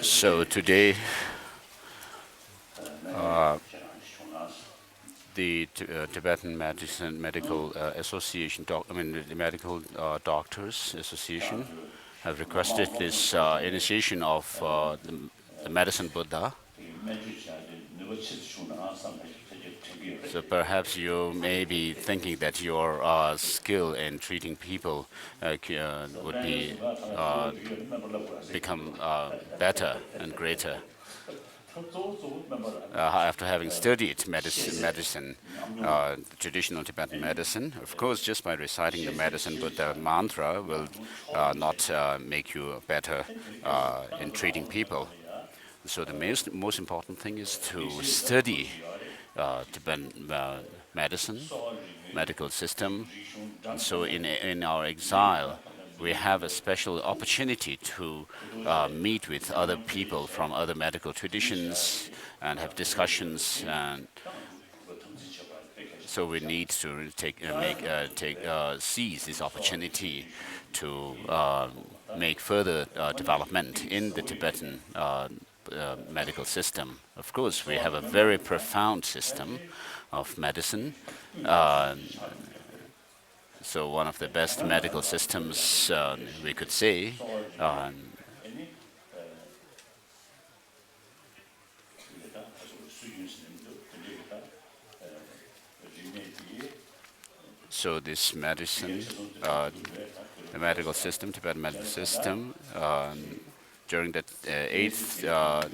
So today, the Tibetan Medical Association, the Medical Doctors Association, have requested this initiation of the medicine Buddha. So perhaps you may be thinking that your skill in treating people would be become better and greater after having studied medicine, traditional Tibetan medicine. Of course, just by reciting the medicine Buddha mantra will not make you better in treating people. So the most important thing is to study Tibetan medicine, medical system. And so in our exile, we have a special opportunity to meet with other people from other medical traditions and have discussions. And so we need to seize this opportunity to make further development in the Tibetan medical system. Of course, we have a very profound system of medicine. So one of the best medical systems, we could say. So this medicine, the medical system, Tibetan medical system, during the 8th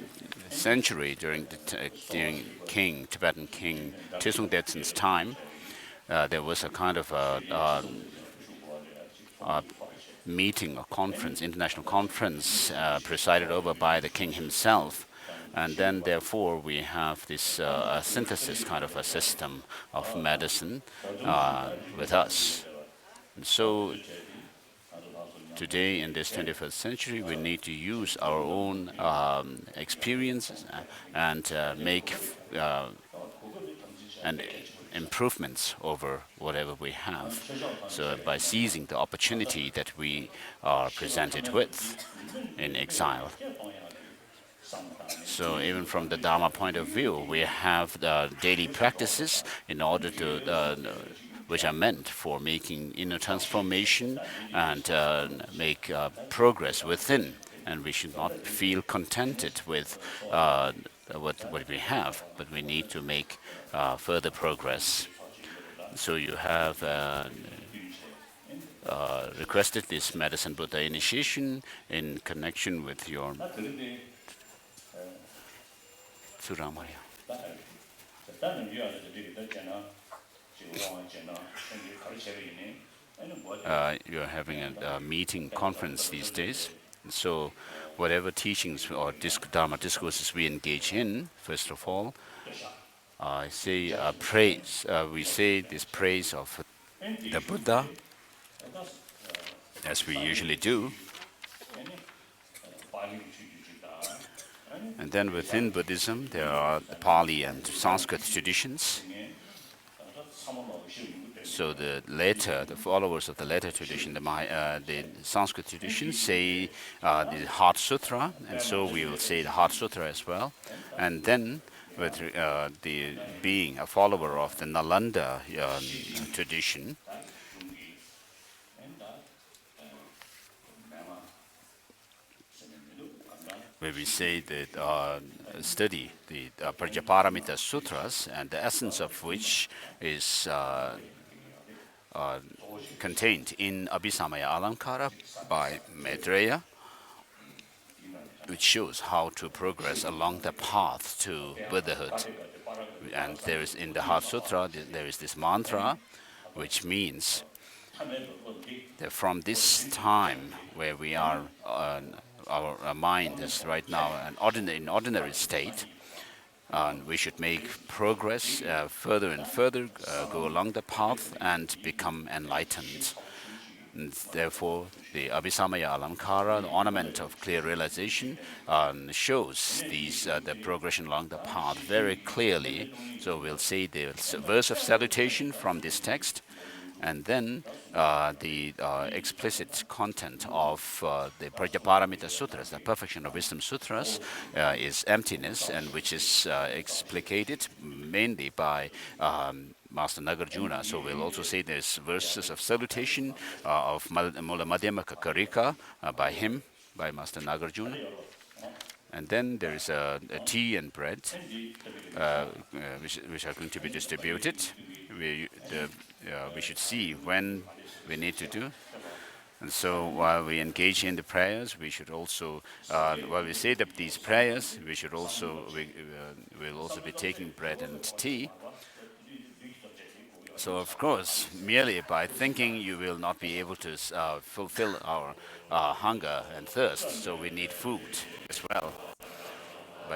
century, during Tibetan King Tisung Detsen's time, there was a kind of a meeting or conference, international conference, presided over by the king himself. And then, therefore, we have this synthesis kind of a system of medicine with us. And so today, in this 21st century, we need to use our own experiences and make improvements over whatever we have. So by seizing the opportunity that we are presented with in exile. So even from the Dharma point of view, we have the daily practices in order to which are meant for making inner transformation and make progress within. And we should not feel contented with what we have, but we need to make further progress. So you have requested this medicine Buddha initiation in connection with your Suramaya. You're having a meeting conference these days. So whatever teachings or Dharma discourses we engage in, first of all, say praise. We say this praise of the Buddha, as we usually do. And then within Buddhism, there are the Pali and Sanskrit traditions. So the followers of the later tradition, the Sanskrit tradition, say the Heart Sutra, and so we will say the Heart Sutra as well. And then, with the being a follower of the Nalanda tradition, where we say that study the Prajaparamita Sutras, and the essence of which is contained in Abhisamaya Alankara by Maitreya, which shows how to progress along the path to Buddhahood. And there is in the Heart Sutra, there is this mantra, which means that from this time where we are, our mind is right now in ordinary state, we should make progress further and further, go along the path and become enlightened. And therefore, the Abhisamaya Alamkara, the ornament of clear realization, shows the progression along the path very clearly. So we'll say the verse of salutation from this text, and then the explicit content of the Prajnaparamita Sutras, the Perfection of Wisdom Sutras, is emptiness, and which is explicated mainly by Master Nagarjuna. So we'll also say there's verses of salutation of Mula Madhyamaka Karika by him, by Master Nagarjuna. And then there is a tea and bread, which are going to be distributed. We should see when we need to do. And so while we engage in the prayers, we should also, while we say these prayers, we should also, we'll also be taking bread and tea. So of course, merely by thinking, you will not be able to fulfill our hunger and thirst. So we need food as well. To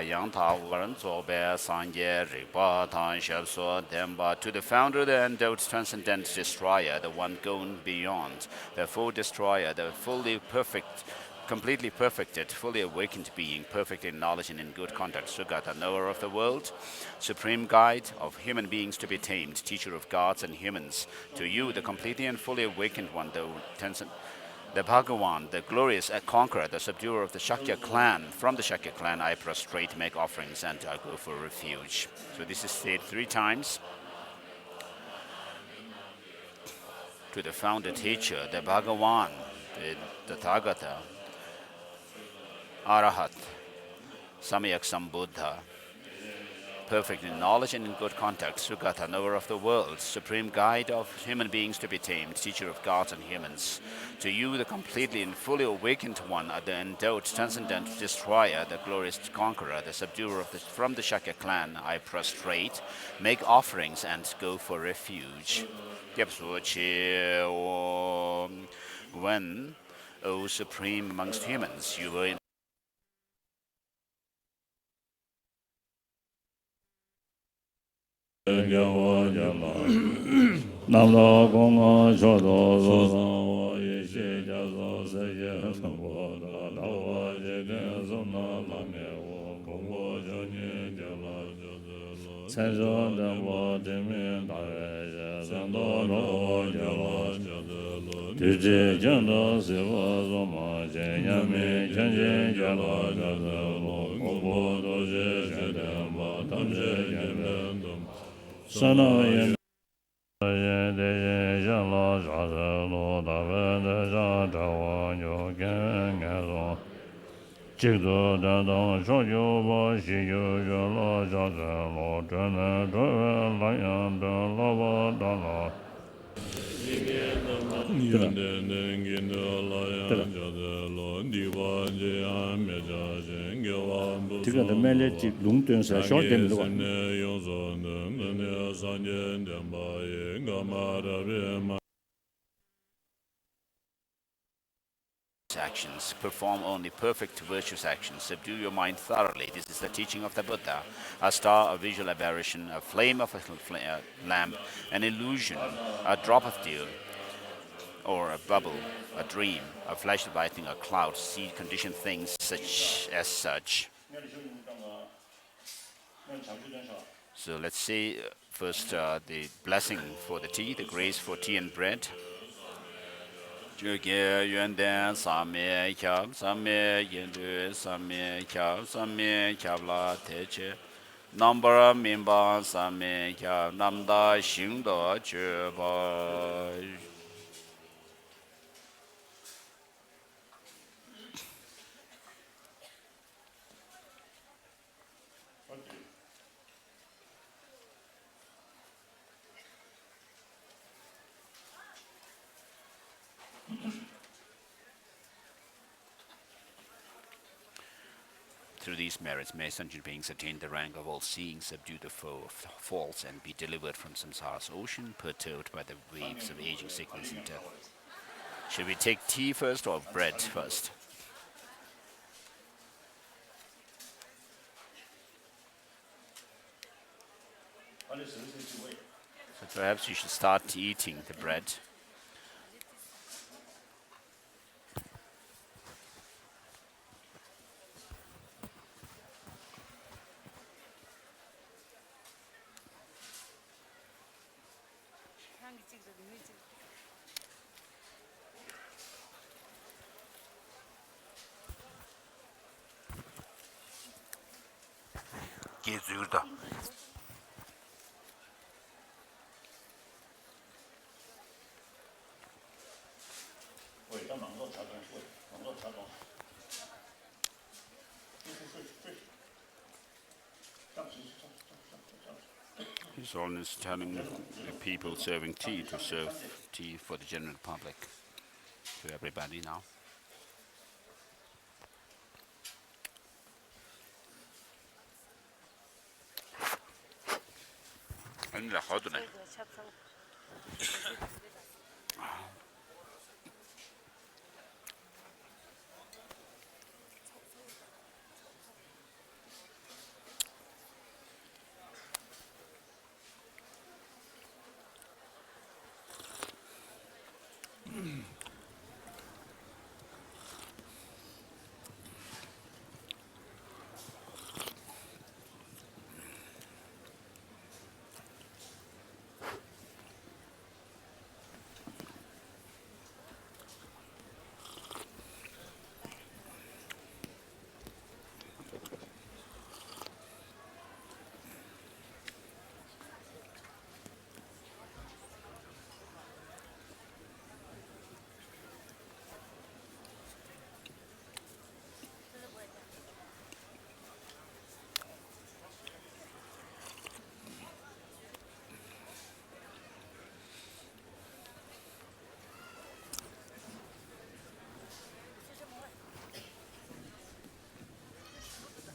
the founder, the endowed transcendent destroyer, the one going beyond, the full destroyer, the fully perfect, completely perfected, fully awakened being, perfect in knowledge and in good conduct, Sugata, knower of the world, supreme guide of human beings to be tamed, teacher of gods and humans, to you, the completely and fully awakened one, the Bhagawan, the glorious conqueror, the subduer of the Shakya clan. From the Shakya clan, I prostrate, make offerings, and I go for refuge. So this is said 3 times. To the founder teacher, the Bhagawan, the Tathagata, Arahat, Samyak Sambuddha, perfect in knowledge and in good conduct, Sugata, knower of the world, supreme guide of human beings to be tamed, teacher of gods and humans. To you, the completely and fully awakened one, the endowed transcendent destroyer, the glorious conqueror, the subduer from the Shakya clan, I prostrate, make offerings, and go for refuge. When, O supreme amongst humans, you were in Namla Gonga Shodo Zosa Yeshe Jazo Seye Sambo Dawa Jegen Zona Lame Gombo Jonye Jala Jodelo Senjo Dembo Demin Dae Zendo Ro Jala Jodelo Tije Jendo Siva Zoma Jenyame Jenje Jala Jodelo Gombo Doje Jedemba Tamje Jendem Sana Yen actions, perform only perfect virtuous actions, subdue your mind thoroughly. This is the teaching of the Buddha. A star, a visual aberration, a flame of a lamp, an illusion, a drop of dew, or a bubble, a dream, a flash of lightning, a cloud, see conditioned things such. So let's say first the blessing for the tea, the grace for tea and bread. Nambara Mimba Same Kya Namda Shingda Cheba. Through these merits, may sentient beings attain the rank of all-seeing, subdue the foe of faults, and be delivered from samsara's ocean, perturbed by the waves of aging, sickness, and death. Should we take tea first or bread first? So perhaps you should start eating the bread. Gezurda. His Holiness telling the people serving tea to serve tea for the general public, to everybody now. 아니다, 허드네.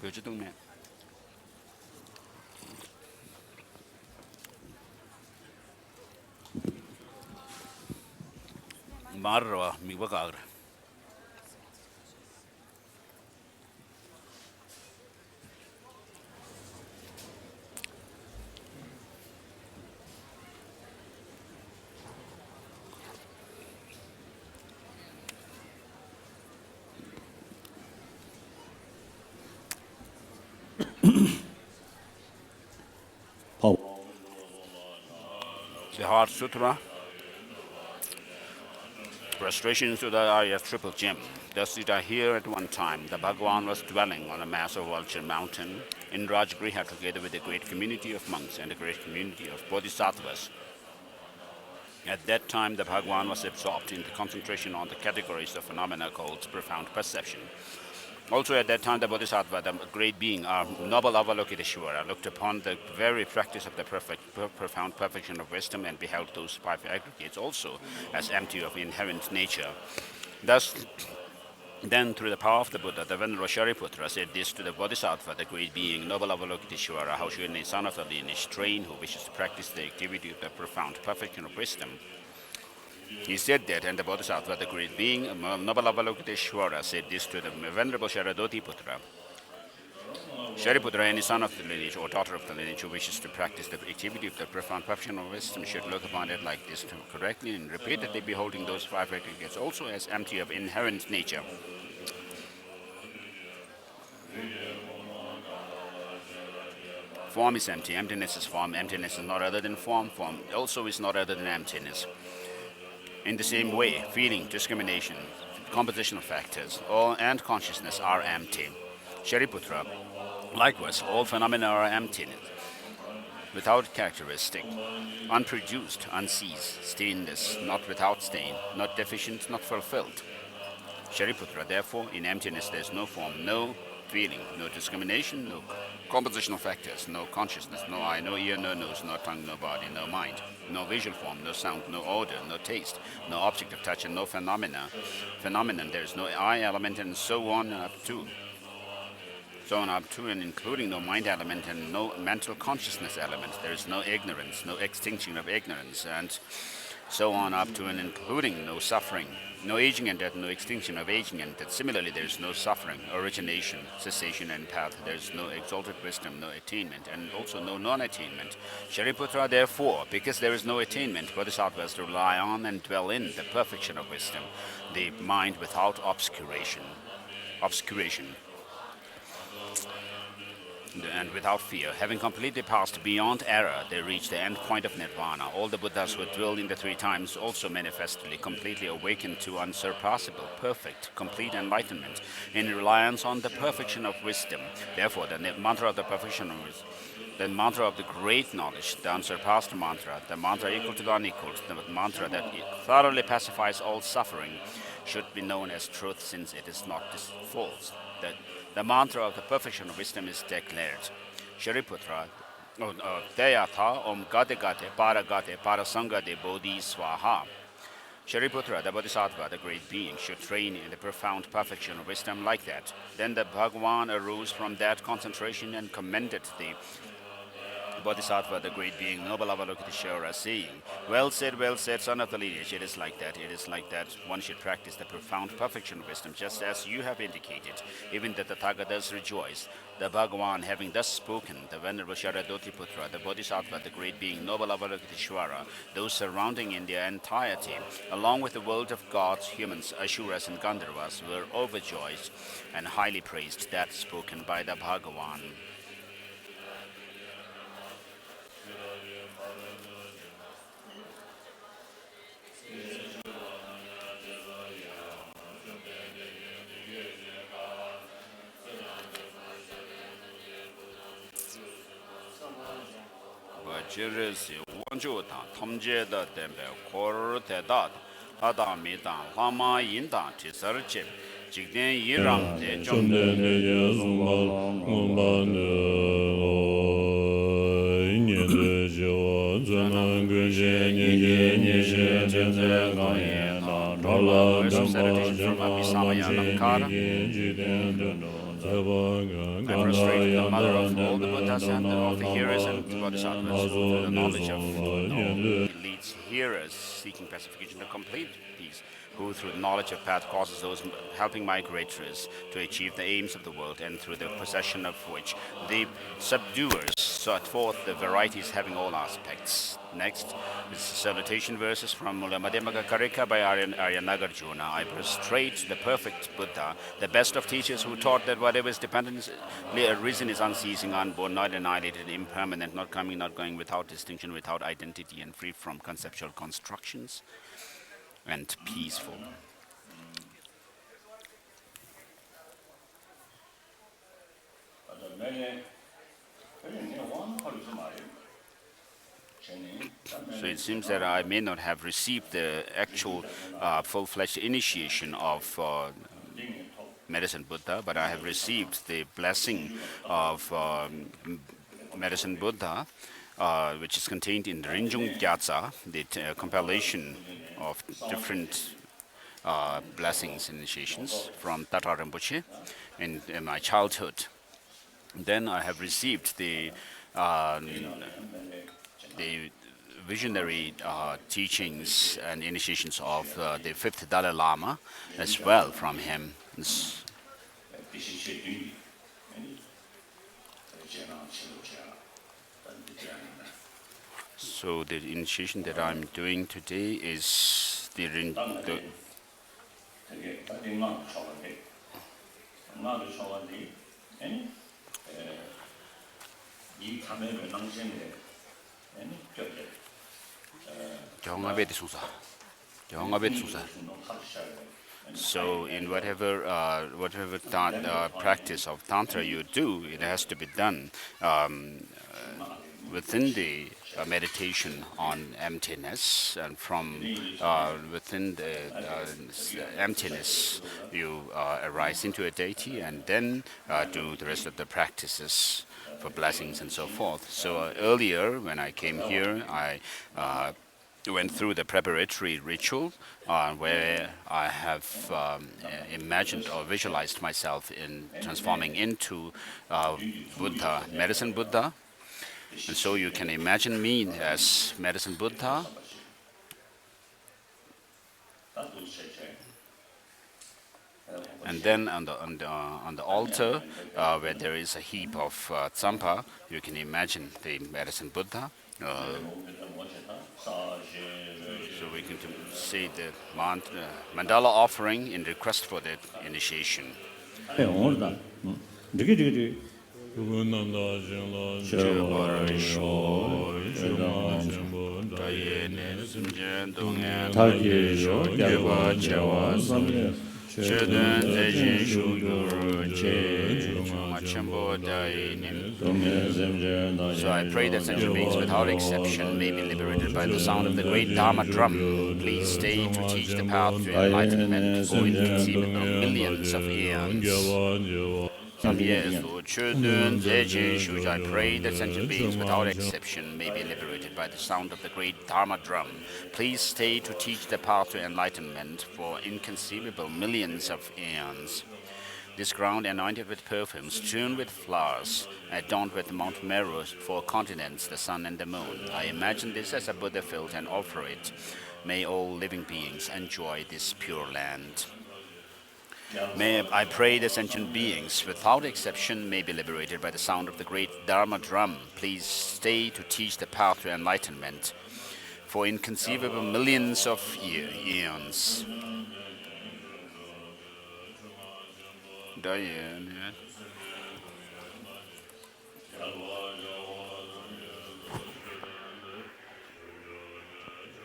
교주동네. 말으러 미국가 그래. The Heart Sutra. Prostration to the Arya Triple Gem. Thus did I hear at one time the Bhagavan was dwelling on a massive vulture mountain in Rajgriha together with a great community of monks and a great community of bodhisattvas. At that time, the Bhagavan was absorbed in the concentration on the categories of phenomena called profound perception. Also at that time, the Bodhisattva, the great being, our noble Avalokiteshvara, looked upon the very practice of the profound perfection of wisdom and beheld those five aggregates also as empty of inherent nature. Thus, then, through the power of the Buddha, the Venerable Shariputra said this to the Bodhisattva, the great being, noble Avalokiteshvara, how should a son of the lineage train who wishes to practice the activity of the profound perfection of wisdom? He said that, and the Bodhisattva, the great being, noble Avalokiteshvara, said this to the Venerable Sharadoti-putra. Shariputra, any son of the lineage or daughter of the lineage who wishes to practice the activity of the profound perfection of wisdom should look upon it like this, to correctly and repeatedly beholding those five aggregates also as empty of inherent nature. Form is empty, emptiness is form, emptiness is not other than form, form also is not other than emptiness. In the same way, feeling, discrimination, compositional factors, and consciousness are empty. Shariputra, likewise, all phenomena are empty, without characteristic, unproduced, unceased, stainless, not without stain, not deficient, not fulfilled. Shariputra, therefore, in emptiness there is no form, no feeling, no discrimination, no compositional factors, no consciousness, no eye, no ear, no nose, no tongue, no body, no mind, no visual form, no sound, no odor, no taste, no object of touch, and no phenomenon. There is no I element, and so on up to. And including no mind element and no mental consciousness element. There is no ignorance, no extinction of ignorance, and so on up to and including no suffering, no aging and death, no extinction of aging and death. Similarly, there is no suffering, origination, cessation, and path. There is no exalted wisdom, no attainment, and also no non-attainment. Shariputra, therefore, because there is no attainment, bodhisattvas rely on and dwell in the perfection of wisdom, the mind without obscuration. and without fear. Having completely passed beyond error, they reach the end point of nirvana. All the Buddhas who dwell in the three times also manifestly, completely awakened to unsurpassable, perfect, complete enlightenment in reliance on the perfection of wisdom. Therefore, the mantra of the perfection of wisdom, the mantra of the great knowledge, the unsurpassed mantra, the mantra equal to the unequaled, the mantra that thoroughly pacifies all suffering, should be known as truth since it is not false. The mantra of the perfection of wisdom is declared. Shariputra, Teyatha Om Gate Gate Para Sangate Bodhi Swaha. Shariputra, the Bodhisattva, the great being, should train in the profound perfection of wisdom like that. Then the Bhagavan arose from that concentration and commended the Bodhisattva, the great being, noble Avalokiteshvara, saying, well said, son of the lineage, it is like that, it is like that. One should practice the profound perfection of wisdom, just as you have indicated. Even the Tathagatas rejoice. The Bhagavan, having thus spoken, the Venerable Sharadoti-putra, the Bodhisattva, the great being, noble Avalokiteshvara, those surrounding in their entirety, along with the world of gods, humans, Asuras, and Gandharvas, were overjoyed and highly praised that spoken by the Bhagavan. Vajirisi Wanjuta, Tomjeda Dembe, Kor Tedat, Adamida, Lama Yinda, Tisarchip, Jigden Yiram, the Jung. I prostrate the mother of all the Buddhas and of the hearers and the Bodhisattvas through the knowledge of He leads hearers seeking pacification to complete peace, who through the knowledge of path causes those helping migrators to achieve the aims of the world, and through the possession of which the subduers sought forth the varieties having all aspects. Next is salutation verses from Mula Madhyamaka Karika by Arya Nagarjuna. I prostrate the perfect Buddha, the best of teachers, who taught that whatever is dependently arisen is unceasing, unborn, not annihilated, impermanent, not coming, not going, without distinction, without identity, and free from conceptual constructions, and peaceful. So it seems that I may not have received the actual full-fledged initiation of Medicine Buddha, but I have received the blessing of Medicine Buddha, which is contained in the Rinjung Gyatsa, the compilation of different blessings, initiations from Tata Rinpoche in my childhood. Then I have received the visionary teachings and initiations of the fifth Dalai Lama as well from him. So the initiation that I'm doing today is the So in whatever practice of tantra you do, it has to be done within the meditation on emptiness, and from within the emptiness you arise into a deity, and then do the rest of the practices for blessings and so forth. So earlier when I came here, I went through the preparatory ritual where I have imagined or visualized myself in transforming into Buddha, Medicine Buddha. And so you can imagine me as Medicine Buddha. And then on the altar, where there is a heap of tsampa, you can imagine the Medicine Buddha. So we can say the mandala offering in request for the initiation. So I pray that sentient beings without exception may be liberated by the sound of the great Dharma drum. Please stay to teach the path to enlightenment for inconceivable millions of eons. I pray that sentient beings without exception may be liberated by the sound of the great Dharma drum. Please stay to teach the path to enlightenment for inconceivable millions of eons. This ground anointed with perfumes, strewn with flowers, adorned with Mount Meru, 4 continents, the sun and the moon. I imagine this as a Buddha field and offer it. May all living beings enjoy this pure land. May I pray the sentient beings, without exception, may be liberated by the sound of the great Dharma drum. Please stay to teach the path to enlightenment for inconceivable millions of eons.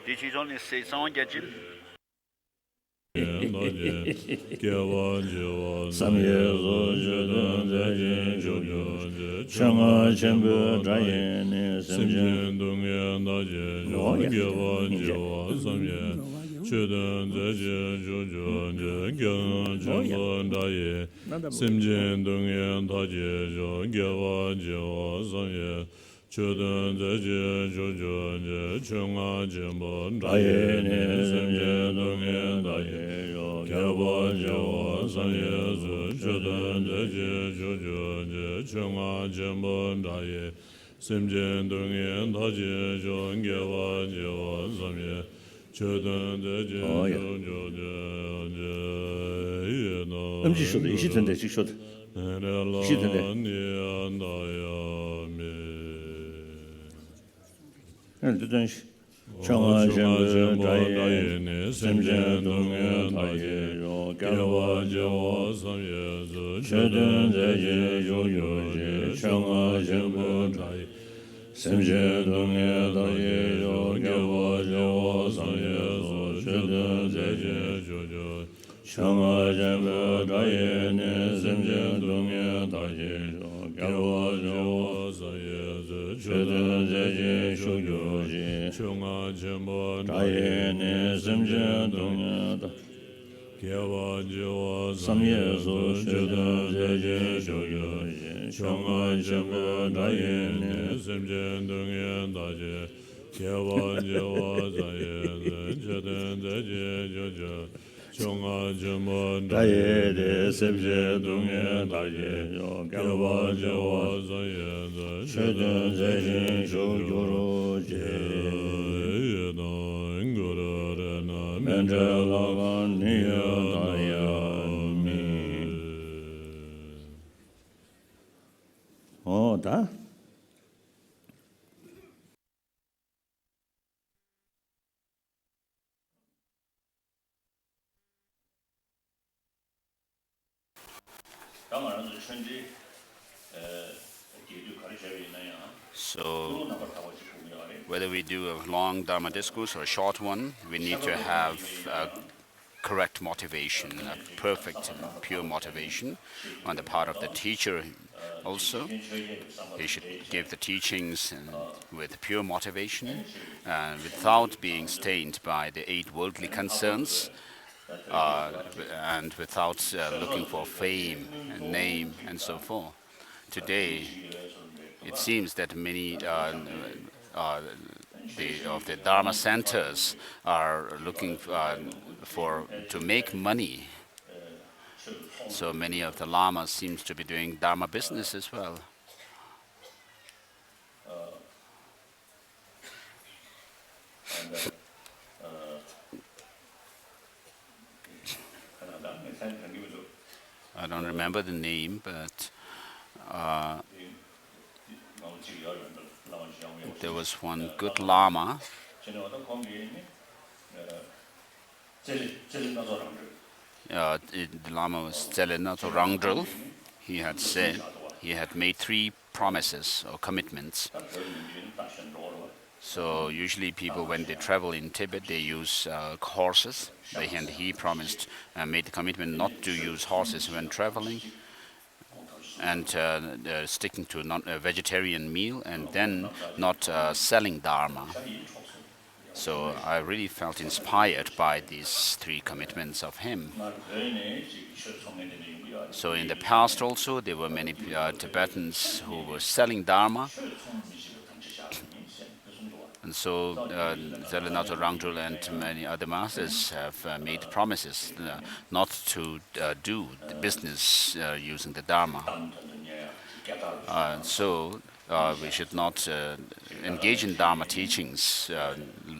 Did you only say song, Yajin? Chodan zeje jojo je chunga jembo daye ne semje dongye daye yo gyabo jo sanye zu chodan zeje jojo je chunga jembo daye semje dongye daye jo gyabo jo sanye chodan zeje jojo je no 음식쇼도 이시던데 식쇼도 청아정을 다해 semjen동에 다해 겨와저와 삼예저 최den제제 요요제 청아정을 다해 semjen동에 다해 겨와저와 삼예저 최den제제 요요 청아정을 다해 semjen동에 다해 겨와저와 삼예저 최den제제 요요제 청아정을 다해 semjen동에 겨와저와 삼예저 최den제제 요요제 청아정을 다해 semjen동에 다해 겨와저와 삼예저 최den제제 요요 청아정을 다해 semjen동에 다해 겨와저와 삼예저 최den제제 요요제 menjalagan niyadayami. Oh, 다? So, whether we do a long Dharma discourse or a short one, we need to have a correct motivation, a perfect and pure motivation on the part of the teacher also. He should give the teachings with pure motivation without being stained by the 8 worldly concerns and without looking for fame and name and so forth. Today, it seems that many of the Dharma centers are looking to make money. So many of the lamas seems to be doing Dharma business as well. I don't remember the name, but there was one good lama. The lama was Tselena Rangdrel. He had said, he had made 3 promises or commitments. So usually people, when they travel in Tibet, they use horses. And he promised, made the commitment not to use horses when traveling, and sticking to a vegetarian meal, and then not selling Dharma. So I really felt inspired by these 3 commitments of him. So in the past also, there were many Tibetans who were selling Dharma. And so Zelanato Rangdul and many other masters have made promises not to do the business using the Dharma. So we should not engage in Dharma teachings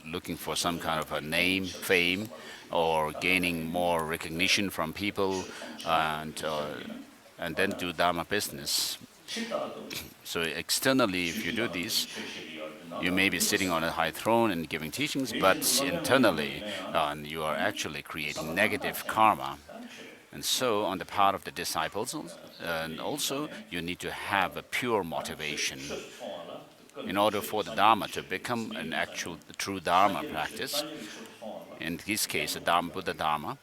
looking for some kind of a name, fame, or gaining more recognition from people, and then do Dharma business. So externally, if you do this, you may be sitting on a high throne and giving teachings, but internally you are actually creating negative karma. And so on the part of the disciples, and also you need to have a pure motivation. In order for the Dharma to become an actual true Dharma practice, in this case, the Buddha Dharma,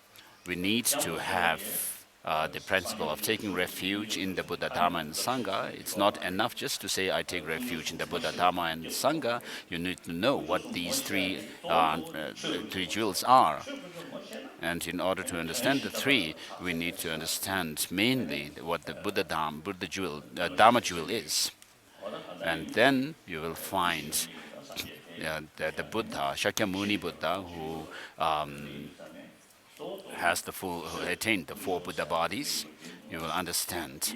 we need to have the principle of taking refuge in the Buddha, Dharma, and Sangha. It's not enough just to say, I take refuge in the Buddha, Dharma, and Sangha. You need to know what these 3 jewels are. And in order to understand the 3, we need to understand mainly what the Buddha jewel, Dharma jewel is. And then you will find that the Buddha, Shakyamuni Buddha, who who attained the 4 Buddha bodies, you will understand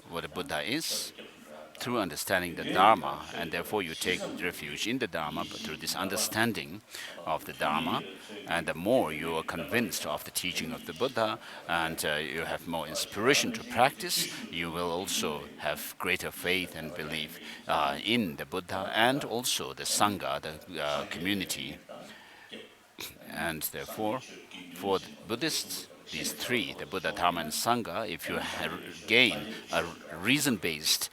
what a Buddha is through understanding the Dharma, and therefore you take refuge in the Dharma through this understanding of the Dharma. And the more you are convinced of the teaching of the Buddha, and you have more inspiration to practice, you will also have greater faith and belief in the Buddha and also the Sangha, the community. And therefore, for the Buddhists, these 3, the Buddha, Dharma, and Sangha, if you gain a reason-based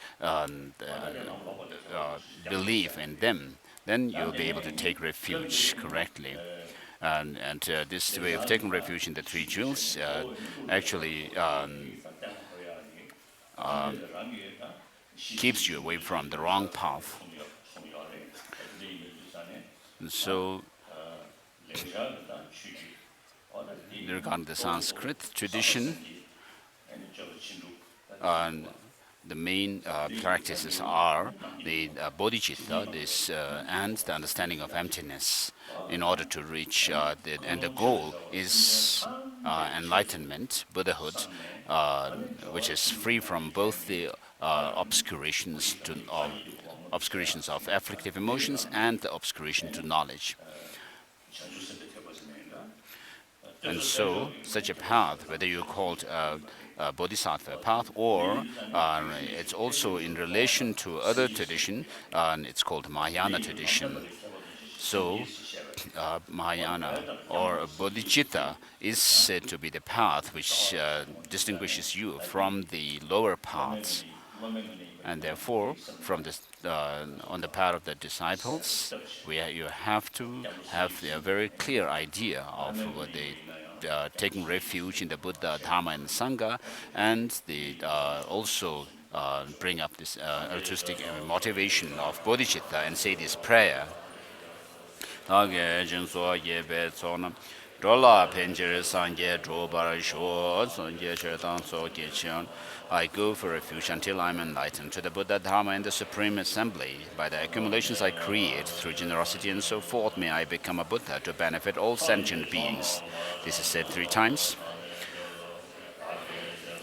belief in them, then you'll be able to take refuge correctly. And this way of taking refuge in the 3 jewels actually keeps you away from the wrong path. And so, regarding the Sanskrit tradition, the main practices are the bodhicitta, and the understanding of emptiness, in order to reach and the goal is enlightenment, Buddhahood, which is free from both the obscurations of afflictive emotions and the obscuration to knowledge. And so, such a path, whether you call it a bodhisattva path, or it's also in relation to other tradition, it's called Mahayana tradition. So, Mahayana or bodhicitta is said to be the path which distinguishes you from the lower paths. And therefore, from this, on the part of the disciples, you have to have a very clear idea of what they taking refuge in the Buddha, Dharma, and Sangha, and they also bring up this altruistic motivation of bodhicitta and say this prayer. I go for refuge until I am enlightened to the Buddha, Dharma, and the Supreme Assembly. By the accumulations I create through generosity and so forth, may I become a Buddha to benefit all sentient beings. This is said 3 times.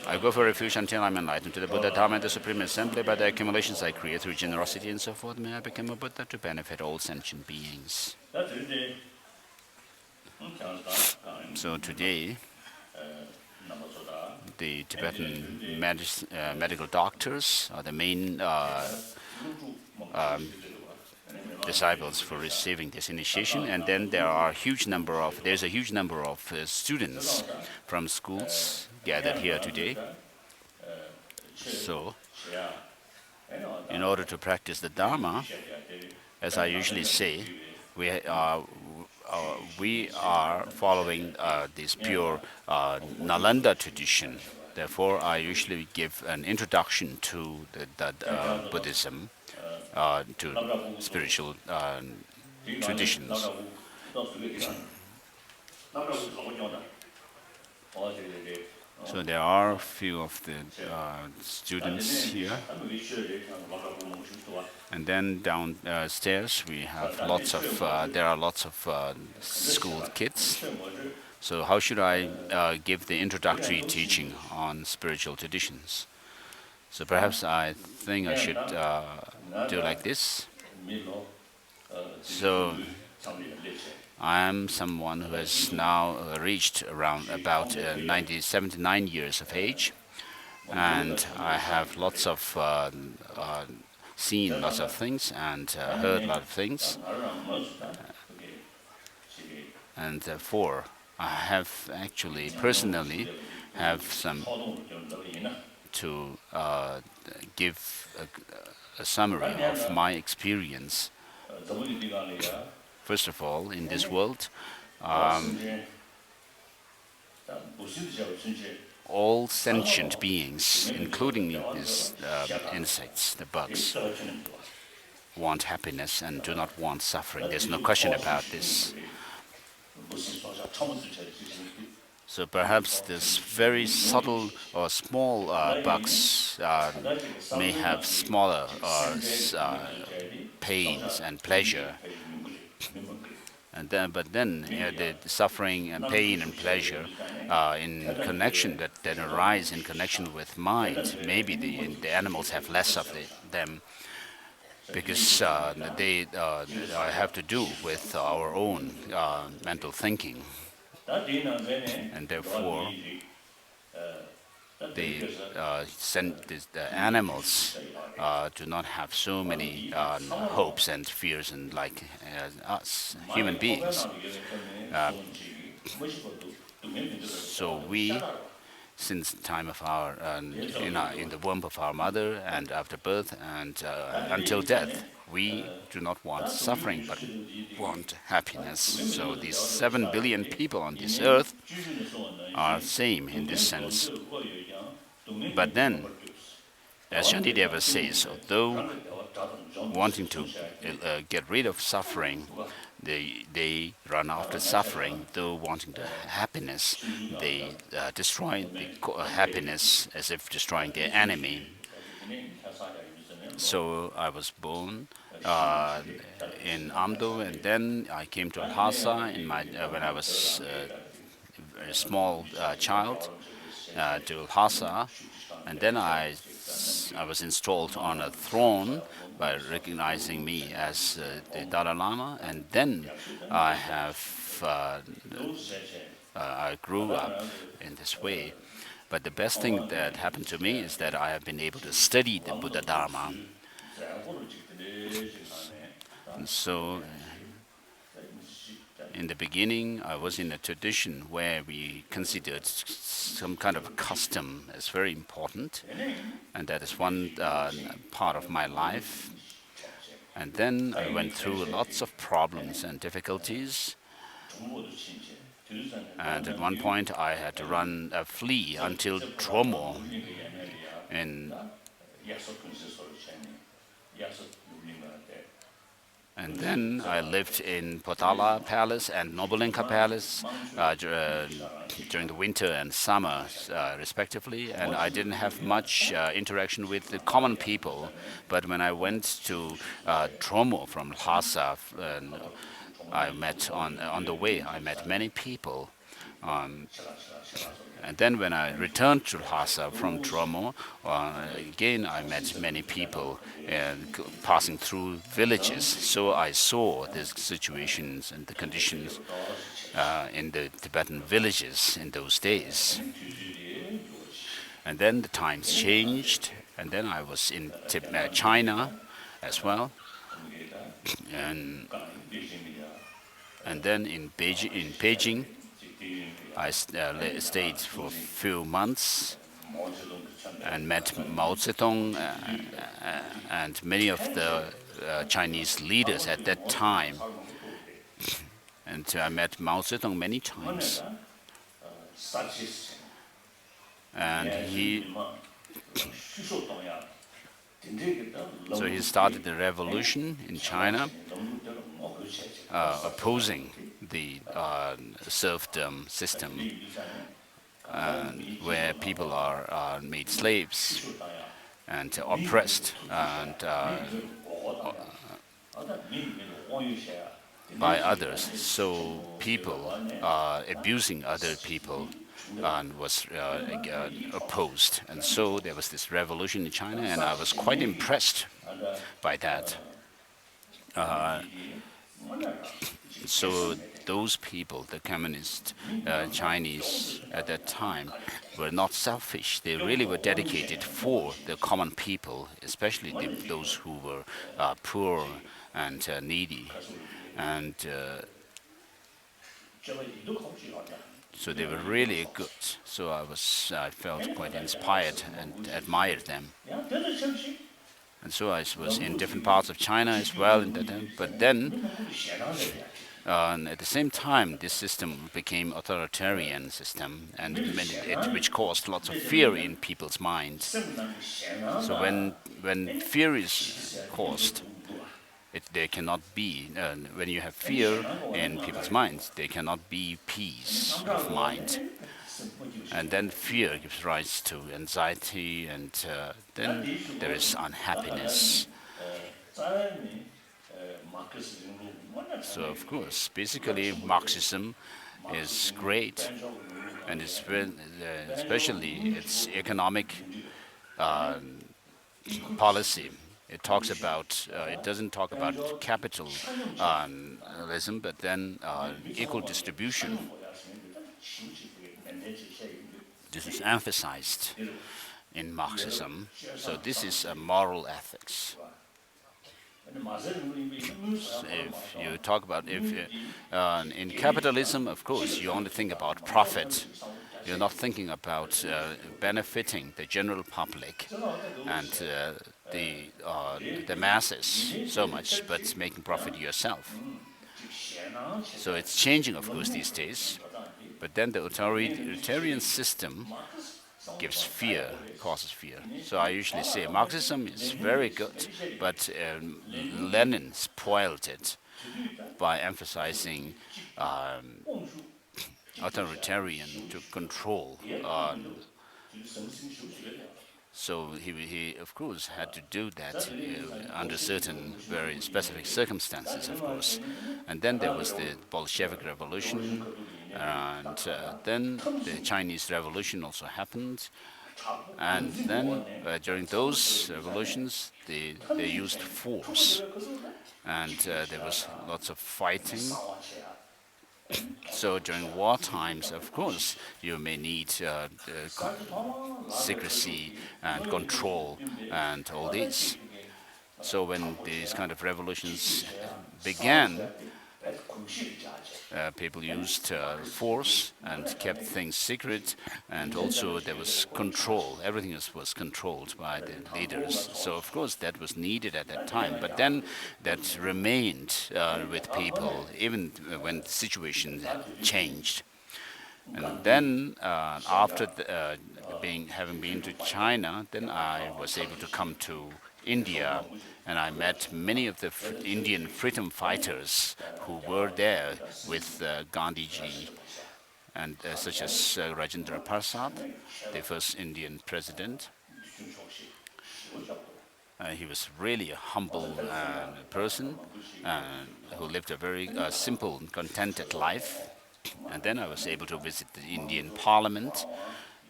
I go for refuge until I am enlightened to the Buddha, Dharma, and the Supreme Assembly. By the accumulations I create through generosity and so forth, may I become a Buddha to benefit all sentient beings. So today, the Tibetan medical doctors are the main disciples for receiving this initiation, and then there's a huge number of students from schools gathered here today. So In order to practice the Dharma, as I usually say, we are following this pure Nalanda tradition. Therefore, I usually give an introduction to Buddhism, to spiritual traditions. So there are a few of the students here. And then downstairs we have there are lots of school kids. So how should I give the introductory teaching on spiritual traditions? So perhaps I think I should do like this. So I am someone who has now reached around about 79 years of age, and I have lots of seen lots of things and heard a lot of things, and therefore I have actually personally have some to give a summary of my experience. First of all, in this world, all sentient beings, including these insects, the bugs, want happiness and do not want suffering. There's no question about this. So perhaps this very subtle or small bugs may have smaller pains and pleasure. But then the suffering and pain and pleasure in connection that arise in connection with mind, maybe the animals have less of them because they have to do with our own mental thinking. And therefore, the animals do not have so many hopes and fears and like us human beings. So we, since the time of our in the womb of our mother and after birth and until death, we do not want suffering but want happiness. So these 7 billion people on this earth are same in this sense. But then, as Shantideva says, although wanting to get rid of suffering, they run after suffering. Though wanting to happiness, they destroy the happiness as if destroying their enemy. So I was born in Amdo, and then I came to Lhasa when I was a small child to Lhasa, and then I was installed on a throne by recognizing me as the Dalai Lama, and then I grew up in this way. But the best thing that happened to me is that I have been able to study the Buddha Dharma. And so in the beginning, I was in a tradition where we considered some kind of custom as very important, and that is one part of my life. And then I went through lots of problems and difficulties. And at one point, I had to flee until Tromo. And then I lived in Potala Palace and Nobulenka Palace during the winter and summer, respectively. And I didn't have much interaction with the common people. But when I went to Tromo from Lhasa, I met on the way, I met many people. And then when I returned to Lhasa from Tromo, again I met many people passing through villages. So I saw the situations and the conditions in the Tibetan villages in those days. And then the times changed, and then I was in China as well. And then in Beijing, I stayed for a few months, and met Mao Zedong and many of the Chinese leaders at that time. And I met Mao Zedong many times. And so he started the revolution in China, opposing the serfdom system, where people are made slaves and oppressed and by others. So people abusing other people was opposed. And so there was this revolution in China, and I was quite impressed by that. So those people, the communist Chinese at that time, were not selfish. They really were dedicated for the common people, especially those who were poor and needy. And so they were really good. So I felt quite inspired and admired them. And so I was in different parts of China as well in that time. But then, at the same time, this system became authoritarian system, and which caused lots of fear in people's minds. So when fear is caused, there cannot be, when you have fear in people's minds, there cannot be peace of mind. And then fear gives rise to anxiety, and then there is unhappiness. So, of course, basically Marxism is great, and especially its economic policy. It talks about, it doesn't talk about capitalism, but then equal distribution. This is emphasized in Marxism. So this is a moral ethics. If you talk about, in capitalism, of course, you only think about profit. You're not thinking about benefiting the general public and the masses so much, but making profit yourself. So it's changing, of course, these days. But then the authoritarian system gives fear, causes fear. So I usually say Marxism is very good, but Lenin spoiled it by emphasizing authoritarian to control. So he of course had to do that under certain very specific circumstances, of course. And then there was the Bolshevik Revolution, and then the Chinese Revolution also happened. And then during those revolutions, they used force, and there was lots of fighting. So during war times, of course, you may need secrecy and control and all this. So when these kind of revolutions began, people used force and kept things secret, and also there was control. Everything was controlled by the leaders. So of course that was needed at that time. But then that remained with people even when the situation changed. And then after having been to China, then I was able to come to India, and I met many of the Indian freedom fighters who were there with Gandhiji, and such as Rajendra Prasad, the first Indian president. He was really a humble person who lived a very simple and contented life. And then I was able to visit the Indian Parliament,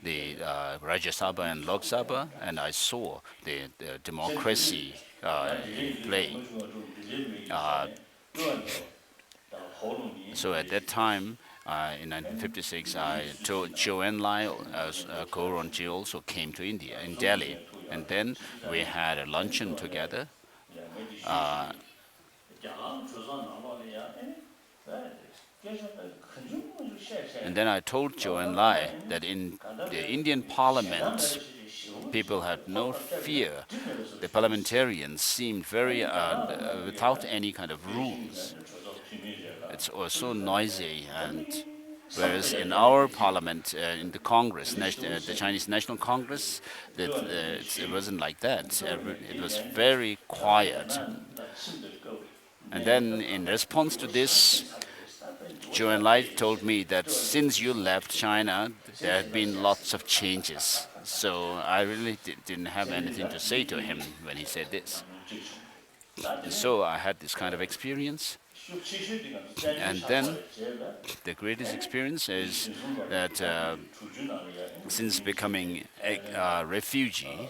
the Rajya Sabha and Lok Sabha, and I saw the democracy in play. So at that time, in 1956, Zhou Enlai, Koronji also came to India, in Delhi. And then we had a luncheon together. And then I told Zhou Enlai that in the Indian parliament, people had no fear. The parliamentarians seemed very without any kind of rules. It was so noisy, and whereas in our parliament, in the Congress, the Chinese National Congress, it wasn't like that. It was very quiet. And then, in response to this, Zhou Enlai told me that since you left China, there had been lots of changes. So I really didn't have anything to say to him when he said this. So I had this kind of experience. And then the greatest experience is that since becoming a refugee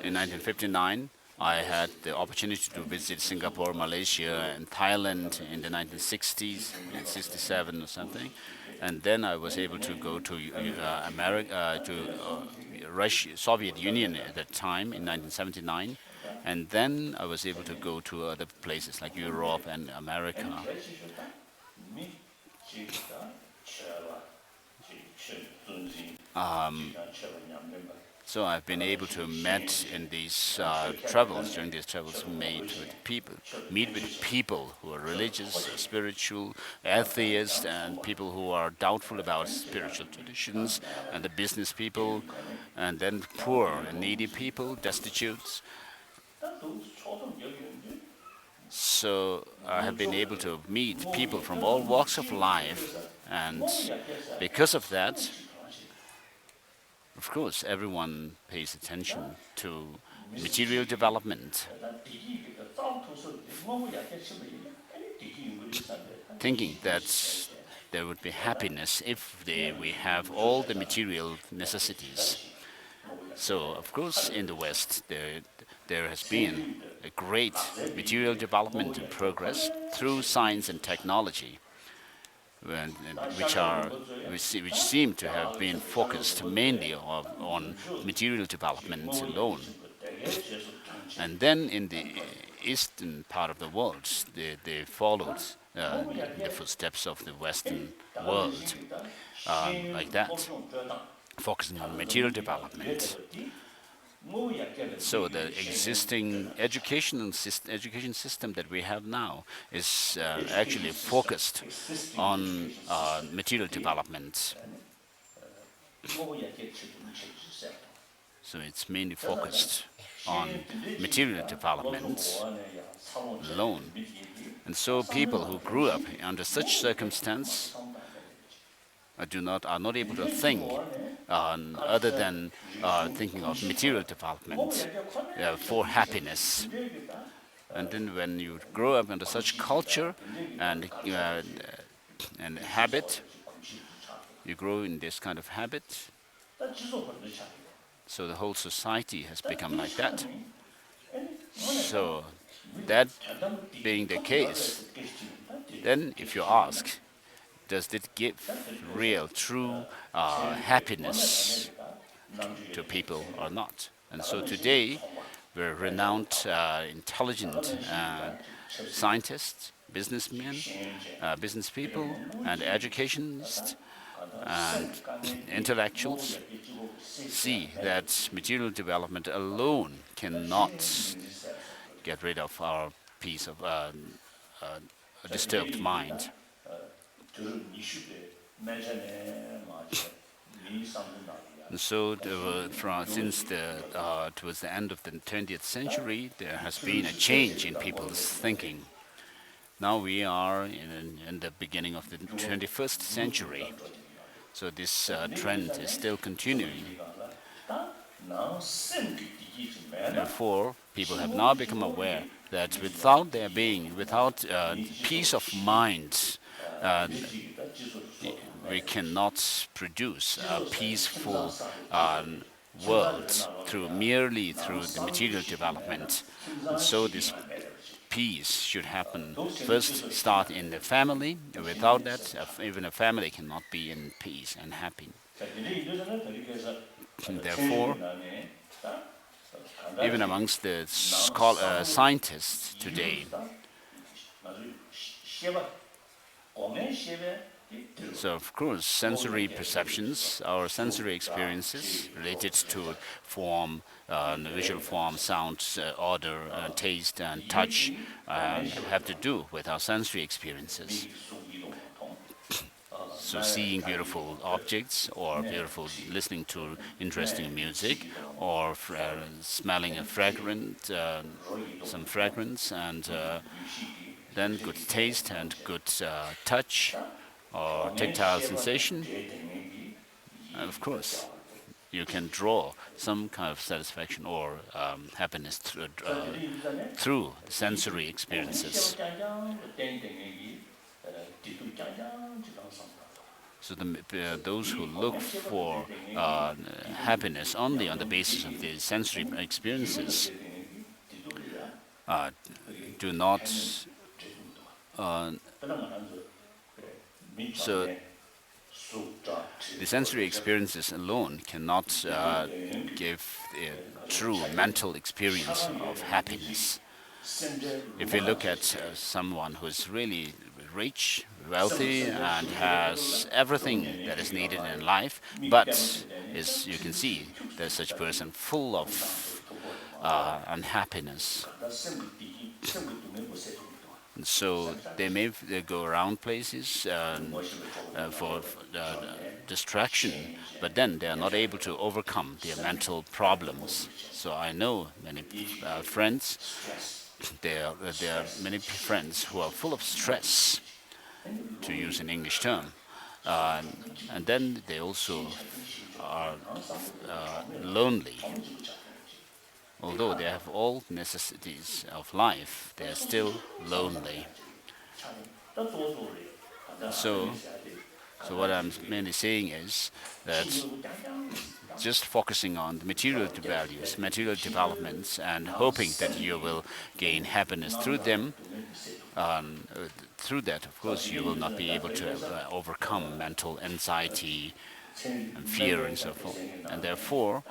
in 1959, I had the opportunity to visit Singapore, Malaysia, and Thailand in the 1960s, in '67 or something. And then I was able to go to America, to Russia, Soviet Union at that time in 1979. And then I was able to go to other places like Europe and America. So I've been able to meet in these travels, during these travels, meet with people who are religious, spiritual, atheists, and people who are doubtful about spiritual traditions, and the business people, and then poor and needy people, destitutes. So I have been able to meet people from all walks of life, and because of that, of course, everyone pays attention to material development, thinking that there would be happiness if we have all the material necessities. So, of course, in the West, there has been a great material development and progress through science and technology, which seem to have been focused mainly on material development alone. And then in the eastern part of the world, they followed the footsteps of the Western world like that, focusing on material development. So the existing education system that we have now is actually focused on material development. So it's mainly focused on material development alone. And so people who grew up under such circumstance are not able to think other than thinking of material development for happiness. And then when you grow up under such culture and habit, you grow in this kind of habit. So the whole society has become like that. So that being the case, then if you ask, does it give real, true happiness to people or not? And so today, we're renowned, intelligent scientists, businessmen, business people, and educationists, and intellectuals see that material development alone cannot get rid of our peace of a disturbed mind. And so, since towards the end of the 20th century, there has been a change in people's thinking. Now we are in the beginning of the 21st century. So this trend is still continuing. Therefore, people have now become aware that without peace of mind, we cannot produce a peaceful world merely through the material development. And so this peace should happen start in the family. Without that, even a family cannot be in peace and happy. And therefore, even amongst the scientists today, So, of course, sensory perceptions, our sensory experiences related to form, visual form, sound, odor, taste, and touch have to do with our sensory experiences. So, seeing beautiful objects, or listening to interesting music, or smelling a some fragrance, and then good taste and good touch or tactile sensation. Of course, you can draw some kind of satisfaction or happiness through sensory experiences. So those who look for happiness only on the basis of the sensory experiences do not. So the sensory experiences alone cannot give a true mental experience of happiness. If we look at someone who is really rich, wealthy, and has everything that is needed in life, but as you can see, there's such a person full of unhappiness. And so they go around places for distraction, but then they are not able to overcome their mental problems. So I know many friends. There are many friends who are full of stress, to use an English term, and then they also are lonely. Although they have all necessities of life, they are still lonely. So, what I'm mainly saying is that just focusing on the material values, material developments, and hoping that you will gain happiness through them, through that, of course, you will not be able to overcome mental anxiety and fear and so forth. And therefore,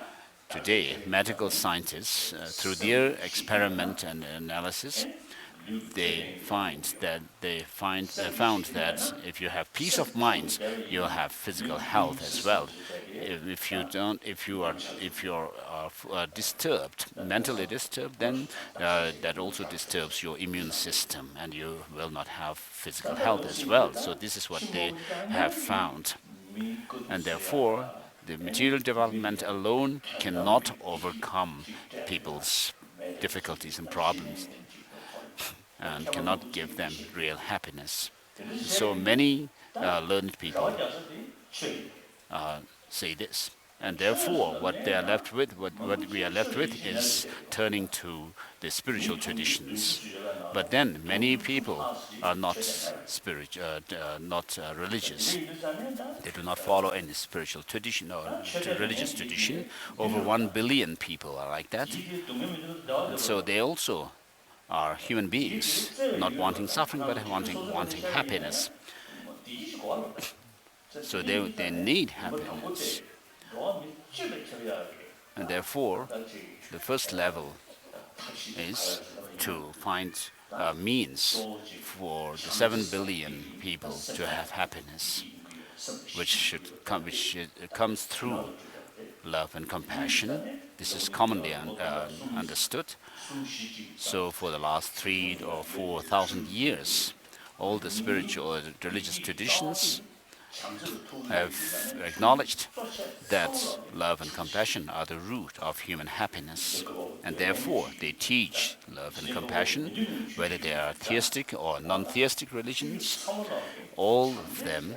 today, medical scientists, through their experiment and analysis, they found that if you have peace of mind, you'll have physical health as well. If you're disturbed, mentally disturbed, then that also disturbs your immune system, and you will not have physical health as well. So this is what they have found, and therefore the material development alone cannot overcome people's difficulties and problems and cannot give them real happiness. So many learned people say this. And therefore, what we are left with is turning to the spiritual traditions. But then many people are not religious. They do not follow any spiritual tradition or religious tradition. Over 1 billion people are like that. And so they also are human beings, not wanting suffering, but wanting happiness. So they need happiness. And therefore, the first level is to find a means for the 7 billion people to have happiness, which comes through love and compassion. This is commonly understood. So for the last 3,000 or 4,000 years, all the spiritual or religious traditions have acknowledged that love and compassion are the root of human happiness. And therefore, they teach love and compassion, whether they are theistic or non-theistic religions. All of them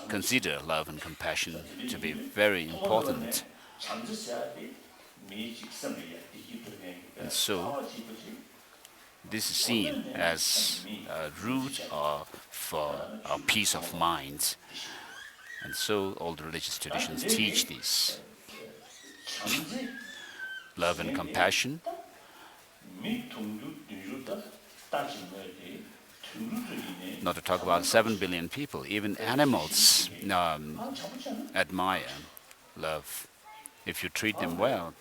consider love and compassion to be very important. And so, this is seen as a root for our peace of mind. And so all the religious traditions teach this. Love and compassion. Not to talk about 7 billion people, even animals admire love. If you treat them well,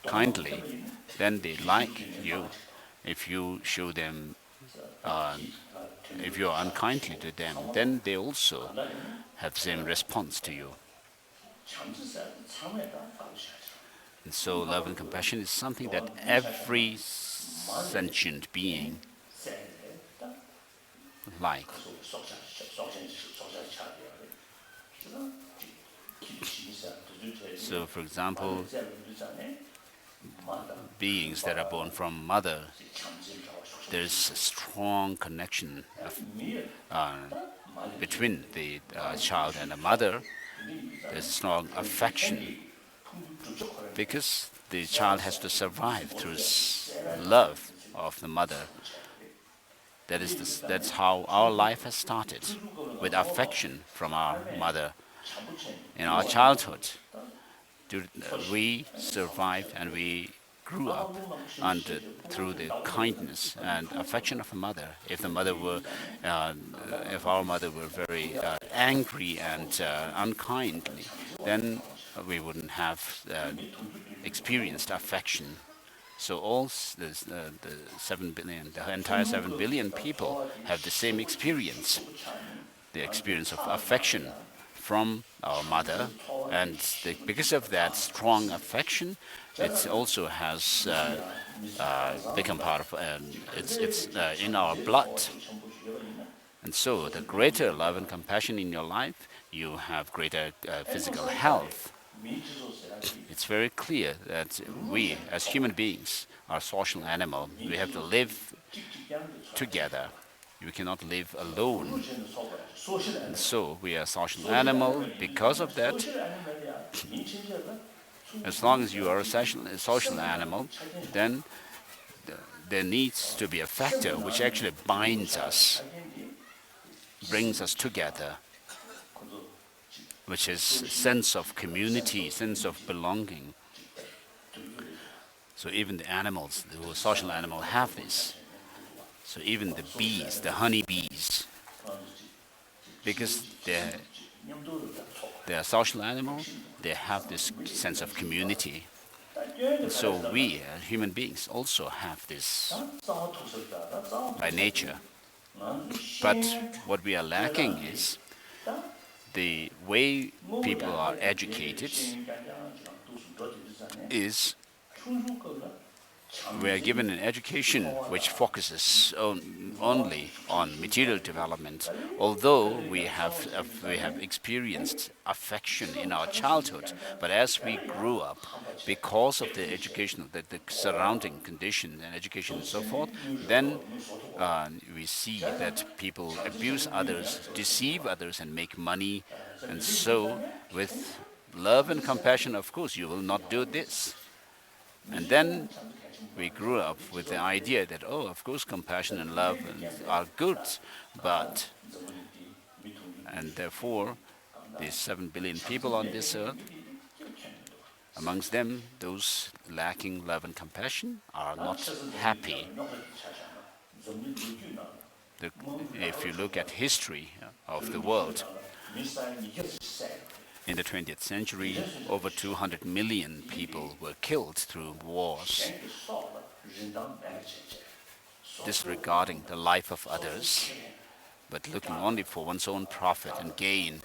kindly, then they like you. If you show them if you are unkindly to them, then they also have the same response to you. And so love and compassion is something that every sentient being like. So, for example, beings that are born from mother, there's a strong connection between the child and the mother. There's a strong affection because the child has to survive through love of the mother. That's how our life has started, with affection from our mother. In our childhood, we survived and we grew up through the kindness and affection of a mother. If our mother were very angry and unkindly, then we wouldn't have experienced affection. So the 7 billion, the entire 7 billion people have the same experience, the experience of affection from our mother, and because of that strong affection, it also has become part of it's in our blood. And so, the greater love and compassion in your life, you have greater physical health. It's very clear that we, as human beings, are social animal. We have to live together. We cannot live alone. And so we are a social animal. Because of that, as long as you are a social animal, then there needs to be a factor which actually binds us, brings us together, which is sense of community, sense of belonging. So even the animals, the social animal, have this. So even the bees, the honeybees, because they're social animal, they have this sense of community. And so we, human beings, also have this by nature. But what we are lacking is the way people are educated is we are given an education which focuses only on material development. Although we have experienced affection in our childhood, but as we grew up, because of the education, the surrounding condition and education and so forth, then we see that people abuse others, deceive others, and make money. And so, with love and compassion, of course, you will not do this. And then we grew up with the idea that, oh, of course, compassion and love are good, but, and therefore, these 7 billion people on this earth, amongst them, those lacking love and compassion are not happy. If you look at history of the world, in the 20th century, over 200 million people were killed through wars, disregarding the life of others, but looking only for one's own profit and gain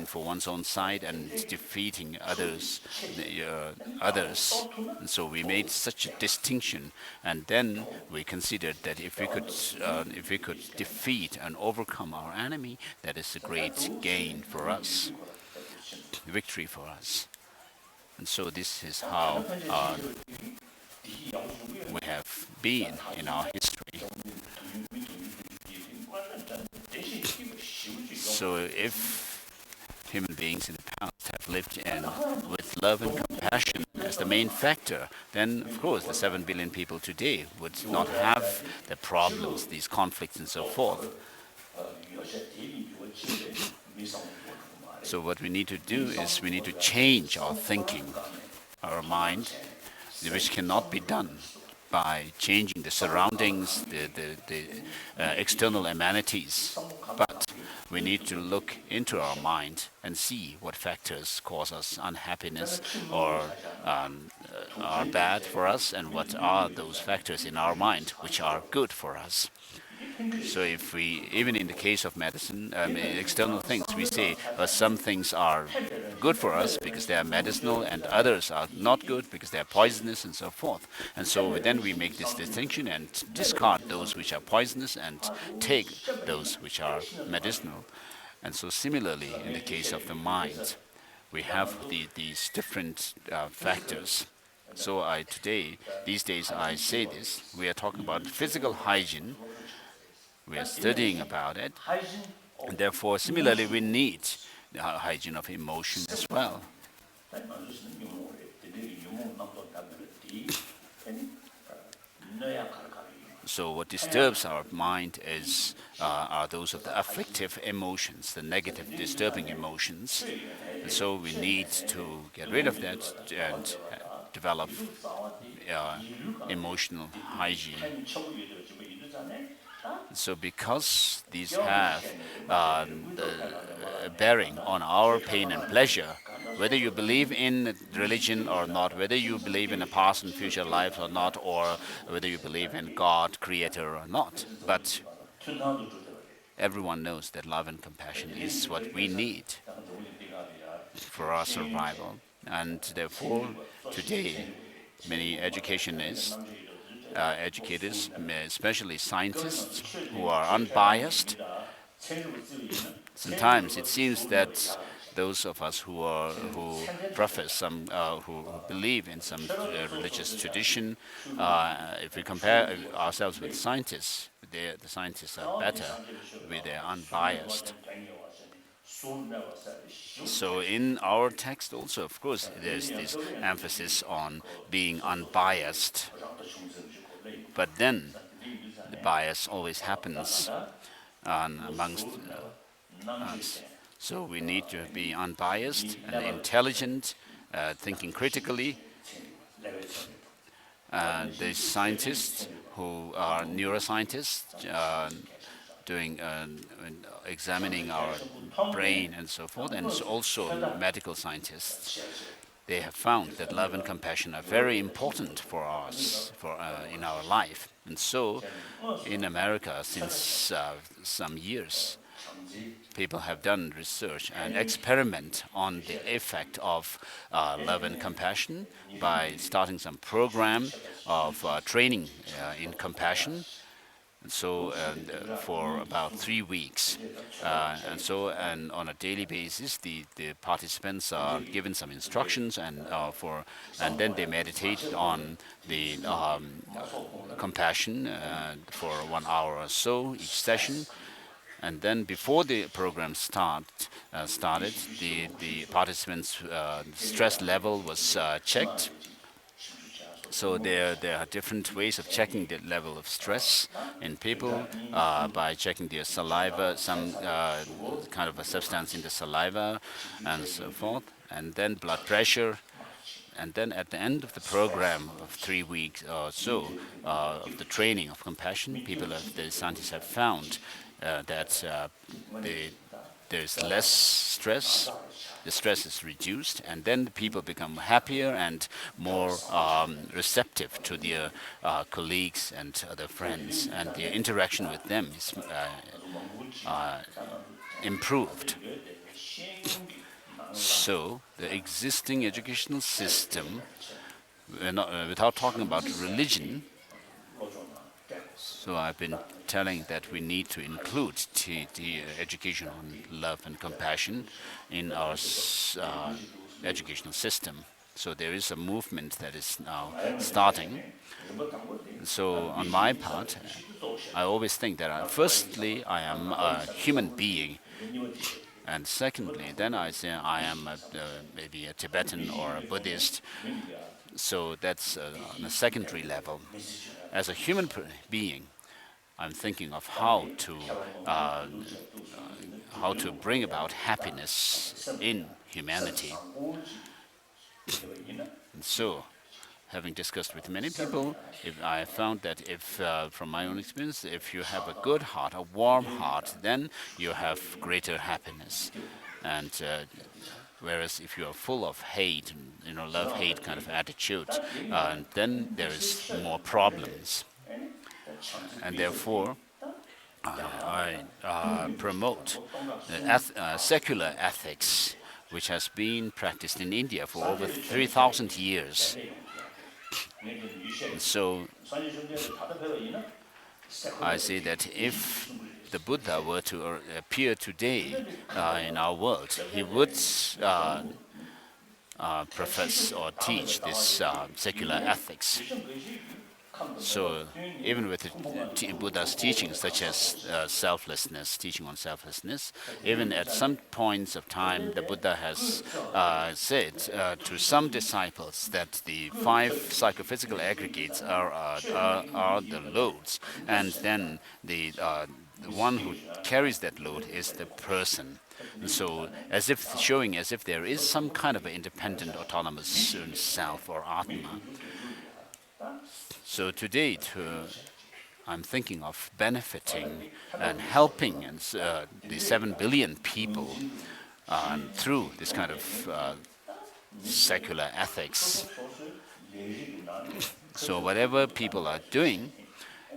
for one's own side and defeating others. And so we made such a distinction, and then we considered that if we could defeat and overcome our enemy, that is a great gain for us, victory for us. And so this is how we have been in our history. So if human beings in the past have lived with love and compassion as the main factor, then of course the 7 billion people today would not have the problems, these conflicts and so forth. So what we need to do is we need to change our thinking, our mind, which cannot be done by changing the surroundings, the external amenities. But we need to look into our mind and see what factors cause us unhappiness or are bad for us, and what are those factors in our mind which are good for us. So if we, even in the case of medicine, external things, we say some things are good for us because they are medicinal and others are not good because they are poisonous and so forth. And so then we make this distinction and discard those which are poisonous and take those which are medicinal. And so similarly, in the case of the mind, we have these different factors. So these days I say this, we are talking about physical hygiene, we are studying about it, and therefore similarly we need the hygiene of emotion as well. So what disturbs our mind are those of the afflictive emotions, the negative disturbing emotions. And so we need to get rid of that and develop emotional hygiene. So because these have the bearing on our pain and pleasure, whether you believe in religion or not, whether you believe in a past and future life or not, or whether you believe in God, creator or not, but everyone knows that love and compassion is what we need for our survival. And therefore, today, many educationists, educators, especially scientists who are unbiased, sometimes it seems that those of us who profess some who believe in some religious tradition, if we compare ourselves with scientists, the scientists are better with their unbiased. So in our text also, of course, there's this emphasis on being unbiased. But then the bias always happens amongst us. So we need to be unbiased and intelligent, thinking critically. The scientists who are neuroscientists, doing examining our brain and so forth, and also medical scientists, they have found that love and compassion are very important for us, in our life. And so, in America, since some years, people have done research and experiment on the effect of love and compassion by starting some program of training in compassion. So for about 3 weeks, and on a daily basis, the participants are given some instructions, and then they meditate on the compassion for 1 hour or so each session. And then before the program started, the participants' stress level was checked. So there are different ways of checking the level of stress in people by checking their saliva, some kind of a substance in the saliva, and so forth, and then blood pressure. And then at the end of the program of 3 weeks or so of the training of compassion, the scientists have found that there's less stress, the stress is reduced, and then the people become happier and more receptive to their colleagues and other friends, and their interaction with them is improved. So the existing educational system, without talking about religion, so I've been telling that we need to include the education on love and compassion in our educational system. So there is a movement that is now starting. So on my part, I always think that firstly, I am a human being. And secondly, then I say I am maybe a Tibetan or a Buddhist. So that's on a secondary level. As a human being, I'm thinking of how to bring about happiness in humanity. And so, having discussed with many people, I found that from my own experience, if you have a good heart, a warm heart, then you have greater happiness. And whereas if you are full of hate, love-hate kind of attitude, then there is more problems. And therefore, I promote secular ethics, which has been practiced in India for over 3,000 years. So I say that if the Buddha were to appear today in our world, he would profess or teach this secular ethics. So even with the Buddha's teachings, such as selflessness, teaching on selflessness, even at some points of time, the Buddha has said to some disciples that the five psychophysical aggregates are the loads, and then the one who carries that load is the person. And so, showing as if there is some kind of an independent, autonomous self or Atma. So today, I'm thinking of benefiting and helping the 7 billion people through this kind of secular ethics. So whatever people are doing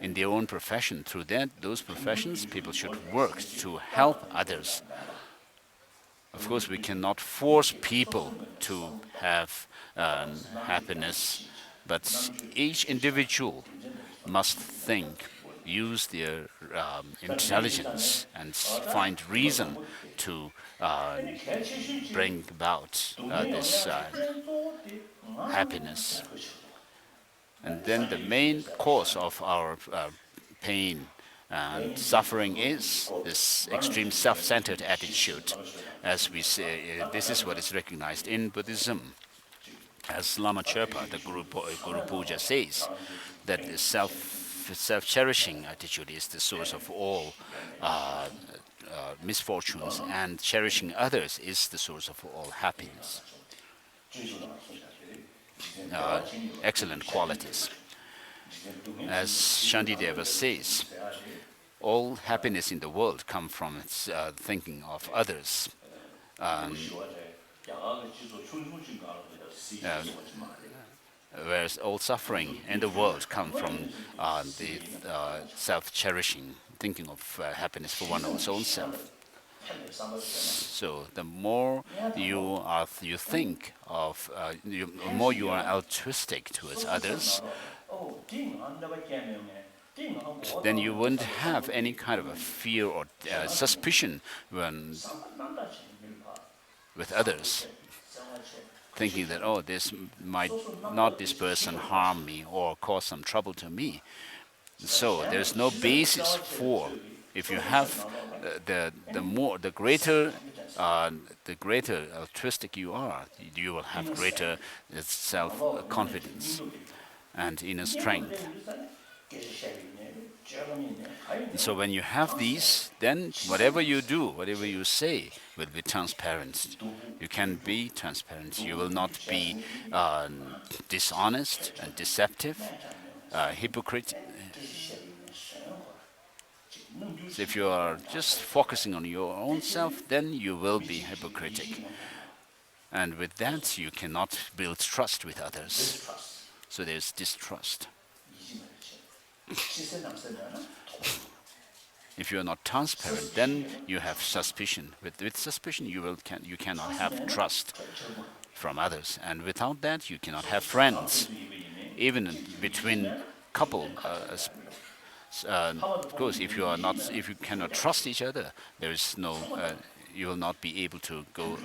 in their own profession, through those professions, people should work to help others. Of course, we cannot force people to have happiness, but each individual must think, use their intelligence, and find reason to bring about this happiness. And then the main cause of our pain and suffering is this extreme self-centered attitude. As we say, this is what is recognized in Buddhism. As Lama Chöpa, the Guru Puja says, that the self-cherishing attitude is the source of all misfortunes, and cherishing others is the source of all happiness. Excellent qualities. As Shantideva says, all happiness in the world comes from its thinking of others. Whereas all suffering in the world comes from the self-cherishing, thinking of happiness for one's own self. So the more you think of, the more you are altruistic towards others, then you wouldn't have any kind of a fear or suspicion with others, thinking that, oh, this might not this person harm me or cause some trouble to me. So there's no basis for, if you have the greater altruistic you are, you will have greater self-confidence and inner strength. And so when you have these, then whatever you do, whatever you say, will be transparent. You can be transparent. You will not be dishonest and deceptive, hypocrite. So if you are just focusing on your own self, then you will be hypocritic. And with that, you cannot build trust with others. So there's distrust. If you are not transparent, then you have suspicion. With suspicion, you cannot have trust from others, and without that, you cannot have friends. Even between couple, of course, if you cannot trust each other, there is no. You will not be able to go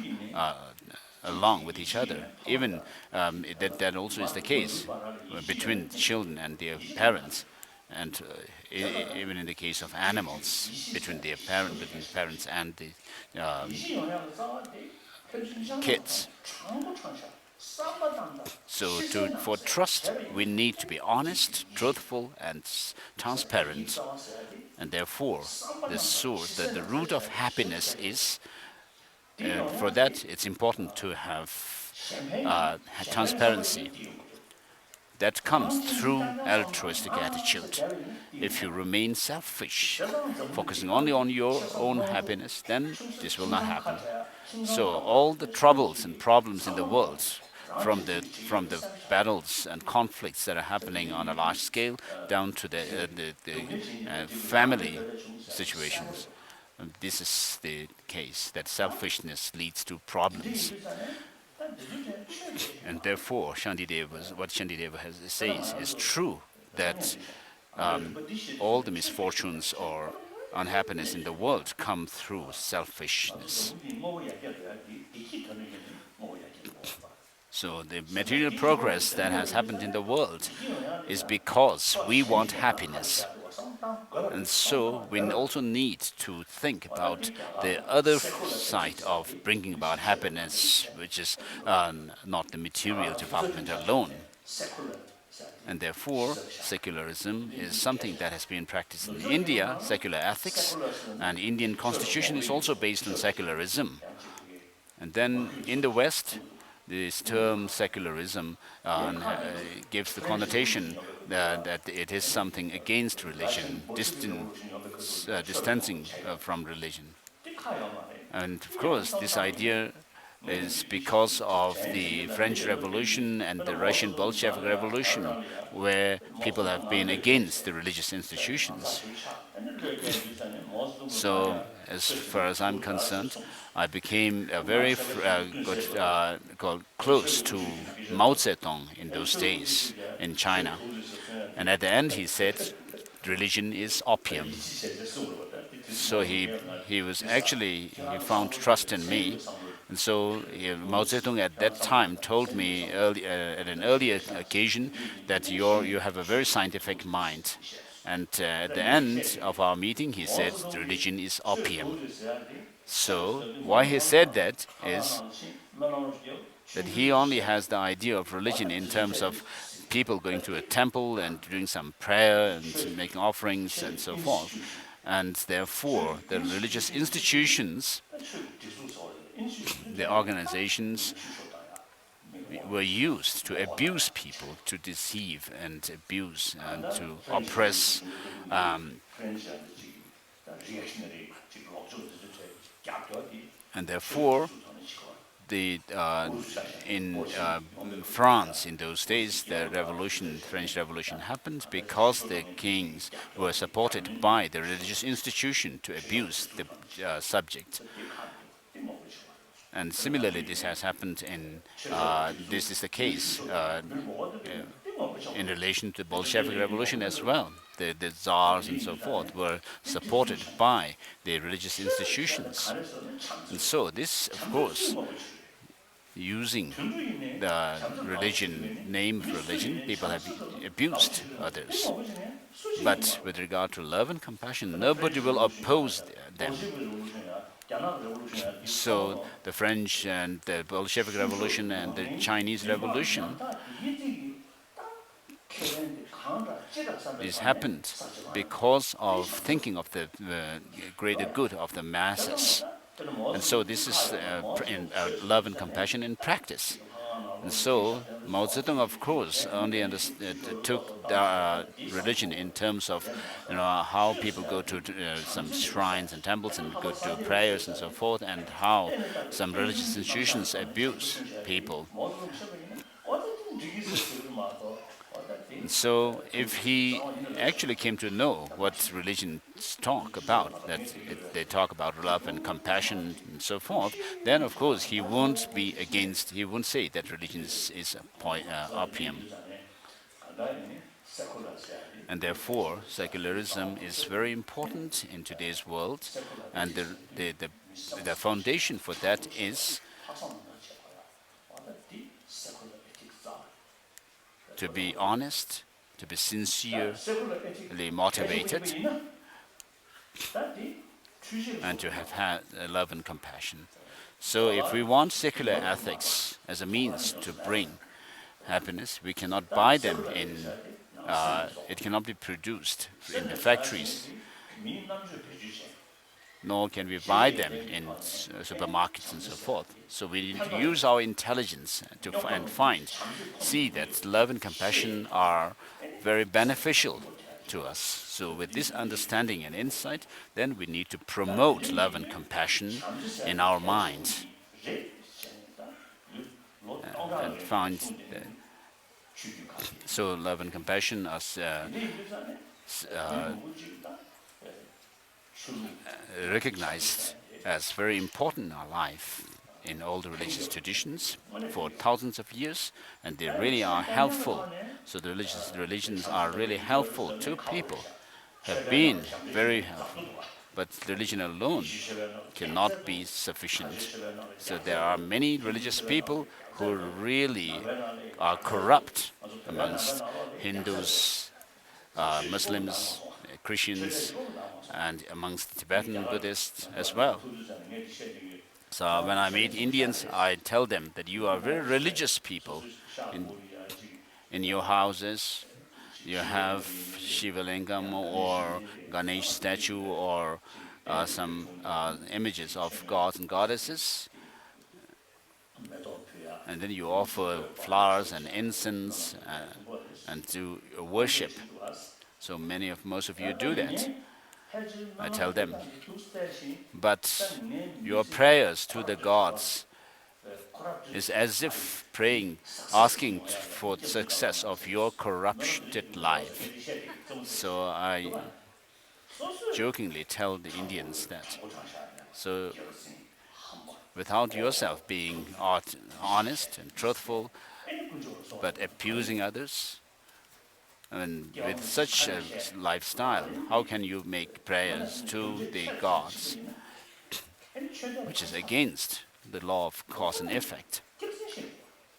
along with each other. Even that also is the case between children and their parents. And even in the case of animals, between parents and the kids. So for trust, we need to be honest, truthful, and transparent. And therefore, the root of happiness is, for that, it's important to have transparency. That comes through altruistic attitude. If you remain selfish, focusing only on your own happiness, then this will not happen. So all the troubles and problems in the world from the battles and conflicts that are happening on a large scale down to the family situations. This is the case that selfishness leads to problems, and therefore what Shantideva says is true, that all the misfortunes or unhappiness in the world come through selfishness. So the material progress that has happened in the world is because we want happiness. And so we also need to think about the other side of bringing about happiness, which is not the material development alone. And therefore, secularism is something that has been practiced in India, secular ethics, and Indian constitution is also based on secularism. And then in the West, this term secularism gives the connotation that it is something against religion, distancing from religion. And of course, this idea is because of the French Revolution and the Russian Bolshevik Revolution, where people have been against the religious institutions. So, as far as I'm concerned, I became a very close to Mao Zedong in those days in China. And at the end, he said, religion is opium. So he found trust in me. And so Mao Zedong at that time told me at an earlier occasion that you have a very scientific mind. And at the end of our meeting, he said, religion is opium. So why he said that is that he only has the idea of religion in terms of people going to a temple and doing some prayer and making offerings and so forth. And therefore, the religious institutions, the organizations, were used to abuse people, to deceive and abuse and to oppress. And therefore, in France in those days, the French Revolution happened because the kings were supported by the religious institution to abuse the subject. And similarly, this has happened this is the case in relation to the Bolshevik Revolution as well. The czars and so forth were supported by the religious institutions. And so this, of course, using the name of religion, people have abused others. But with regard to love and compassion, nobody will oppose them. So the French and the Bolshevik Revolution and the Chinese Revolution, this happened because of thinking of the greater good of the masses. And so this is love and compassion in practice. And so Mao Zedong, of course, only took religion in terms of how people go to some shrines and temples and go to prayers and so forth, and how some religious institutions abuse people. And so if he actually came to know what religions talk about, that they talk about love and compassion and so forth, then of course he won't say that religion is opium. And therefore, secularism is very important in today's world, and the foundation for that is to be honest, to be sincerely motivated, and to have had love and compassion. So if we want secular ethics as a means to bring happiness, we cannot buy them it cannot be produced in the factories, nor can we buy them in supermarkets and so forth. So we need to use our intelligence and see that love and compassion are very beneficial to us. So with this understanding and insight, then we need to promote love and compassion in our minds. and find so love and compassion as recognized as very important in our life in all the religious traditions for thousands of years, and they really are helpful. So the religions are really helpful to people, have been very helpful. But religion alone cannot be sufficient. So there are many religious people who really are corrupt amongst Hindus, Muslims, Christians, and amongst Tibetan Buddhists as well. So when I meet Indians, I tell them that you are very religious people. In, in your houses, you have Shiva Lingam or Ganesh statue or some images of gods and goddesses, and then you offer flowers and incense and do worship. So most of you do that. I tell them. But your prayers to the gods is as if praying, asking for the success of your corrupted life. So I jokingly tell the Indians that. So without yourself being honest and truthful, but abusing others, and with such a lifestyle, how can you make prayers to the gods, which is against the law of cause and effect?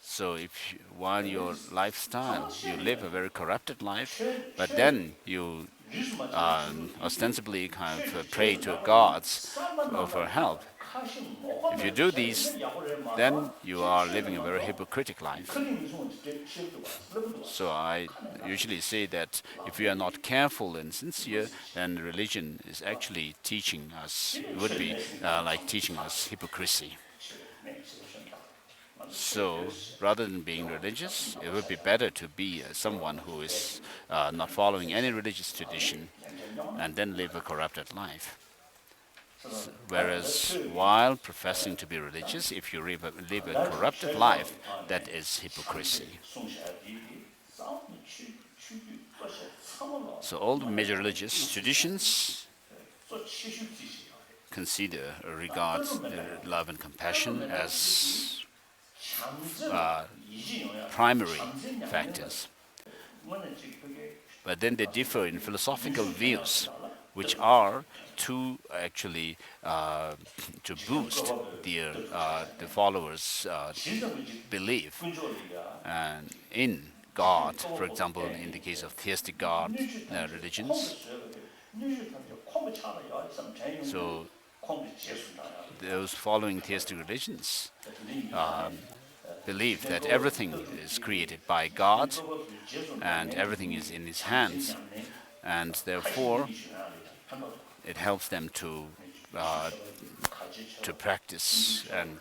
So if while your lifestyle, you live a very corrupted life, but then you ostensibly kind of pray to gods for help. If you do these, then you are living a very hypocritical life. So I usually say that if we are not careful and sincere, then religion is actually teaching us, would be like teaching us hypocrisy. So rather than being religious, it would be better to be someone who is not following any religious tradition and then live a corrupted life. Whereas while professing to be religious, if you live a corrupted life, that is hypocrisy. So all the major religious traditions consider or regard love and compassion as primary factors. But then they differ in philosophical views, which are to actually to boost the followers' belief in God. For example, in the case of theistic God religions, so those following theistic religions believe that everything is created by God and everything is in His hands, and therefore it helps them to practice and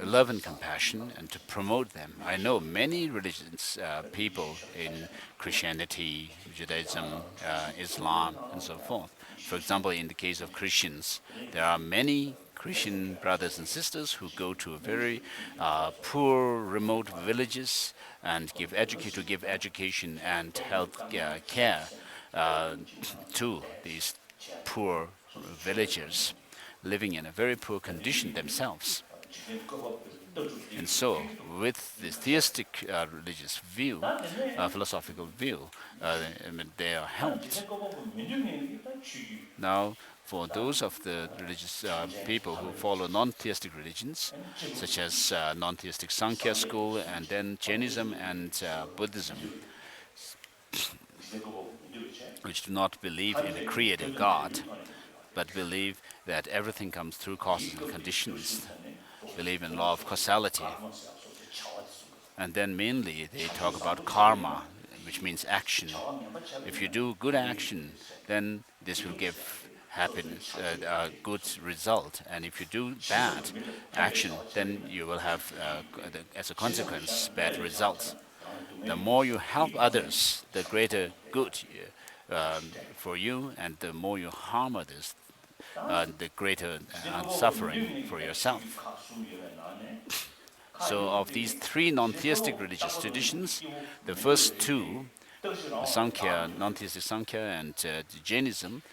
love and compassion and to promote them. I know many religions, people in Christianity, Judaism, Islam, and so forth. For example, in the case of Christians, there are many Christian brothers and sisters who go to very poor, remote villages and give education and health care to these poor villagers living in a very poor condition themselves. And so, with this theistic religious view, philosophical view, they are helped. Now, for those of the religious people who follow non-theistic religions, such as non-theistic Sankhya school, and then Jainism and Buddhism, which do not believe in a creator God, but believe that everything comes through causes and conditions, believe in law of causality. And then mainly they talk about karma, which means action. If you do good action, then this will give happiness, a good result. And if you do bad action, then you will have, as a consequence, bad results. The more you help others, the greater good for you, and the more you harm others, the greater suffering for yourself. So of these three non-theistic religious traditions, the first two, the Sankhya, non-theistic Sankhya, and Jainism,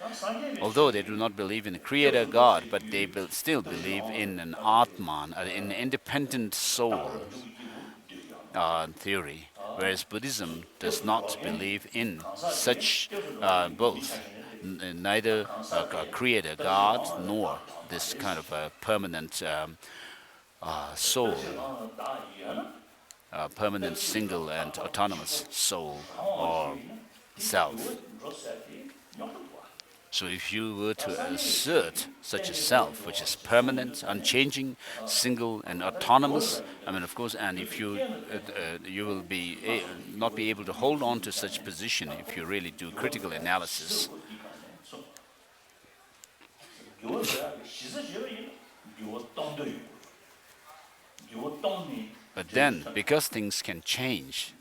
although they do not believe in a creator God, but they still believe in an Atman, an independent soul theory, whereas Buddhism does not believe in such both, neither a creator God nor this kind of a permanent soul, permanent single and autonomous soul or self. So if you were to assert such a self, which is permanent, unchanging, single, and autonomous, I mean, of course, and if you you will not be able to hold on to such position if you really do critical analysis. But then, because things can change,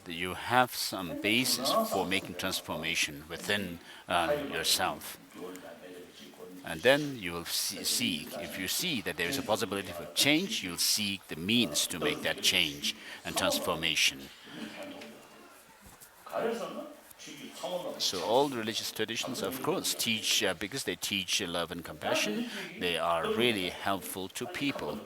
you have some basis for making transformation within yourself. And then you will see, if you see that there is a possibility for change, you'll seek the means to make that change and transformation. So all religious traditions, of course, teach, because they teach love and compassion, they are really helpful to people.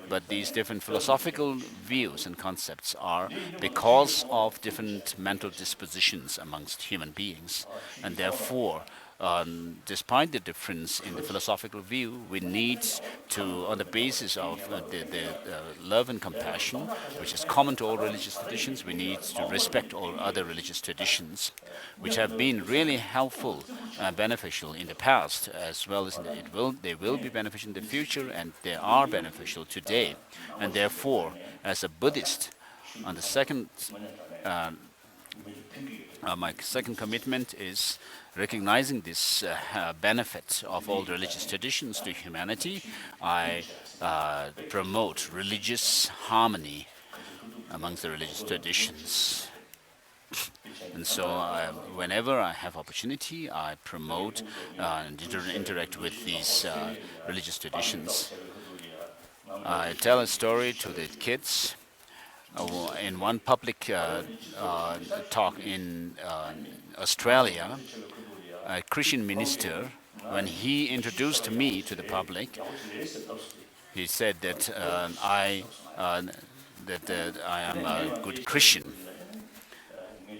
But these different philosophical views and concepts are because of different mental dispositions amongst human beings. And therefore, despite the difference in the philosophical view, we need to, on the basis of the love and compassion, which is common to all religious traditions, we need to respect all other religious traditions, which have been really helpful and beneficial in the past, as well as they will be beneficial in the future, and they are beneficial today. And therefore, as a Buddhist, on the second, my second commitment is recognizing this benefit of all the religious traditions to humanity. I promote religious harmony amongst the religious traditions. And so whenever I have opportunity, I promote and interact with these religious traditions. I tell a story to the kids. In one public talk in Australia, a Christian minister, when he introduced me to the public, he said that I am a good Christian.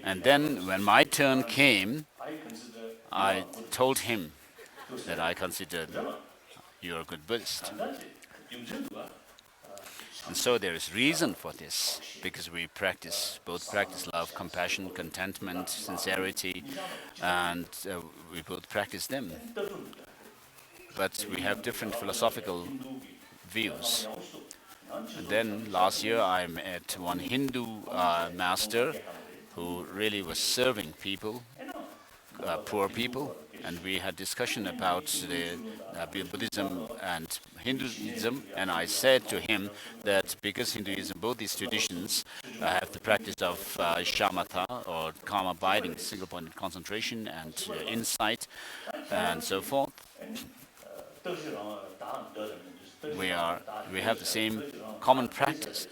And then when my turn came, I told him that I considered you're a good Buddhist. And so there is reason for this, because we both practice love, compassion, contentment, sincerity, and we both practice them. But we have different philosophical views. And then last year I met one Hindu master who really was serving people, poor people, and we had discussion about the Buddhism and Hinduism, and I said to him that because Hinduism, both these traditions have the practice of shamatha, or calm abiding, single-pointed concentration, and insight, and so forth. We have the same common practice,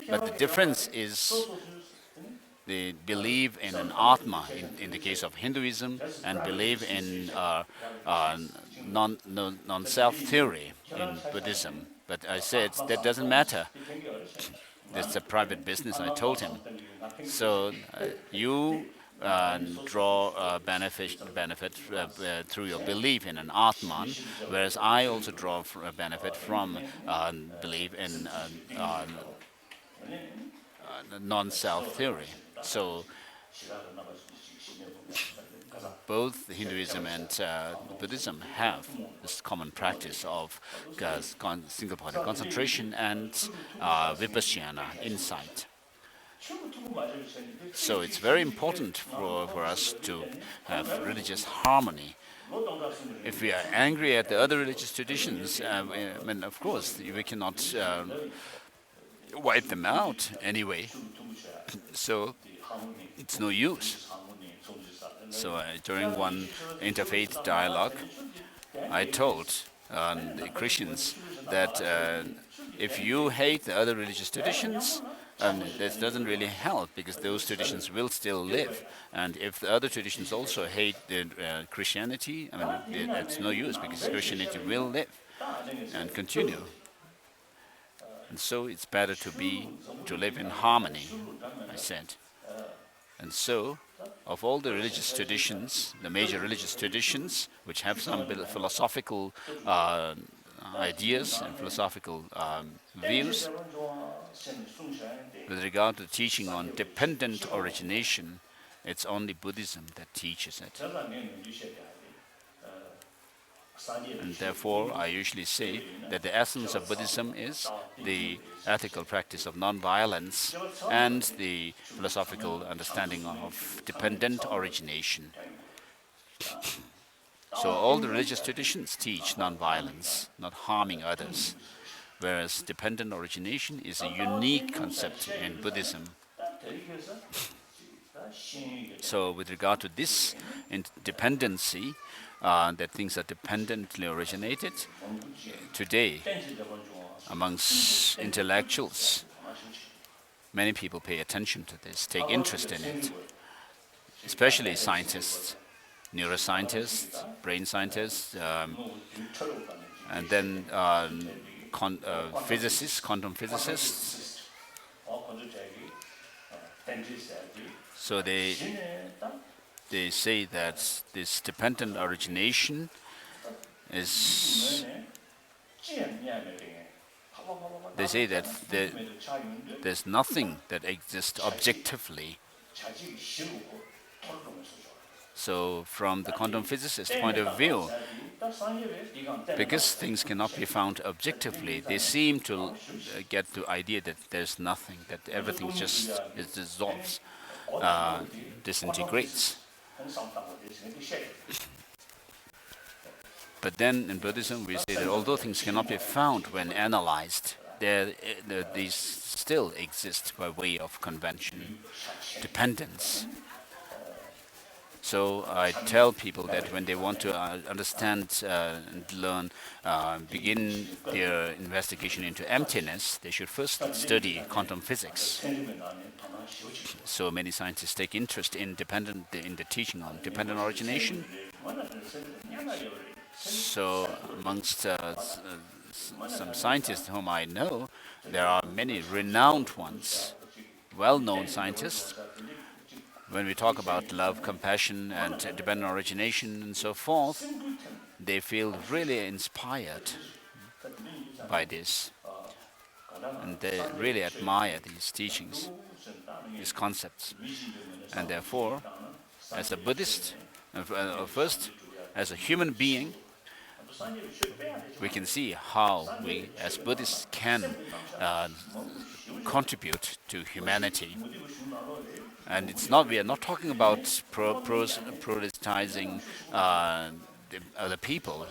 but the difference is they believe in an Atma in the case of Hinduism, and believe in non-self theory in Buddhism. But I said that doesn't matter. That's a private business, I told him. So you draw benefit through your belief in an Atman, whereas I also draw benefit from belief in non-self theory. So both Hinduism and Buddhism have this common practice of single-pointed concentration and vipassana, insight. So it's very important for us to have religious harmony. If we are angry at the other religious traditions, I mean, of course, we cannot wipe them out anyway. So it's no use. So during one interfaith dialogue, I told the Christians that if you hate the other religious traditions, this doesn't really help because those traditions will still live. And if the other traditions also hate Christianity, it's no use because Christianity will live and continue. And so it's better to live in harmony, I said. And so, of all the religious traditions, the major religious traditions, which have some philosophical ideas and philosophical views, with regard to the teaching on dependent origination, it's only Buddhism that teaches it. And therefore, I usually say that the essence of Buddhism is the ethical practice of non-violence and the philosophical understanding of dependent origination. So all the religious traditions teach non-violence, not harming others, whereas dependent origination is a unique concept in Buddhism. So with regard to this dependency, that things are dependently originated, today, amongst intellectuals, many people pay attention to this, take interest in it, especially scientists, neuroscientists, brain scientists, and then physicists, quantum physicists. So they say that this dependent origination is. They say that there's nothing that exists objectively. So, from the quantum physicist's point of view, because things cannot be found objectively, they seem to get the idea that there's nothing, that everything just dissolves, disintegrates. But then in Buddhism, we say that although things cannot be found when analyzed, these still exist by way of convention, dependence. So I tell people that when they want to understand and learn, begin their investigation into emptiness, they should first study quantum physics. So many scientists take interest in the teaching on dependent origination. So amongst some scientists whom I know, there are many renowned ones, well-known scientists. When we talk about love, compassion, and dependent origination and so forth, they feel really inspired by this. And they really admire these teachings, these concepts. And therefore, as a Buddhist, first, as a human being, we can see how we, as Buddhists, can contribute to humanity. And we are not talking about proselytizing the other people,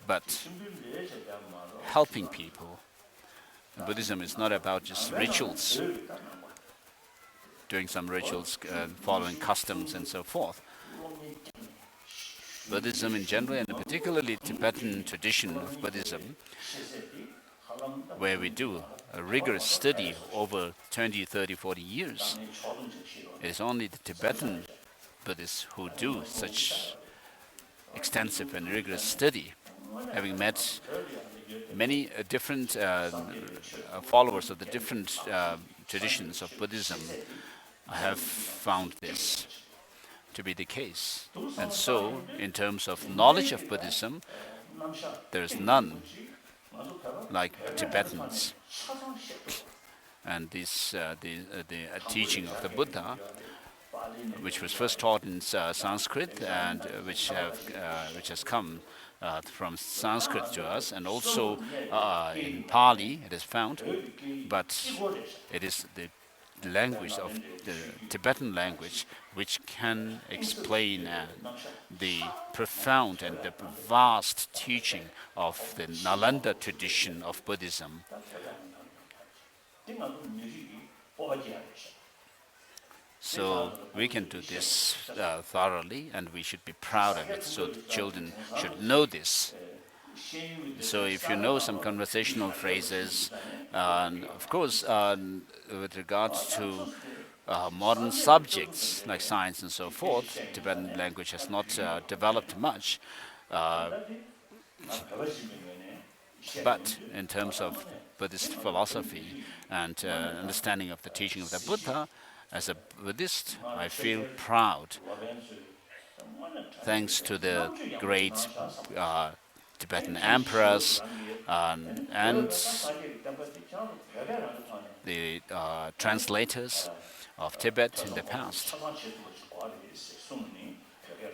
but helping people. Buddhism is not about just rituals, doing some rituals, following customs and so forth. Buddhism in general, and particularly Tibetan tradition of Buddhism, where we do a rigorous study over 20, 30, 40 years. It is only the Tibetan Buddhists who do such extensive and rigorous study. Having met many different followers of the different traditions of Buddhism, I have found this to be the case. And so, in terms of knowledge of Buddhism, there is none like Tibetans. And this, the teaching of the Buddha, which was first taught in Sanskrit and which has come from Sanskrit to us, and also in Pali it is found, but it is the language of the Tibetan language which can explain the profound and the vast teaching of the Nalanda tradition of Buddhism. So we can do this thoroughly, and we should be proud of it. So the children should know this. So if you know some conversational phrases, and of course, with regards to modern subjects like science and so forth, Tibetan language has not developed much. But in terms of Buddhist philosophy and understanding of the teaching of the Buddha, as a Buddhist, I feel proud thanks to the great Tibetan emperors and the translators of Tibet in the past.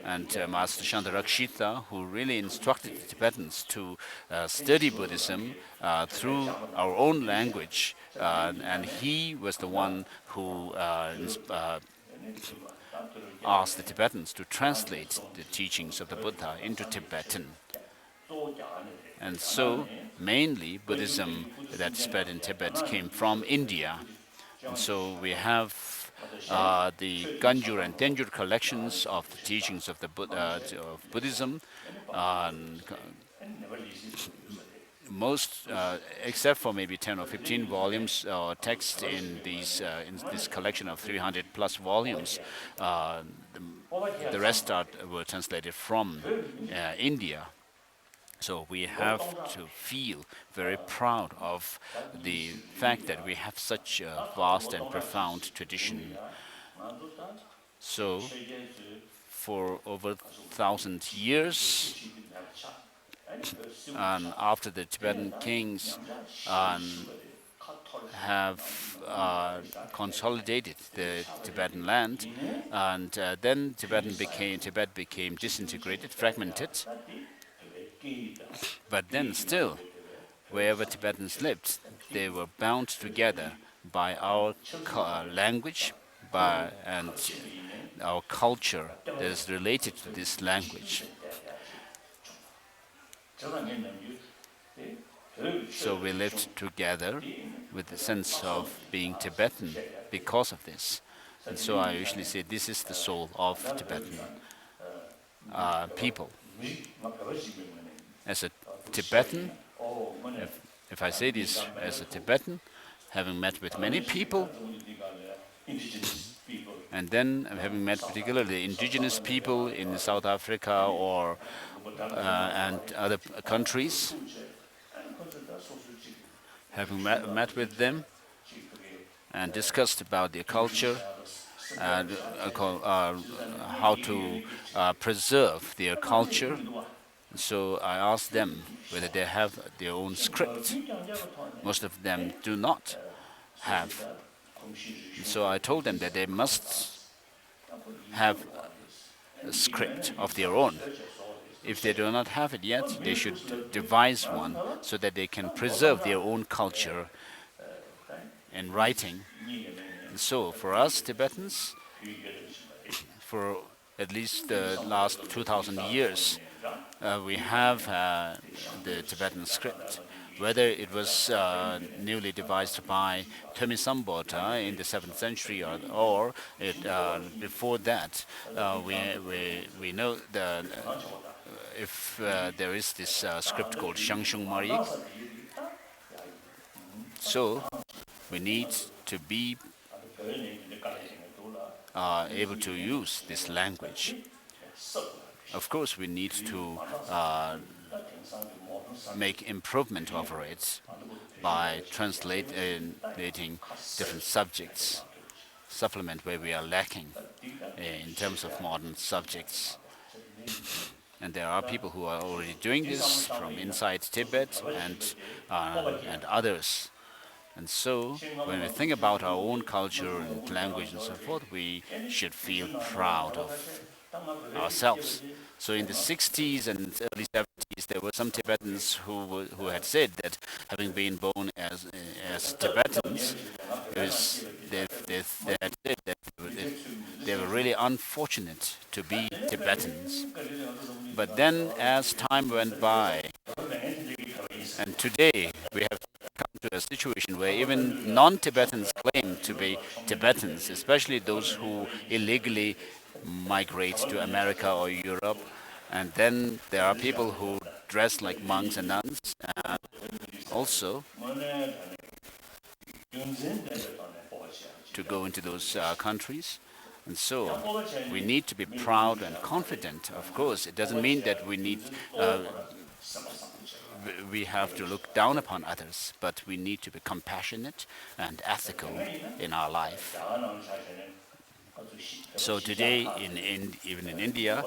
And Master Shantarakshita, who really instructed the Tibetans to study Buddhism through our own language. And he was the one who asked the Tibetans to translate the teachings of the Buddha into Tibetan. And so, mainly, Buddhism that spread in Tibet came from India. And so we have the Ganjur and Tenjur collections of the teachings of the of Buddhism. Most, except for maybe 10 or 15 volumes or text in this collection of 300 plus volumes, the rest were translated from India. So we have to feel very proud of the fact that we have such a vast and profound tradition. So for over 1,000 years, and after the Tibetan kings have consolidated the Tibetan land, and then Tibet became disintegrated, fragmented. But then still, wherever Tibetans lived, they were bound together by our language and our culture that is related to this language. So we lived together with the sense of being Tibetan because of this. And so I usually say this is the soul of Tibetan people. As a Tibetan, if I say this as a Tibetan, having met with many people, and then having met particularly indigenous people in South Africa or and other countries, having met with them and discussed about their culture and how to preserve their culture. So I asked them whether they have their own script. Most of them do not have. So I told them that they must have a script of their own. If they do not have it yet, they should devise one so that they can preserve their own culture in writing. And so for us Tibetans, for at least the last 2,000 years, we have the Tibetan script. Whether it was newly devised by Themisambhota in the 7th century or before that, we know that if there is this script called Shangshung Maryik. So we need to be able to use this language. Of course, we need to make improvement over it by translating different subjects, supplement where we are lacking in terms of modern subjects. And there are people who are already doing this from inside Tibet and others. And so, when we think about our own culture and language and so forth, we should feel proud of ourselves. So in the 60s and early 70s, there were some Tibetans who had said that having been born as Tibetans, they had said that they were really unfortunate to be Tibetans. But then as time went by, and today we have come to a situation situation where even non-Tibetans claim to be Tibetans, especially those who illegally migrate to America or Europe. And then there are people who dress like monks and nuns, and also to go into those countries. And so we need to be proud and confident. Of course, it doesn't mean that we have to look down upon others, but we need to be compassionate and ethical in our life. So today, even in India,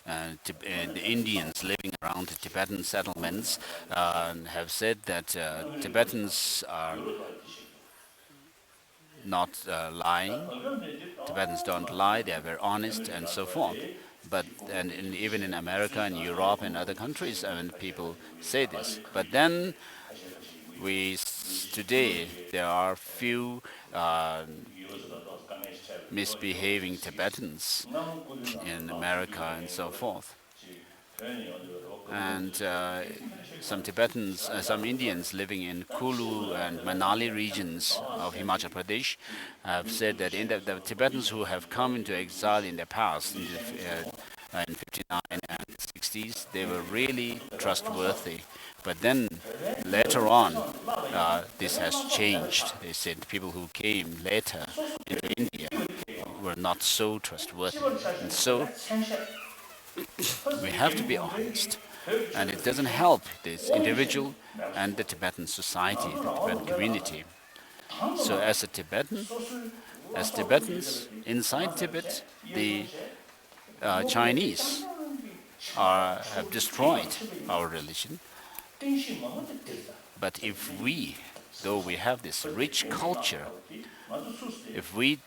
the Indians living around the Tibetan settlements have said that Tibetans are not lying. Tibetans don't lie; they are very honest and so forth. But even in America and Europe and other countries, people say this. But then today there are few misbehaving Tibetans in America and so forth. And some Indians living in Kulu and Manali regions of Himachal Pradesh have said that the Tibetans who have come into exile in the past, in 59 and 60s, they were really trustworthy. But then later on, this has changed. They said people who came later into India were not so trustworthy. And so we have to be honest. And it doesn't help this individual and the Tibetan society, the Tibetan community. So as Tibetans inside Tibet, the Chinese have destroyed our religion. But though we have this rich culture, if we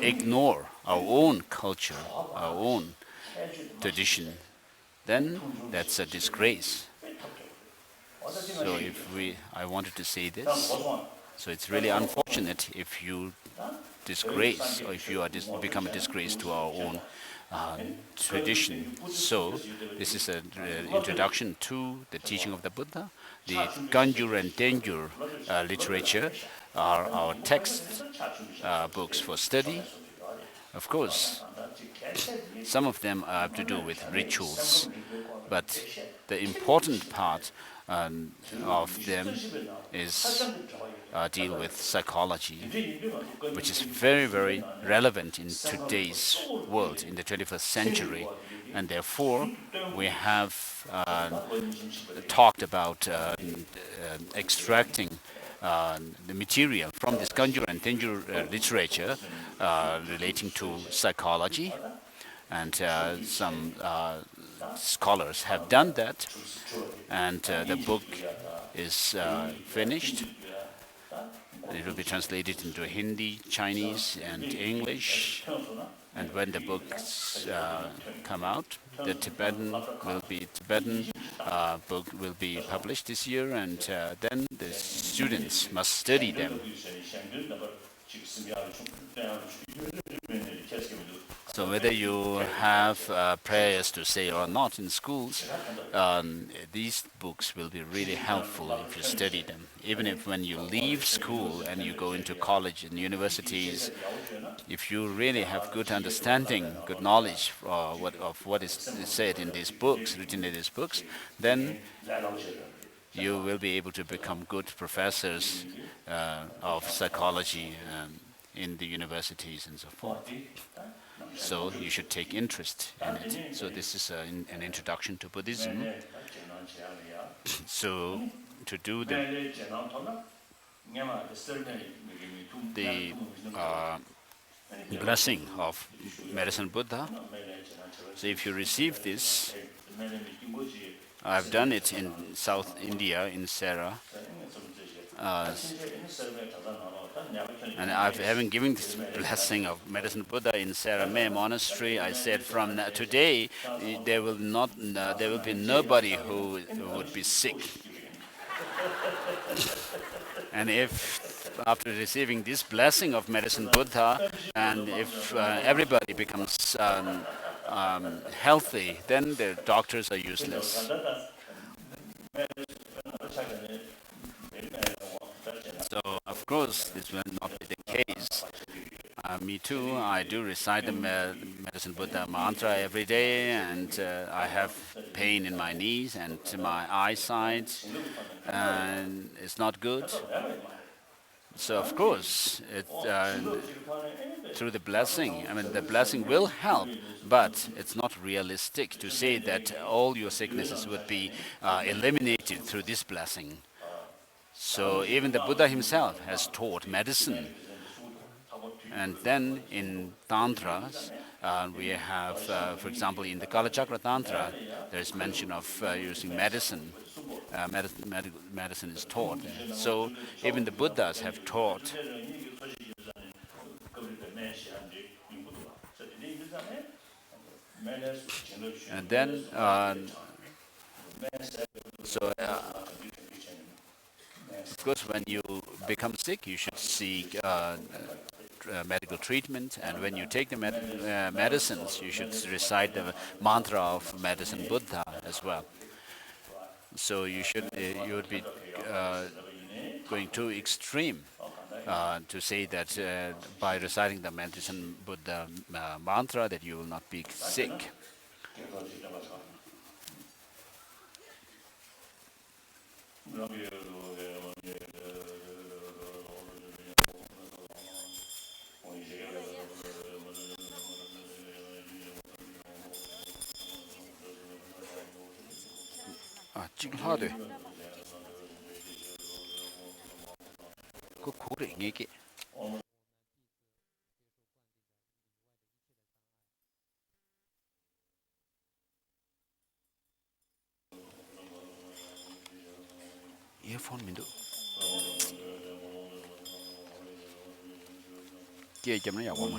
ignore our own culture, our own tradition, then that's a disgrace. So I wanted to say this. So it's really unfortunate if you disgrace or if you become a disgrace to our own tradition. So this is an introduction to the teaching of the Buddha. The Ganjur and Tenjur literature are our text books for study. Of course, some of them have to do with rituals, but the important part of them is deal with psychology, which is very, very relevant in today's world, in the 21st century. And therefore, we have talked about extracting the material from this Ganjur and Tenjur literature relating to psychology, and some scholars have done that, and the book is finished. It will be translated into Hindi, Chinese, and English. And when the books come out, the Tibetan book will be published this year, and then the students must study them. So whether you have prayers to say or not in schools, these books will be really helpful if you study them. Even if when you leave school and you go into college and universities, if you really have good understanding, good knowledge of what is said in these books, written in these books, then you will be able to become good professors of psychology in the universities and so forth. So you should take interest in it. So this is an introduction to Buddhism. So to do the blessing of Medicine Buddha. So if you receive this, I've done it in South India, in Sera. And having given this blessing of Medicine Buddha in Sarame Monastery, I said from today there will be nobody who would be sick. And if after receiving this blessing of Medicine Buddha, and if everybody becomes healthy, then the doctors are useless. So, of course, this will not be the case. Me too. I do recite the Medicine Buddha mantra every day, and I have pain in my knees and my eyesight, and it's not good. So, of course, through the blessing, I mean, the blessing will help, but it's not realistic to say that all your sicknesses would be eliminated through this blessing. So, even the Buddha himself has taught medicine. And then in Tantras, we have, for example, in the Kalachakra Tantra, there's mention of using medicine. Medicine is taught. So even the Buddhas have taught. And then, of course, when you become sick, you should seek medical treatment, and when you take the medicines, you should recite the mantra of Medicine Buddha as well. So you would be going too extreme to say that by reciting the Medicine Buddha mantra that you will not be sick. 지금 하되 그 고래 얘기 이어폰 민도 kia chấm nó dọc mà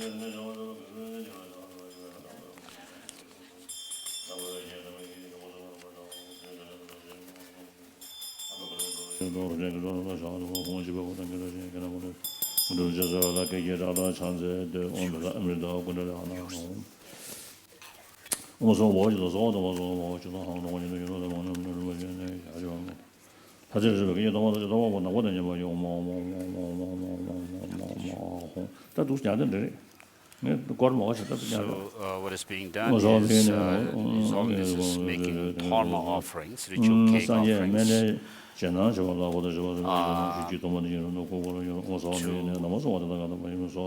what is being done is Holiness is making dharma offerings, ritual cake offerings. To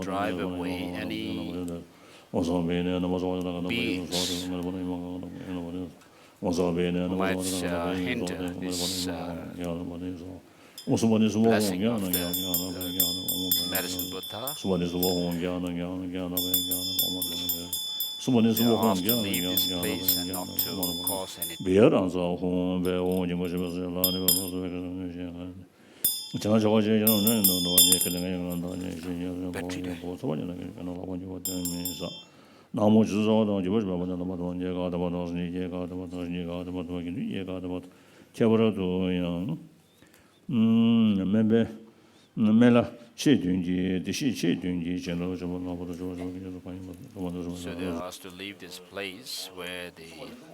drive away any beings who might hinder this blessing of the Medicine Buddha. They are asked to leave this place and not to cause any. So they are asked to leave this place where the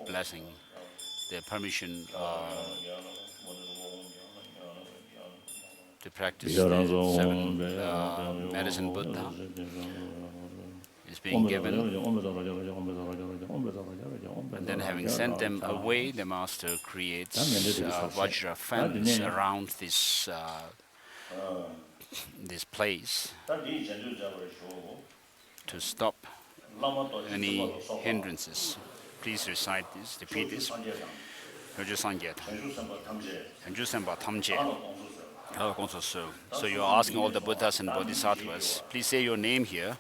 blessing, the permission to practice the seven Medicine Buddha is being given. And then having sent them away, the master creates Vajra fence around this place to stop any hindrances. Please recite this, repeat this. So you're asking all the Buddhas and Bodhisattvas, please say your name here.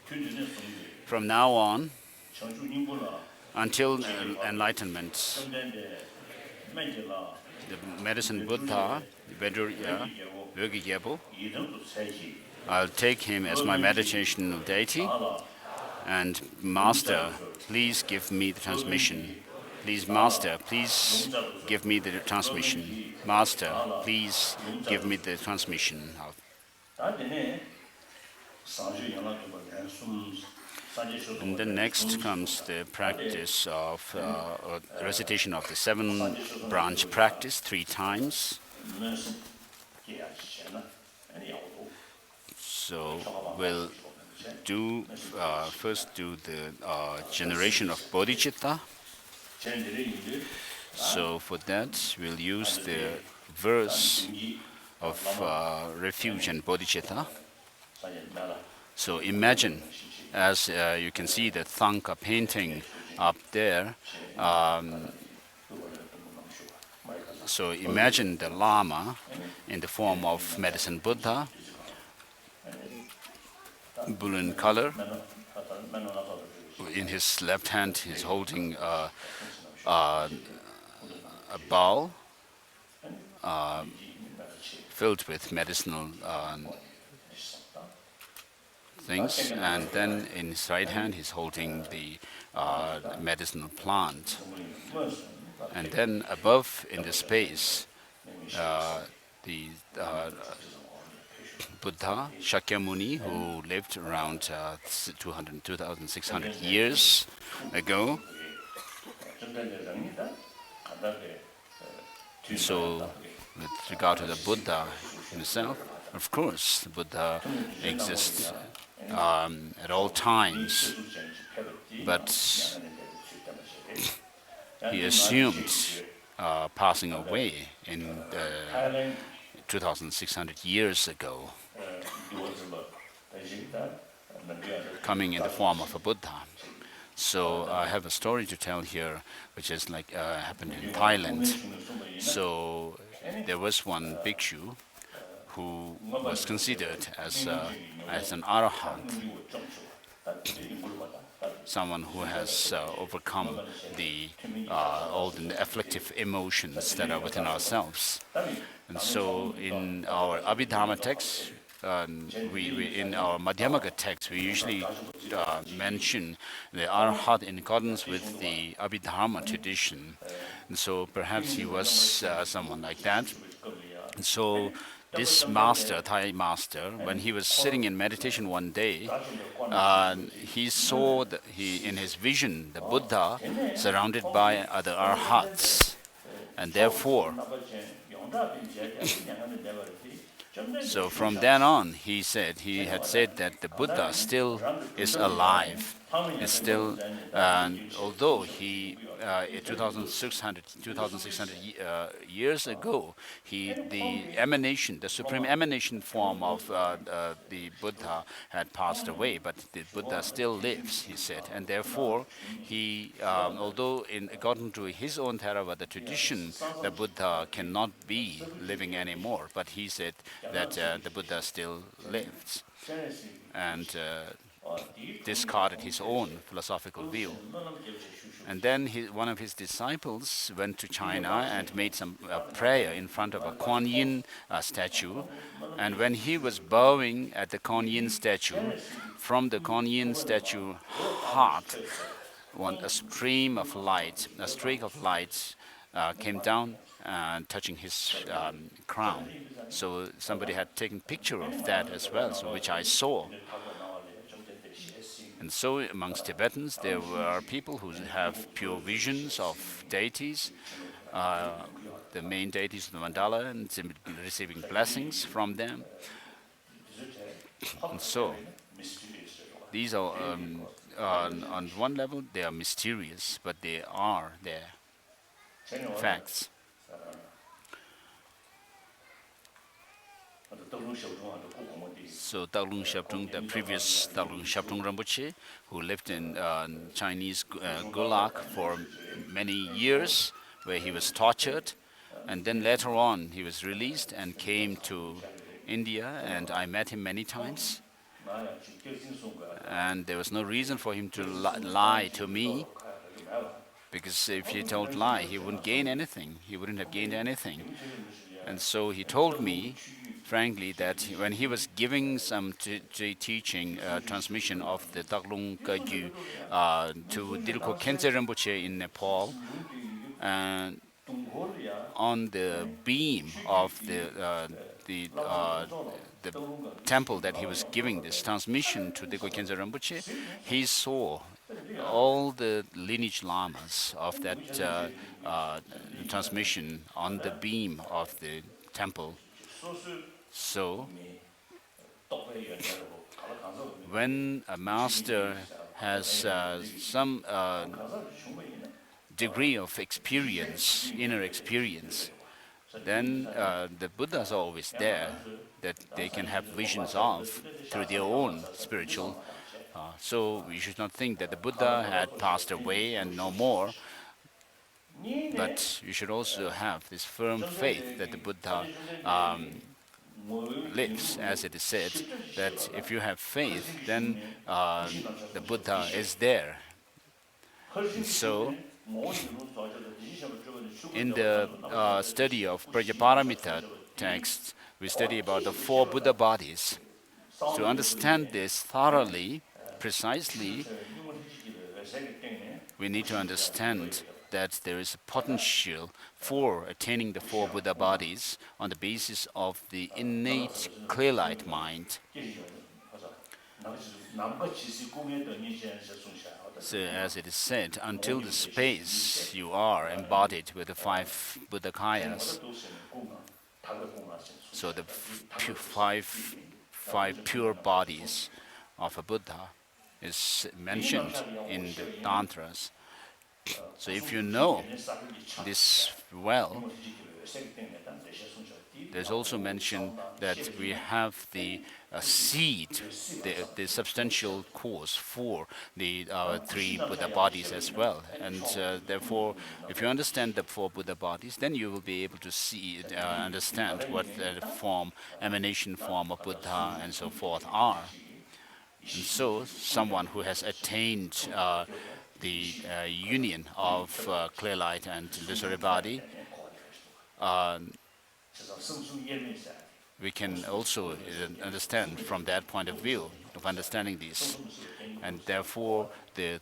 From now on, until enlightenment, the Medicine Buddha, I'll take him as my meditation deity. And Master, please give me the transmission. Please, Master, please give me the transmission. Master, please give me the transmission. And then next comes the practice of recitation of the 7-branch practice 3 times. So we'll do first do the generation of bodhicitta. So for that, we'll use the verse of refuge and bodhicitta. So imagine, as you can see the Thangka painting up there, so imagine the Lama in the form of medicine Buddha, blue in color. In his left hand, he's holding a bowl filled with medicinal things, and then in his right hand, he's holding the medicinal plant. And then above in the space, the Buddha Shakyamuni, who lived around 2,600 years ago. So, with regard to the Buddha himself, of course, the Buddha exists at all times, but he assumed passing away in 2,600 years ago, coming in the form of a Buddha. So I have a story to tell here, which is like happened in Thailand. So there was one bhikshu who was considered as an arahant, someone who has overcome all the afflictive emotions that are within ourselves. And so in our Abhidharma text, in our Madhyamaka text, we usually mention the arhat in accordance with the Abhidharma tradition. And so perhaps he was someone like that. And so this master, Thai master, when he was sitting in meditation one day, he saw in his vision the Buddha surrounded by other arhats. And therefore, so from then on, he had said that the Buddha still is alive. Is still, although he 2,600 years ago, the supreme emanation form of the Buddha had passed away, but the Buddha still lives, he said, and therefore he, although according to his own Theravada tradition, the Buddha cannot be living anymore, but he said that the Buddha still lives, and discarded his own philosophical view. And then one of his disciples went to China and made some prayer in front of a Kuan Yin statue. And when he was bowing at the Kuan Yin statue, from the Kuan Yin statue heart, a streak of light came down touching his crown. So somebody had taken picture of that as well, so which I saw. And so amongst Tibetans, there were people who have pure visions of deities, the main deities of the mandala, and receiving blessings from them. And so these are, on one level, they are mysterious, but they are there, facts. So Dalung Shabtung, the previous Dalung Shabtung Rinpoche, who lived in Chinese Gulag for many years, where he was tortured, and then later on he was released and came to India, and I met him many times. And there was no reason for him to lie to me, because if he told lie, he wouldn't gain anything. He wouldn't have gained anything. And so he told me, frankly, that when he was giving some teaching, transmission of the Taklung Kagyu to Dilko Khyentse Rinpoche in Nepal, and on the beam of the temple that he was giving this transmission to Dekwa Khyentse Rinpoche, he saw all the lineage lamas of that transmission on the beam of the temple. So, when a master has some degree of experience, inner experience, then the Buddhas are always there that they can have visions of through their own spiritual. So we should not think that the Buddha had passed away and no more, but you should also have this firm faith that the Buddha lives, as it is said, that if you have faith, then the Buddha is there. And so, in the study of Prajaparamita text, we study about the 4 Buddha bodies. To understand this thoroughly, precisely, we need to understand that there is a potential for attaining the 4 Buddha bodies on the basis of the innate clear light mind. So, as it is said, until the space you are embodied with the 5 Buddhakayas. So the five pure bodies of a Buddha is mentioned in the tantras. So if you know this well, there's also mentioned that we have the seed, the substantial cause for the 3 Buddha bodies as well. And therefore, if you understand the 4 Buddha bodies, then you will be able to see, understand what the form, emanation form of Buddha and so forth are. And so, someone who has attained the union of clear light and illusory body, we can also understand from that point of view of understanding this. And therefore, the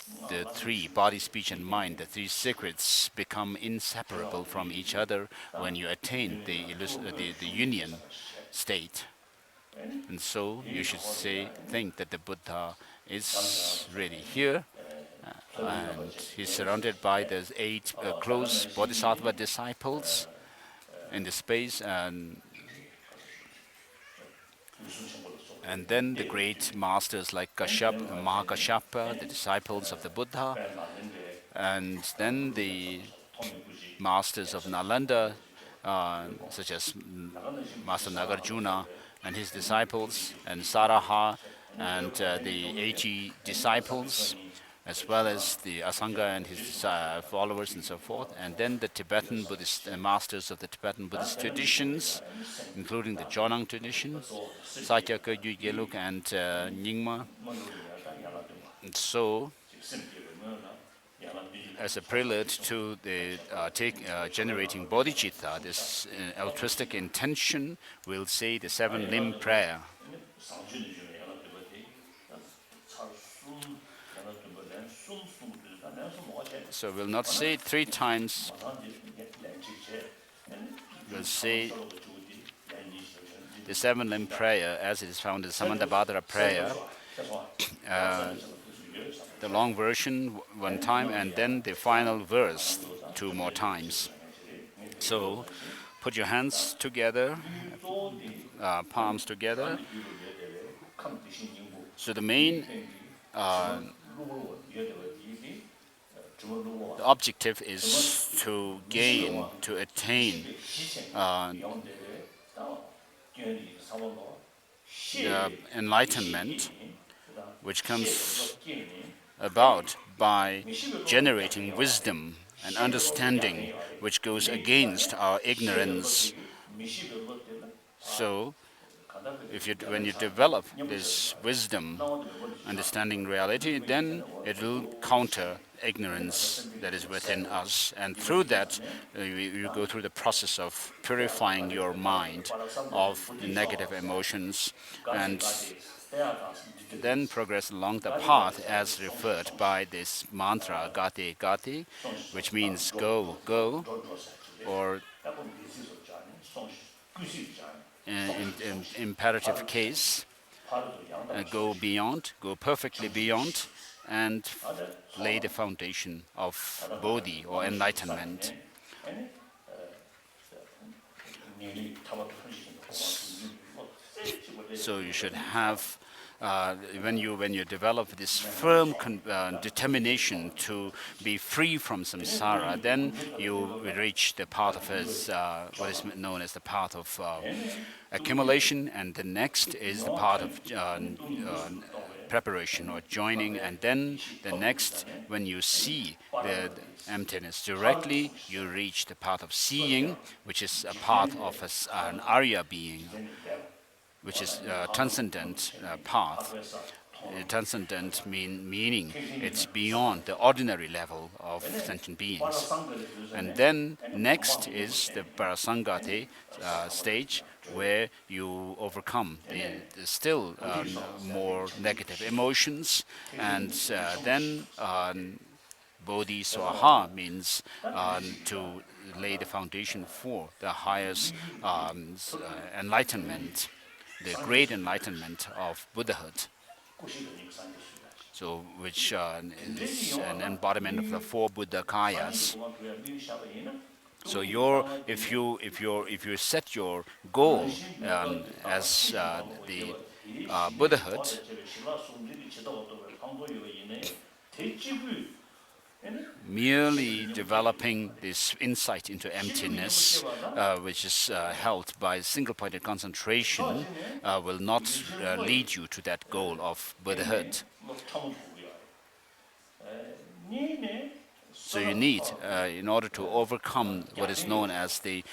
3 body, speech, and mind, the 3 secrets, become inseparable from each other when you attain the union state. And so you should think that the Buddha is really here, and he's surrounded by the 8 close bodhisattva disciples in the space, and then the great masters like Mahakashyapa, the disciples of the Buddha, and then the masters of Nalanda, such as Master Nagarjuna and his disciples, and Saraha, and the 80 disciples, as well as the Asanga and his followers and so forth, and then the Tibetan Buddhist masters of the Tibetan Buddhist traditions, including the Jonang traditions, Sakyaka, Geluk, and Nyingma. And so, as a prelude to the generating bodhicitta, this altruistic intention, we'll say the 7-limb prayer. So we'll not say it 3 times. We'll say the 7-limb prayer as it is found in Samantabhadra prayer. The long version 1 time, and then the final verse 2 more times. So put your hands together, palms together. So the main the objective is to gain, to attain the enlightenment, which comes about by generating wisdom and understanding, which goes against our ignorance. So, when you develop this wisdom, understanding reality, then it will counter ignorance that is within us, and through that you go through the process of purifying your mind of negative emotions, and then progress along the path as referred by this mantra, Gati Gati, which means go, go. or in imperative case, go beyond, go perfectly beyond, and lay the foundation of Bodhi or enlightenment. So you should have, when you develop this firm determination to be free from samsara, then you reach the path of what is known as the path of accumulation, and the next is the path of preparation or joining, and then the next, when you see the emptiness directly, you reach the path of seeing, which is a path of an Arya being, which is a transcendent path. Transcendent meaning it's beyond the ordinary level of sentient beings. And then next is the parasangate stage, where you overcome the still more negative emotions, and then Bodhi Swaha means to lay the foundation for the highest enlightenment, the great enlightenment of Buddhahood. So, which is an embodiment of the four Buddha Kayas. So, if you set your goal as the Buddhahood, merely developing this insight into emptiness, which is held by single-pointed concentration, will not lead you to that goal of Buddhahood. So you need, in order to overcome what is known as the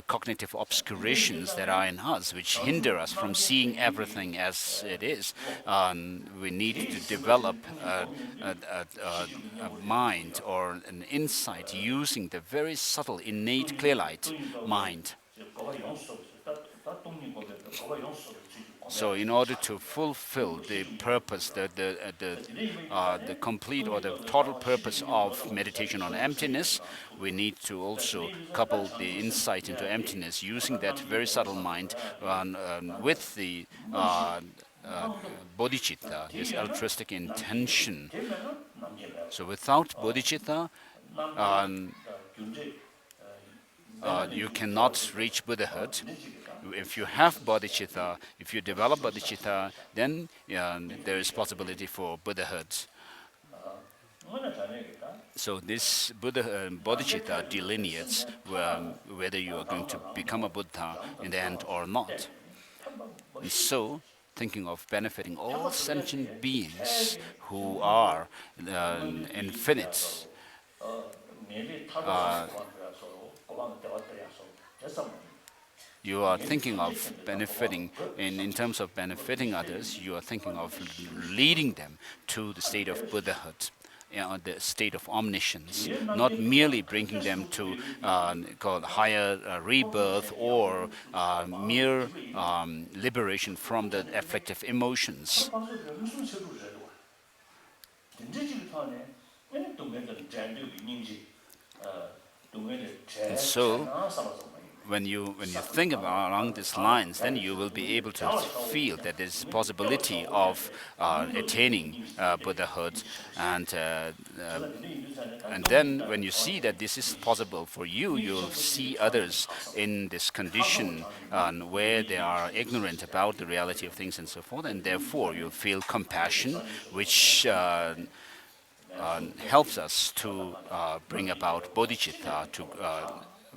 cognitive obscurations that are in us, which hinder us from seeing everything as it is, we need to develop a mind or an insight using the very subtle, innate clear light mind. So, in order to fulfill the purpose, the complete or the total purpose of meditation on emptiness, we need to also couple the insight into emptiness using that very subtle mind with the bodhicitta, this altruistic intention. So, without bodhicitta, you cannot reach Buddhahood. If you have bodhicitta, if you develop bodhicitta, then there is possibility for Buddhahood. So this bodhicitta delineates whether you are going to become a Buddha in the end or not. And so, thinking of benefiting all sentient beings who are infinite, you are thinking of benefiting, in terms of benefiting others, you are thinking of leading them to the state of Buddhahood, the state of omniscience, not merely bringing them to higher rebirth or mere liberation from the afflictive emotions. And so, when you think about along these lines, then you will be able to feel that there's possibility of attaining Buddhahood, and then when you see that this is possible for you, you'll see others in this condition where they are ignorant about the reality of things and so forth, and therefore you'll feel compassion, which helps us to bring about bodhicitta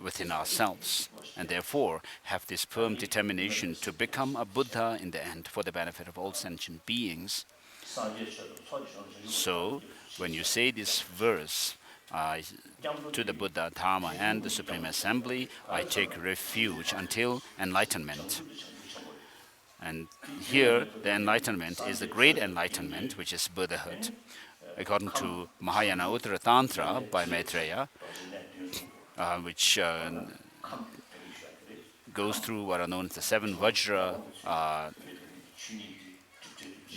within ourselves, and therefore have this firm determination to become a Buddha in the end for the benefit of all sentient beings. So, when you say this verse, to the Buddha, Dharma, and the Supreme Assembly, I take refuge until enlightenment. And here, the enlightenment is the great enlightenment, which is Buddhahood. According to Mahayana Uttara Tantra by Maitreya, which goes through what are known as the 7 Vajra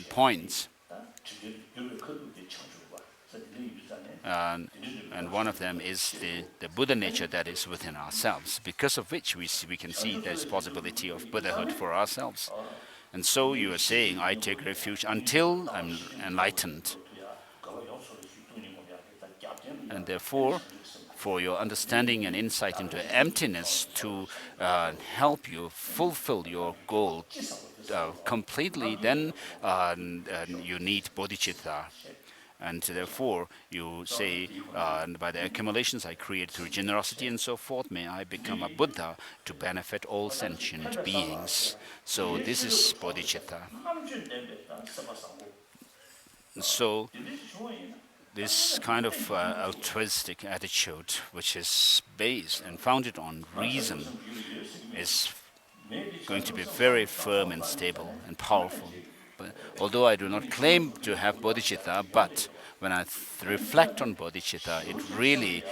points. and one of them is the Buddha nature that is within ourselves, because of which we can see there's possibility of Buddhahood for ourselves. And so you are saying, I take refuge until I'm enlightened. And therefore, for your understanding and insight into emptiness to help you fulfill your goal completely, then you need bodhicitta. And therefore, you say, by the accumulations I create through generosity and so forth, may I become a Buddha to benefit all sentient beings. So this is bodhicitta. So this kind of altruistic attitude, which is based and founded on reason, is going to be very firm and stable and powerful. But although I do not claim to have bodhicitta, but when I reflect on bodhicitta, it really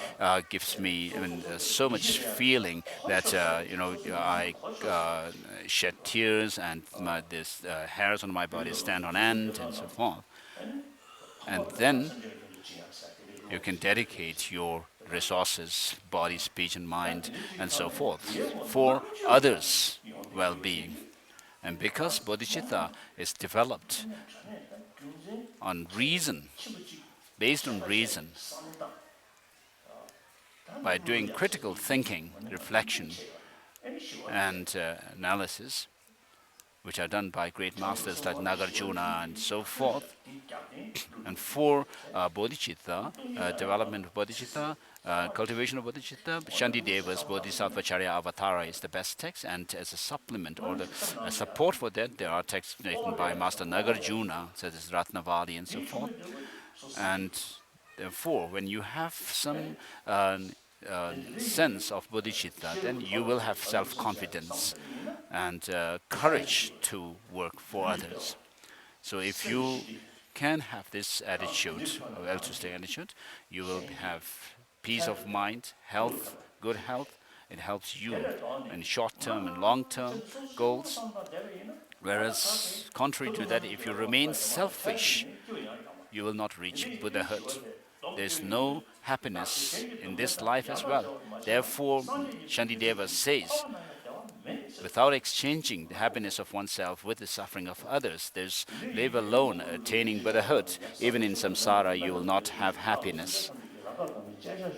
gives me so much feeling that I shed tears and this hairs on my body stand on end and so forth. And then you can dedicate your resources, body, speech, and mind, and so forth, for others' well-being. And because bodhicitta is developed on reason, based on reason, by doing critical thinking, reflection, and analysis, which are done by great masters like Nagarjuna and so forth. And for bodhicitta, development of bodhicitta, cultivation of bodhicitta, Shantideva's Bodhisattvacharya Avatara is the best text, and as a supplement or the support for that, there are texts written by Master Nagarjuna, such as Ratnavali and so forth. And therefore, when you have some sense of bodhicitta, then you will have self-confidence and courage to work for others. So if you can have this attitude, altruistic attitude, you will have peace of mind, health, good health. It helps you in short-term and long-term goals. Whereas, contrary to that, if you remain selfish, you will not reach Buddhahood. There's no happiness in this life as well. Therefore, Shantideva says, without exchanging the happiness of oneself with the suffering of others, there's live alone attaining Buddhahood. Even in samsara, you will not have happiness.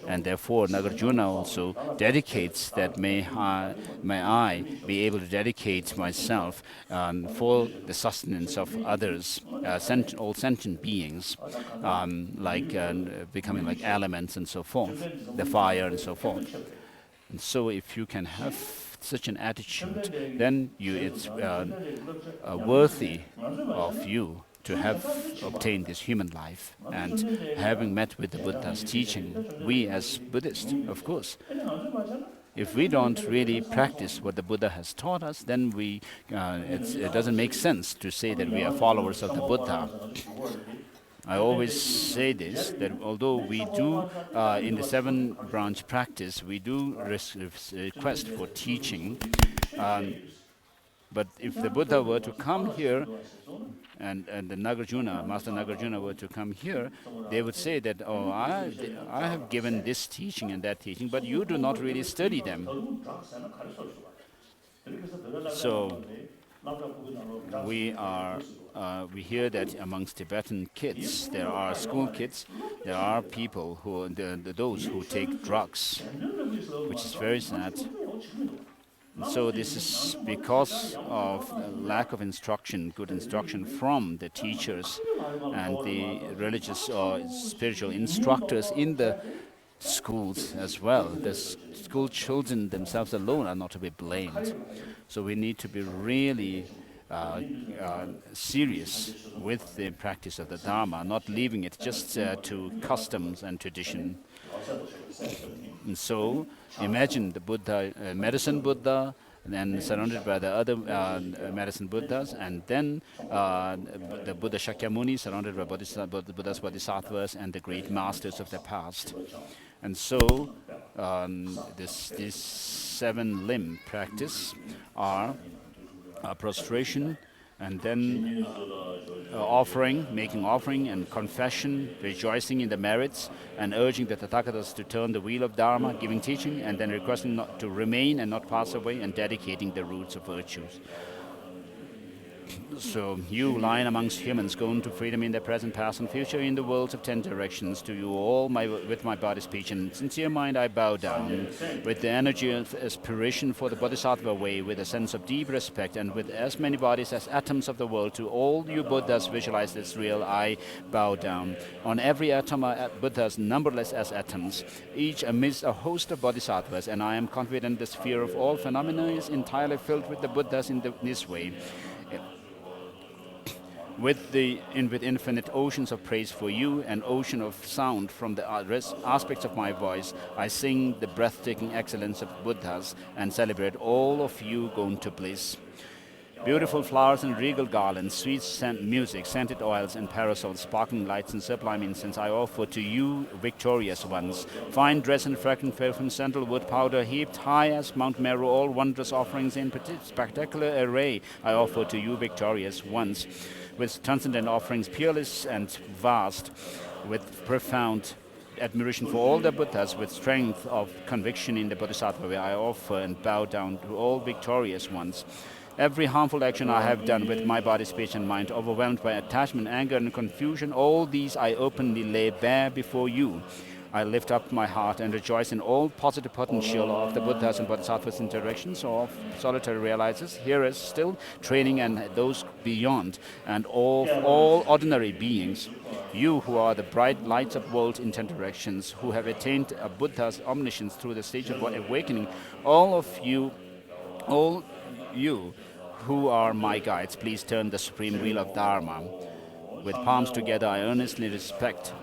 And therefore, Nagarjuna also dedicates that may I be able to dedicate myself for the sustenance of others, all sentient beings, like becoming like elements and so forth, the fire and so forth. And so if you can have such an attitude, then it's worthy of you to have obtained this human life. And having met with the Buddha's teaching, we as Buddhists, of course, if we don't really practice what the Buddha has taught us, then it doesn't make sense to say that we are followers of the Buddha. I always say this, that although we do, in the 7-branch practice, we do request for teaching, but if the Buddha were to come here, and the Nagarjuna, Master Nagarjuna were to come here, they would say that, oh, I have given this teaching and that teaching, but you do not really study them. So we hear that amongst Tibetan kids, there are school kids, there are people those who take drugs, which is very sad. And so this is because of lack of instruction, good instruction from the teachers and the religious or spiritual instructors in the schools as well. The school children themselves alone are not to be blamed. So we need to be really serious with the practice of the Dharma, not leaving it just to customs and tradition. And so, imagine the Buddha, medicine Buddha, and then surrounded by the other medicine Buddhas, and then the Buddha Shakyamuni surrounded by the Buddha's Bodhisattvas and the great masters of the past. And so, this 7-limb practice are prostration and then making offering and confession, rejoicing in the merits, and urging the Tathagatas to turn the wheel of Dharma, giving teaching, and then requesting not to remain and not pass away, and dedicating the roots of virtues. So you, lying amongst humans, go into freedom in the present, past, and future in the worlds of 10 directions. To you all, with my body, speech, and sincere mind, I bow down. With the energy of aspiration for the Bodhisattva way, with a sense of deep respect, and with as many bodies as atoms of the world, to all you Buddhas visualize this real, I bow down. On every atom are Buddhas, numberless as atoms, each amidst a host of Bodhisattvas, and I am confident the sphere of all phenomena is entirely filled with the Buddhas in this way. With infinite oceans of praise for you, an ocean of sound from the aspects of my voice, I sing the breathtaking excellence of Buddhas and celebrate all of you gone to bliss. Beautiful flowers and regal garlands, sweet music, scented oils and parasols, sparkling lights and sublime incense I offer to you, victorious ones. Fine dress and fragrant perfume, sandalwood powder heaped high as Mount Meru, all wondrous offerings in spectacular array I offer to you, victorious ones. With transcendent offerings, peerless and vast, with profound admiration for all the Buddhas, with strength of conviction in the Bodhisattva way, I offer and bow down to all victorious ones. Every harmful action I have done with my body, speech, and mind, overwhelmed by attachment, anger, and confusion, all these I openly lay bare before you. I lift up my heart and rejoice in all positive potential of the Buddhas and Bodhisattvas interactions, of solitary realizers, hearers still, training, and those beyond, and all ordinary beings. You who are the bright lights of world in 10 directions, who have attained a Buddha's omniscience through the stage of awakening, all you who are my guides, please turn the supreme wheel of Dharma. With palms together, I earnestly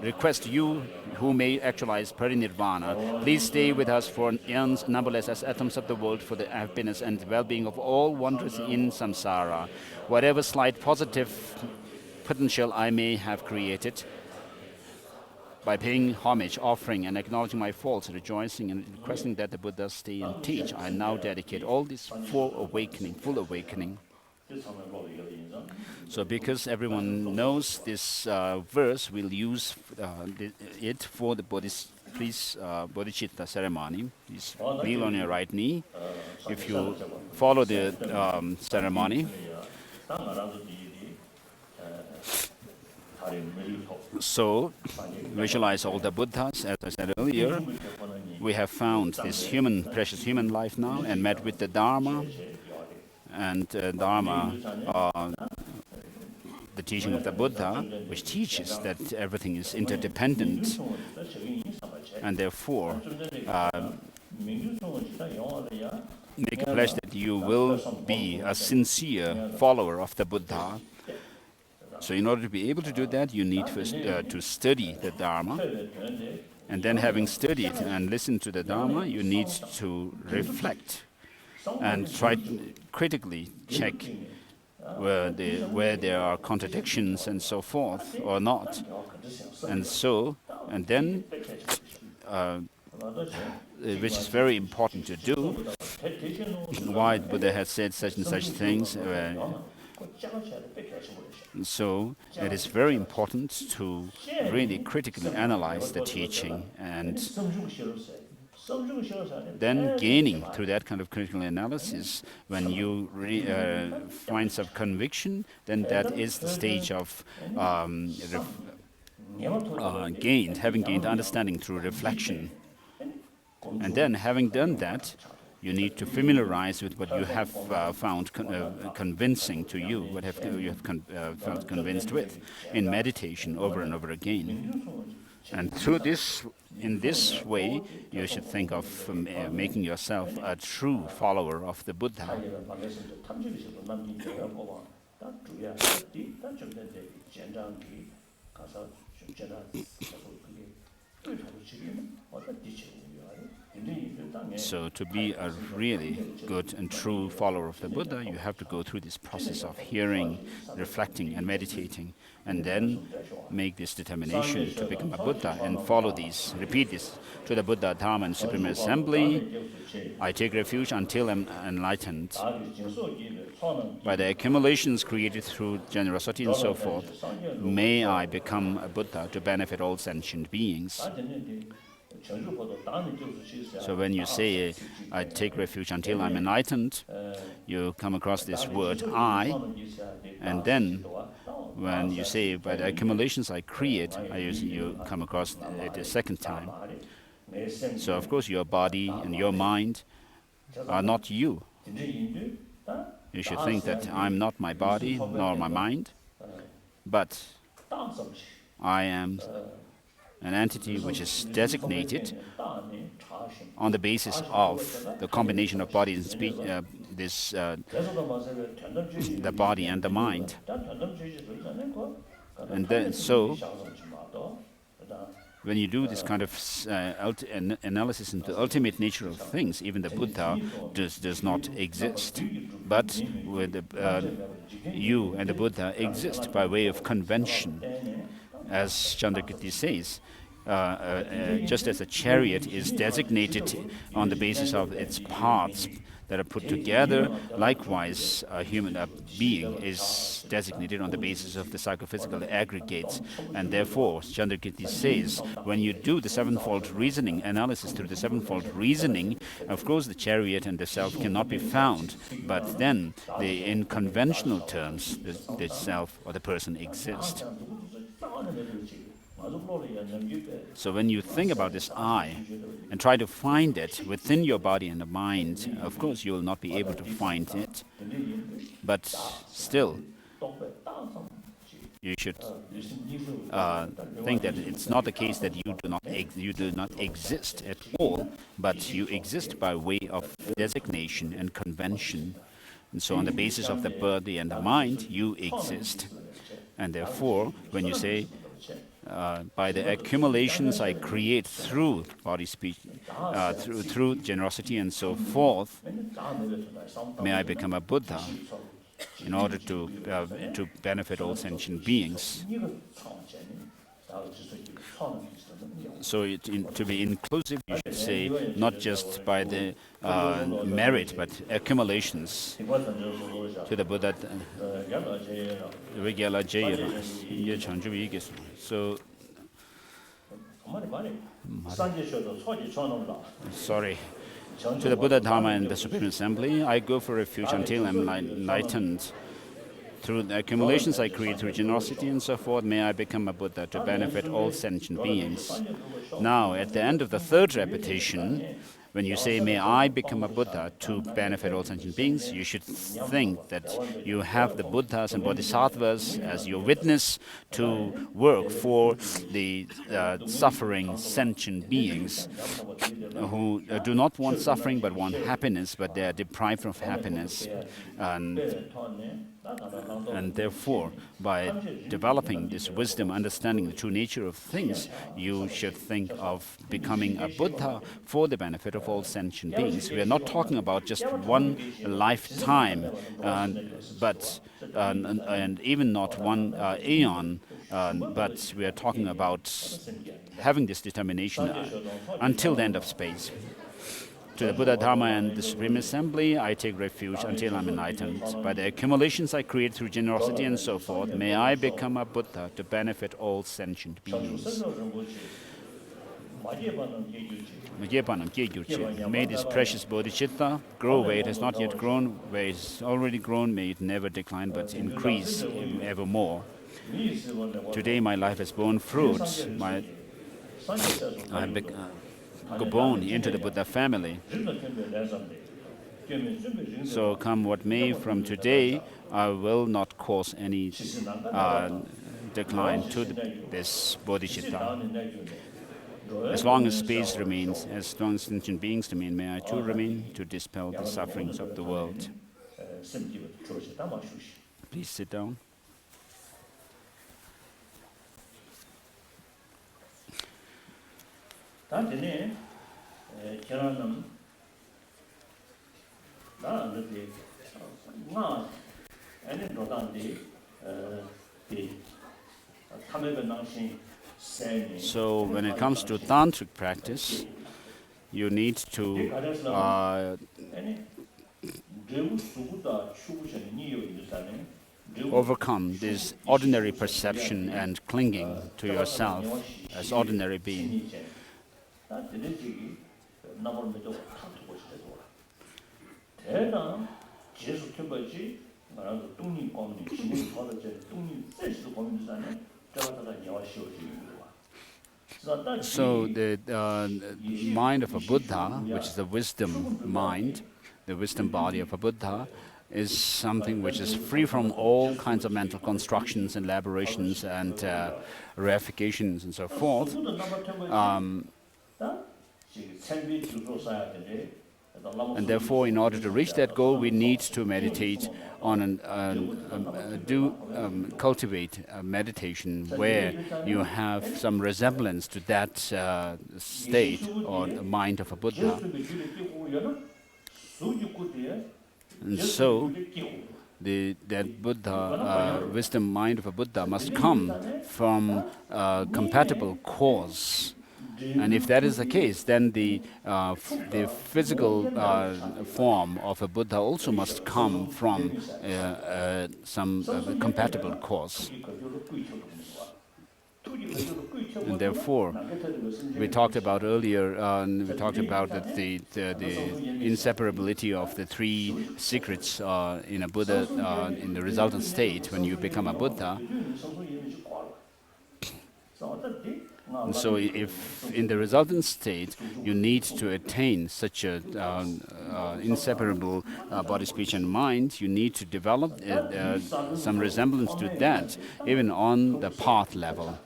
request you who may actualize parinirvana, please stay with us for eons numberless as atoms of the world for the happiness and well-being of all wanderers in samsara. Whatever slight positive potential I may have created, by paying homage, offering, and acknowledging my faults, rejoicing and requesting that the Buddhas stay and teach, I now dedicate all this full awakening. So because everyone knows this verse, we'll use it for the bodhicitta ceremony. Please kneel on your right knee. If you follow the ceremony, so visualize all the Buddhas. As I said earlier, we have found this precious human life now and met with the Dharma. And Dharma, the teaching of the Buddha, which teaches that everything is interdependent, and therefore make a pledge that you will be a sincere follower of the Buddha. So in order to be able to do that, you need first to study the Dharma. And then having studied and listened to the Dharma, you need to reflect and try to critically check where there are contradictions and so forth or not. And then, which is very important to do, why Buddha has said such and such things. So it is very important to really critically analyze the teaching, and then gaining through that kind of critical analysis, when you find some conviction, then that is the stage of having gained understanding through reflection. And then having done that, you need to familiarize with what you have found convincing to you, what you have felt convinced with in meditation over and over again. And through this, in this way, you should think of making yourself a true follower of the Buddha. So to be a really good and true follower of the Buddha, you have to go through this process of hearing, reflecting, and meditating, and then make this determination to become a Buddha and follow these, repeat this to the Buddha, Dharma, and Supreme Assembly. I take refuge until I'm enlightened by the accumulations created through generosity and so forth. May I become a Buddha to benefit all sentient beings. So when you say, I take refuge until I'm enlightened, you come across this word I, and then when you say, by the accumulations I create, you come across it a second time. So of course your body and your mind are not you. You should think that I'm not my body nor my mind, but I am an entity which is designated on the basis of the combination of body and speech, the body and the mind. And then, so when you do this kind of analysis into the ultimate nature of things, even the Buddha does not exist. But with you and the Buddha exist by way of convention. As Chandrakirti says, just as a chariot is designated on the basis of its parts that are put together, likewise a being is designated on the basis of the psychophysical aggregates. And therefore, Chandrakirti says, when you do the sevenfold reasoning, analysis through the sevenfold reasoning, of course the chariot and the self cannot be found, but then in conventional terms, the self or the person exists. So when you think about this I and try to find it within your body and the mind, of course you will not be able to find it. But still, you should think that it's not the case that you do not exist at all, but you exist by way of designation and convention. And so on the basis of the body and the mind, you exist. And therefore, when you say, by the accumulations I create through body, speech, through generosity and so forth, may I become a Buddha in order to benefit all sentient beings. So to be inclusive, you should say not just by the merit, but accumulations to the Buddha. So, sorry. To the Buddha, Dharma, and the Supreme Assembly, I go for refuge until I'm enlightened. Through the accumulations I create through generosity and so forth, may I become a Buddha to benefit all sentient beings. Now, at the end of the third repetition, when you say, may I become a Buddha to benefit all sentient beings, you should think that you have the Buddhas and Bodhisattvas as your witness to work for the suffering sentient beings who do not want suffering but want happiness, but they are deprived of happiness. And therefore, by developing this wisdom, understanding the true nature of things, you should think of becoming a Buddha for the benefit of all sentient beings. We are not talking about just one lifetime, and even not one aeon, but we are talking about having this determination until the end of space. To the Buddha, Dharma, and the Supreme Assembly, I take refuge until I'm enlightened. By the accumulations I create through generosity and so forth, may I become a Buddha to benefit all sentient beings. May this precious bodhicitta grow where it has not yet grown, where it has already grown, may it never decline but increase evermore. Today my life has borne fruits. I have born into the Buddha family. So come what may, from today, I will not cause any decline to this bodhicitta. As long as space remains, as long as sentient beings remain, may I too remain to dispel the sufferings of the world. Please sit down. 결혼은 나는 이제 나 아니 너한테 이 탐해변낭신 So when it comes to tantric practice, you need to overcome this ordinary perception and clinging to yourself as ordinary being. So the mind of a Buddha, which is the wisdom mind, the wisdom body of a Buddha, is something which is free from all kinds of mental constructions, elaborations, and reifications, and so forth. And therefore, in order to reach that goal, we need to meditate on cultivate a meditation where you have some resemblance to that state or the mind of a Buddha. And so, that Buddha, wisdom mind of a Buddha must come from a compatible cause. And if that is the case, then the physical form of a Buddha also must come from some compatible cause. And therefore, we talked about earlier, that the inseparability of the three secrets in a Buddha, in the resultant state when you become a Buddha. And so if in the resultant state you need to attain such a inseparable body, speech and mind, you need to develop some resemblance to that, even on the path level.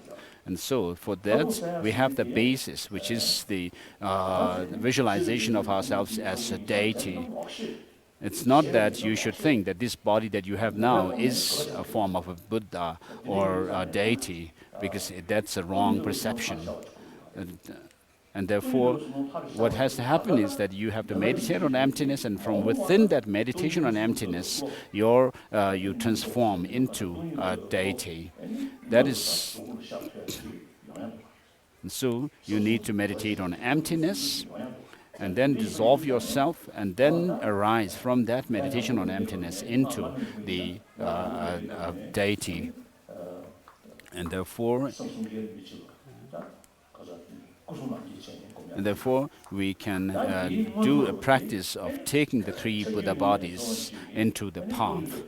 And so for that, we have the basis, which is the visualization of ourselves as a deity. It's not that you should think that this body that you have now is a form of a Buddha or a deity, because that's a wrong perception. And therefore, what has to happen is that you have to meditate on emptiness, and from within that meditation on emptiness, you transform into a deity. That is. And so you need to meditate on emptiness, and then dissolve yourself, and then arise from that meditation on emptiness into the deity. And therefore, we can do a practice of taking the three Buddha bodies into the path.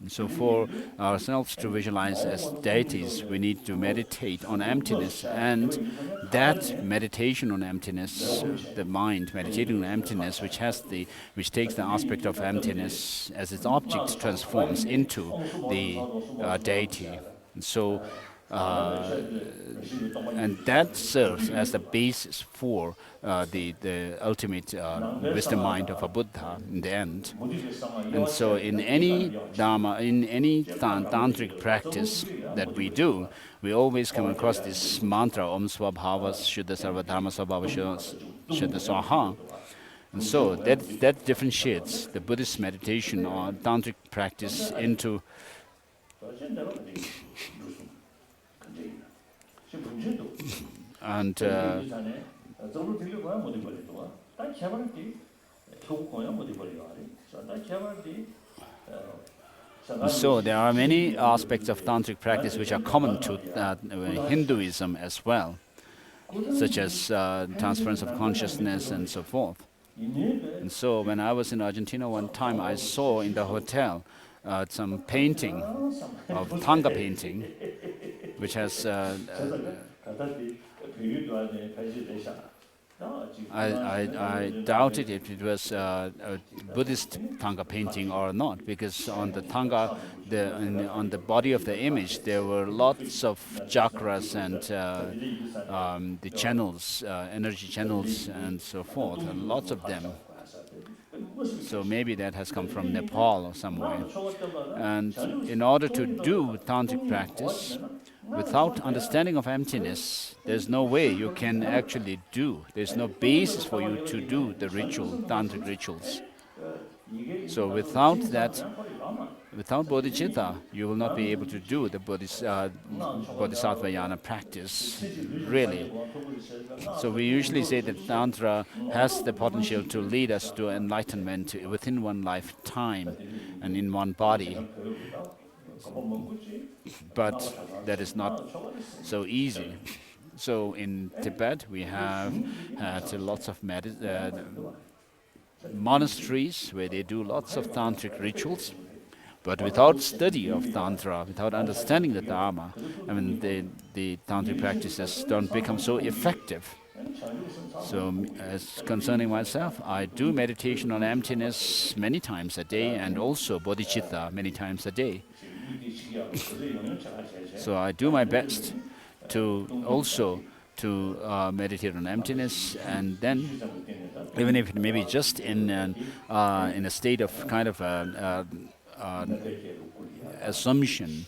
So for ourselves to visualize as deities, we need to meditate on emptiness, and that meditation on emptiness, the mind meditating on emptiness, which takes the aspect of emptiness as its object, transforms into the deity. And so, and that serves as the basis for the ultimate wisdom mind of a Buddha in the end. And so in any Dharma, in any tantric practice that we do, we always come across this mantra, Om Swabhava Shuddha Sarva Dharma Swabhava Shuddha Swaha. And so that differentiates the Buddhist meditation or tantric practice into and so there are many aspects of tantric practice which are common to Hinduism as well, such as transference of consciousness and so forth. And so when I was in Argentina one time, I saw in the hotel some painting of Thanga painting, which has I doubted if it was a Buddhist Thanga painting or not, because on the Thanga, on the body of the image, there were lots of chakras and the channels, energy channels and so forth, and lots of them. So maybe that has come from Nepal or somewhere. And in order to do tantric practice, Without understanding of emptiness, there's no way you can actually do. There's no basis for you to do the tantric rituals. So without that, without bodhicitta, you will not be able to do the bodhisattvayana practice, really. So we usually say that Tantra has the potential to lead us to enlightenment within one lifetime and in one body. But that is not so easy. So in Tibet, we have had lots of monasteries where they do lots of tantric rituals. But without study of Tantra, without understanding the Dharma, I mean, the Tantric practices don't become so effective. So as concerning myself, I do meditation on emptiness many times a day and also bodhicitta many times a day. So I do my best to also meditate on emptiness, and then even if it may be just in a state of kind of assumption,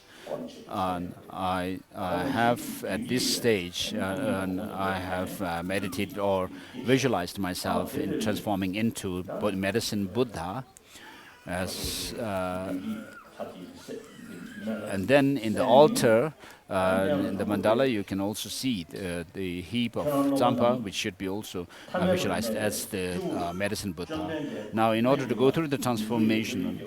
I have at this stage I have meditated or visualized myself in transforming into medicine Buddha, as and then in the altar, in the mandala, you can also see the heap of Tsampa, which should be also visualized as the medicine Buddha. Now, in order to go through the transformation,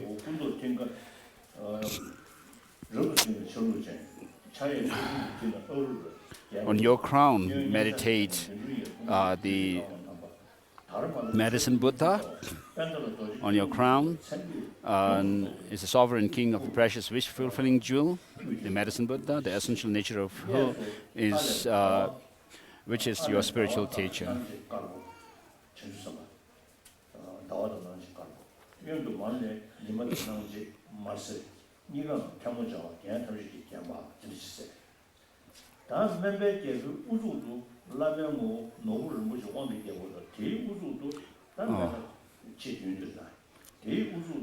on your crown, meditate the medicine Buddha. On your crown is the sovereign king of the precious wish-fulfilling jewel, the medicine Buddha, the essential nature of who is, which is your spiritual teacher.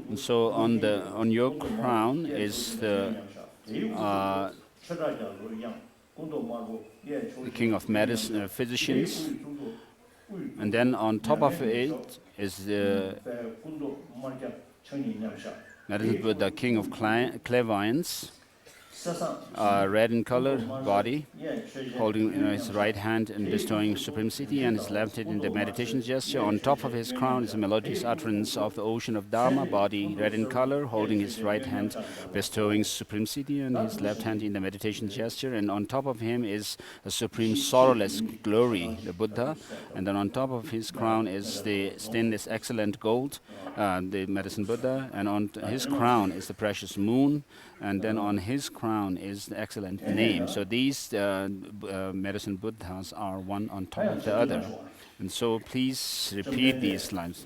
And so on your crown is the king of medicine, physicians, and then on top of it is the medicine Buddha, king of clairvoyance, red in color body, holding his right hand and bestowing supremacy, and his left hand in the meditation gesture. On top of his crown is a melodious utterance of the ocean of Dharma, body red in color, holding his right hand, bestowing supremacy, and his left hand in the meditation gesture. And on top of him is a supreme sorrowless glory, the Buddha. And then on top of his crown is the stainless excellent gold, the medicine Buddha. And on his crown is the precious moon. And then on his crown is the excellent name. So these medicine Buddhas are one on top of the other. And so please repeat these lines.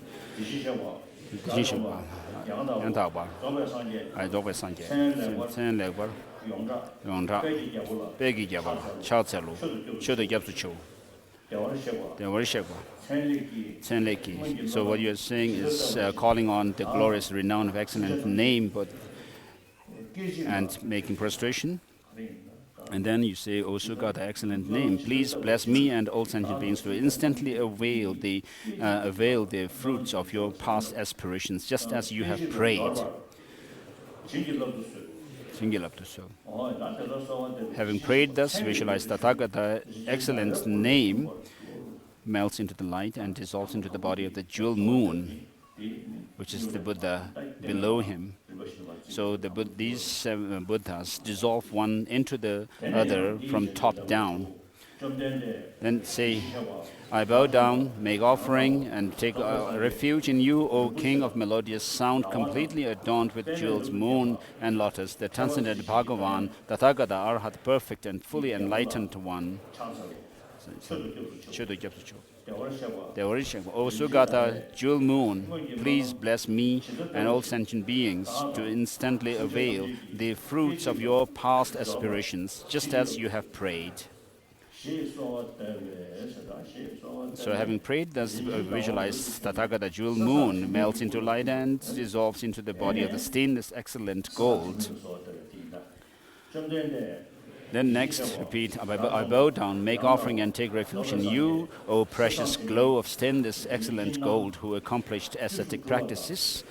So what you are saying is calling on the glorious renown of excellent name, but and making prostration. And then you say, O Sukha, the excellent name, please bless me and all sentient beings to instantly avail the fruits of your past aspirations, just as you have prayed. Having prayed thus, visualize Tathagata, excellent name, melts into the light and dissolves into the body of the jewel moon, which is the Buddha below him. So these seven Buddhas dissolve one into the other from top down. Then say, I bow down, make offering, and take refuge in you, O King of melodious sound, completely adorned with jewels, moon, and lotus, the transcendent Bhagavan, Tathagata, Arhat, perfect and fully enlightened one. O Sugata, jewel moon, please bless me and all sentient beings to instantly avail the fruits of your past aspirations, just as you have prayed. So having prayed, thus visualize Tathagata jewel moon melts into light and dissolves into the body of the stainless excellent gold. Then next, repeat, I bow down, make offering, and take refuge in you, O precious glow of stainless excellent gold, who accomplished ascetic practices,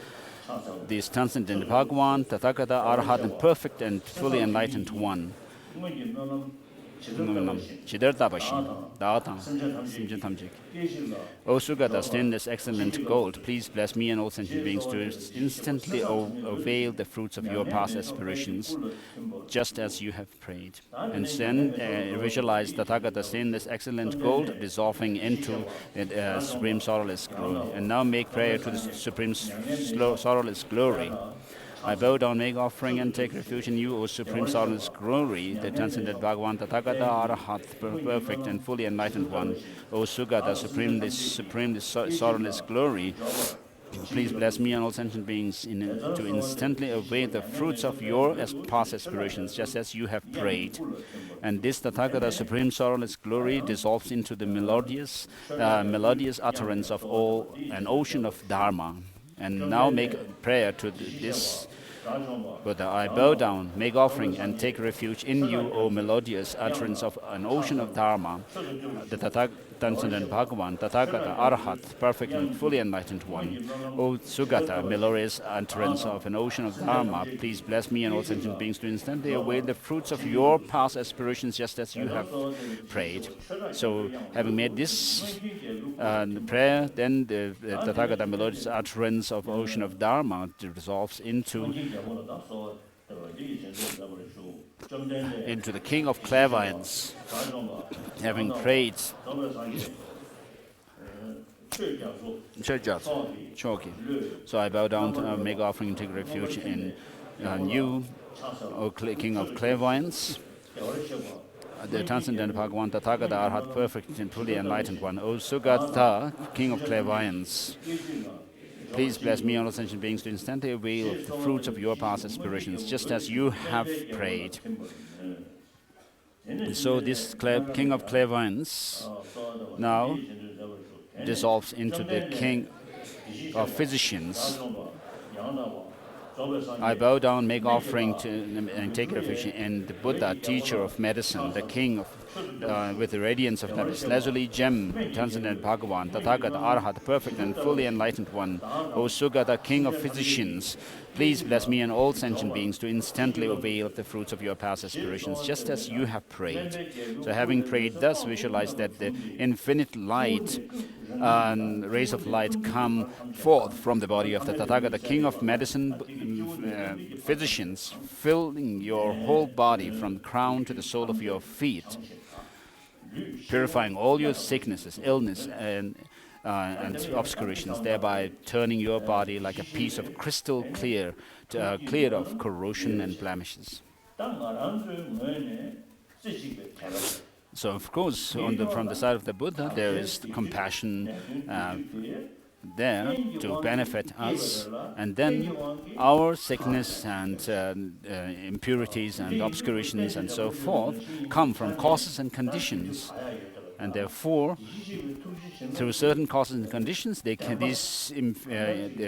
these transcendent Bhagavan, Tathagata, Arhat, and perfect and fully enlightened one. O Sugata, stainless excellent gold, please bless me and all sentient beings to instantly avail the fruits of your past aspirations, just as you have prayed. And then visualize Tathagata, stainless excellent gold, dissolving into the supreme sorrowless glory. And now make prayer to the supreme sorrowless glory. I bow down, make offering, and take refuge in you, O supreme sorrowless glory, the transcendent Bhagavan, Tathagata, Arahat, perfect and fully enlightened one. O Sugata, supremely sorrowless glory, please bless me and all sentient beings to instantly avail the fruits of your past aspirations, just as you have prayed. And this Tathagata, supreme sorrowless glory, dissolves into the melodious utterance of an ocean of Dharma. And now make prayer to this Buddha. I bow down, make offering, and take refuge in you, O melodious utterance of an ocean of Dharma, the transcendent Bhagavan, Tathagata, Arhat, perfect and fully enlightened one. O Sugata, melodious utterance of an ocean of Dharma, please bless me and all sentient beings to instantly avail the fruits of your past aspirations, just as you have prayed. So, having made this prayer, then the Tathagata, melodious utterance of ocean of Dharma, dissolves into the king of clairvoyance. Having prayed Choki. So I bow down to make offering and take refuge in you, O king of clairvoyance, the transcendent Bhagavan, Tathagata, Arhat, perfect and fully enlightened one. O Sugata, king of clairvoyance, please bless me and all sentient beings to instantly avail of the fruits of your past aspirations, just as you have prayed. So this king of clairvoyance now dissolves into the king of physicians. I bow down, make offering and take refuge in the Buddha, teacher of medicine, the king of, with the radiance of that lazuli gem, transcendent Bhagavan, Tathagata, Arhat, perfect and fully enlightened one. O Sugata, king of physicians, please bless me and all sentient beings to instantly avail of the fruits of your past aspirations, just as you have prayed. So having prayed thus, visualize that the infinite light and rays of light come forth from the body of the Tathagata, king of medicine, physicians, filling your whole body from the crown to the sole of your feet, purifying all your sicknesses, illness, and obscurations, thereby turning your body like a piece of crystal clear, clear of corrosion and blemishes. So, of course, from the side of the Buddha, there is compassion there to benefit us, and then our sickness and impurities and obscurations and so forth come from causes and conditions, and therefore, through certain causes and conditions, these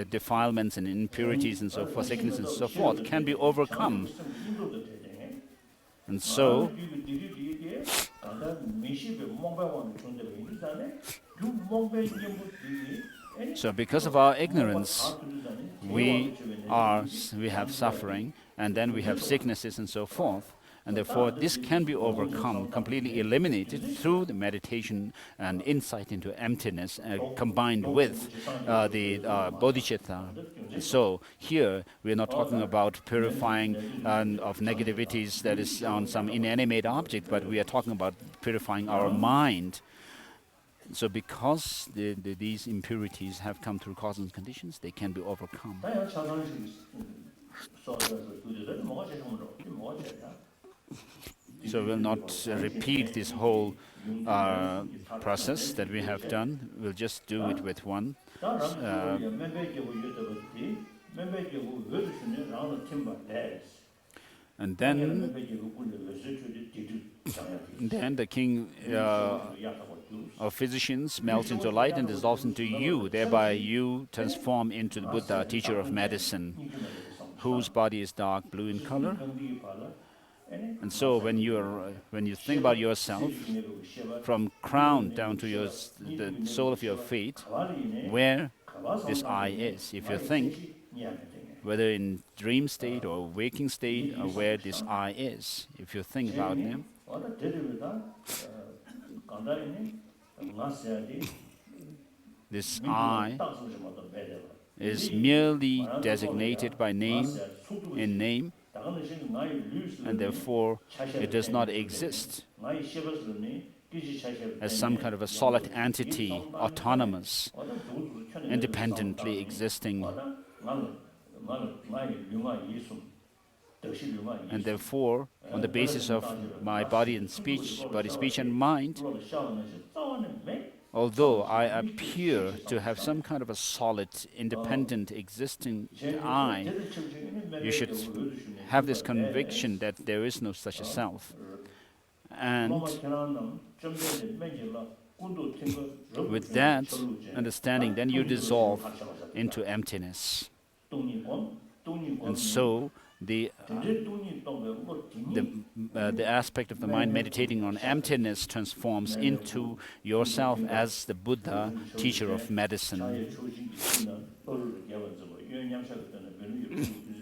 defilements and impurities and so forth, sickness and so forth, can be overcome. And so, because of our ignorance, we have suffering, and then we have sicknesses and so forth, and therefore this can be overcome, completely eliminated through the meditation and insight into emptiness, combined with the bodhicitta. So here we are not talking about purifying of negativities that is on some inanimate object, but we are talking about purifying our mind. So because these impurities have come through causes and conditions, they can be overcome. So we'll not repeat this whole process that we have done. We'll just do it with one. And then the king of physicians melts into light and dissolves into you. Thereby you transform into the Buddha, teacher of medicine, whose body is dark blue in color, And so when you think about yourself, from crown down to the sole of your feet, where this I is, if you think, whether in dream state or waking state, or where this I is, if you think about them, this I is merely designated by name in name, and therefore it does not exist as some kind of a solid entity, autonomous, independently existing. And therefore, on the basis of my body, speech and mind, although I appear to have some kind of a solid, independent, existing I, you should have this conviction that there is no such a self. And with that understanding, then you dissolve into emptiness. And so the aspect of the mind meditating on emptiness transforms into yourself as the Buddha, teacher of medicine.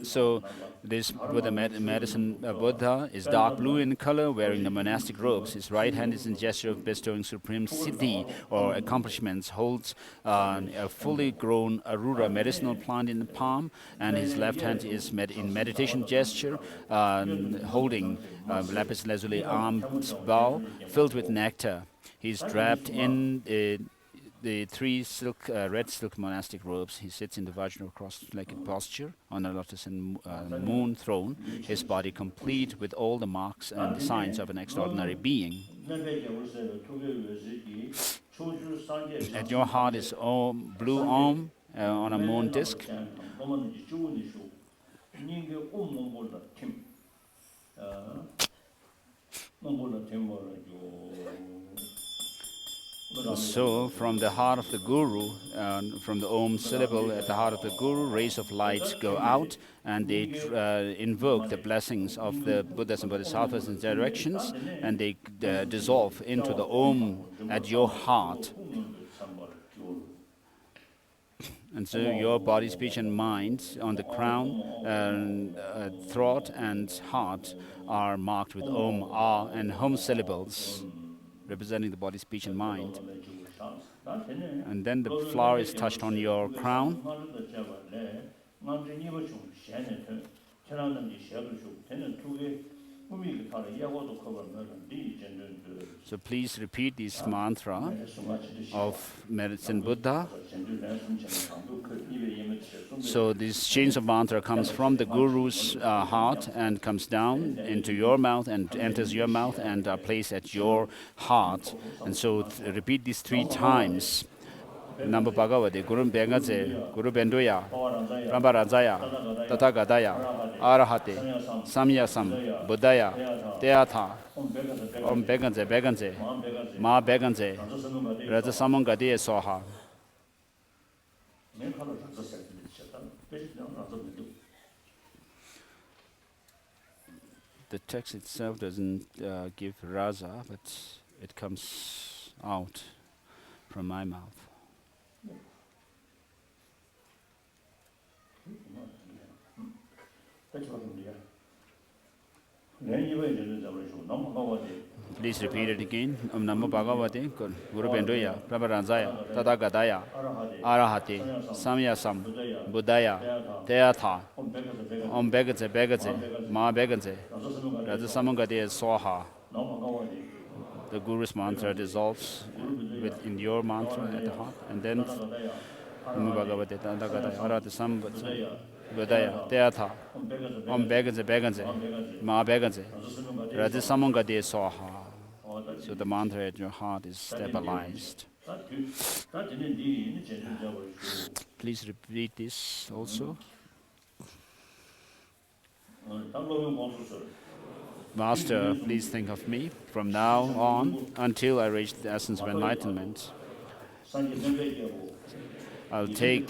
So this Buddha Buddha is dark blue in color, wearing the monastic robes. His right hand is in gesture of bestowing supreme siddhi or accomplishments, holds a fully grown arura medicinal plant in the palm, and his left hand is in meditation gesture, holding lapis lazuli alms bowl filled with nectar. He's draped in the three red silk monastic robes. He sits in the vaginal cross-legged posture on a lotus and moon throne, his body complete with all the marks and the signs of an extraordinary being. At your heart is blue Om on a moon disc. So, from the heart of the Guru, from the Om syllable at the heart of the Guru, rays of light go out, and they invoke the blessings of the Buddhas and Bodhisattvas in directions, and they dissolve into the Om at your heart. And so your body, speech and mind on the crown, throat and heart are marked with Om, Ah and Hum syllables, representing the body, speech and mind. And then the flower is touched on your crown. So please repeat this mantra of Medicine Buddha. So this chains of mantra comes from the Guru's heart and comes down into your mouth and enters your mouth and are placed at your heart. And so repeat these 3 times. Namo Bhagavate, Guru Bengaze, Guru Bendoya, Rambaranzaya, Tathagataya, Arahate, Samyasam, Buddhaya, Teatha, Om Beganze, Ma Beganze, Raja Samangadiye Soha. The text itself doesn't give Raza, but it comes out from my mouth. Please repeat it again. Om Namo Bhagavate, Guru Bendoya, Prabharanzaya, Tathagataya, Arahate, Samyasam, Buddhaya, Teatha, Om Beganze, Ma Beganze, Raja Samangadiye Swaha. The Guru's mantra dissolves in your mantra at the heart, and then Namo Bhagavate, Tathagataya, Arahate, Samyasam, Buddhaya, Teatha, Om Beganze, Ma Beganze, Raja Samangadiye Swaha. So the mantra at your heart is stabilized. Please repeat this also. Master, please think of me from now on until I reach the essence of enlightenment. I'll take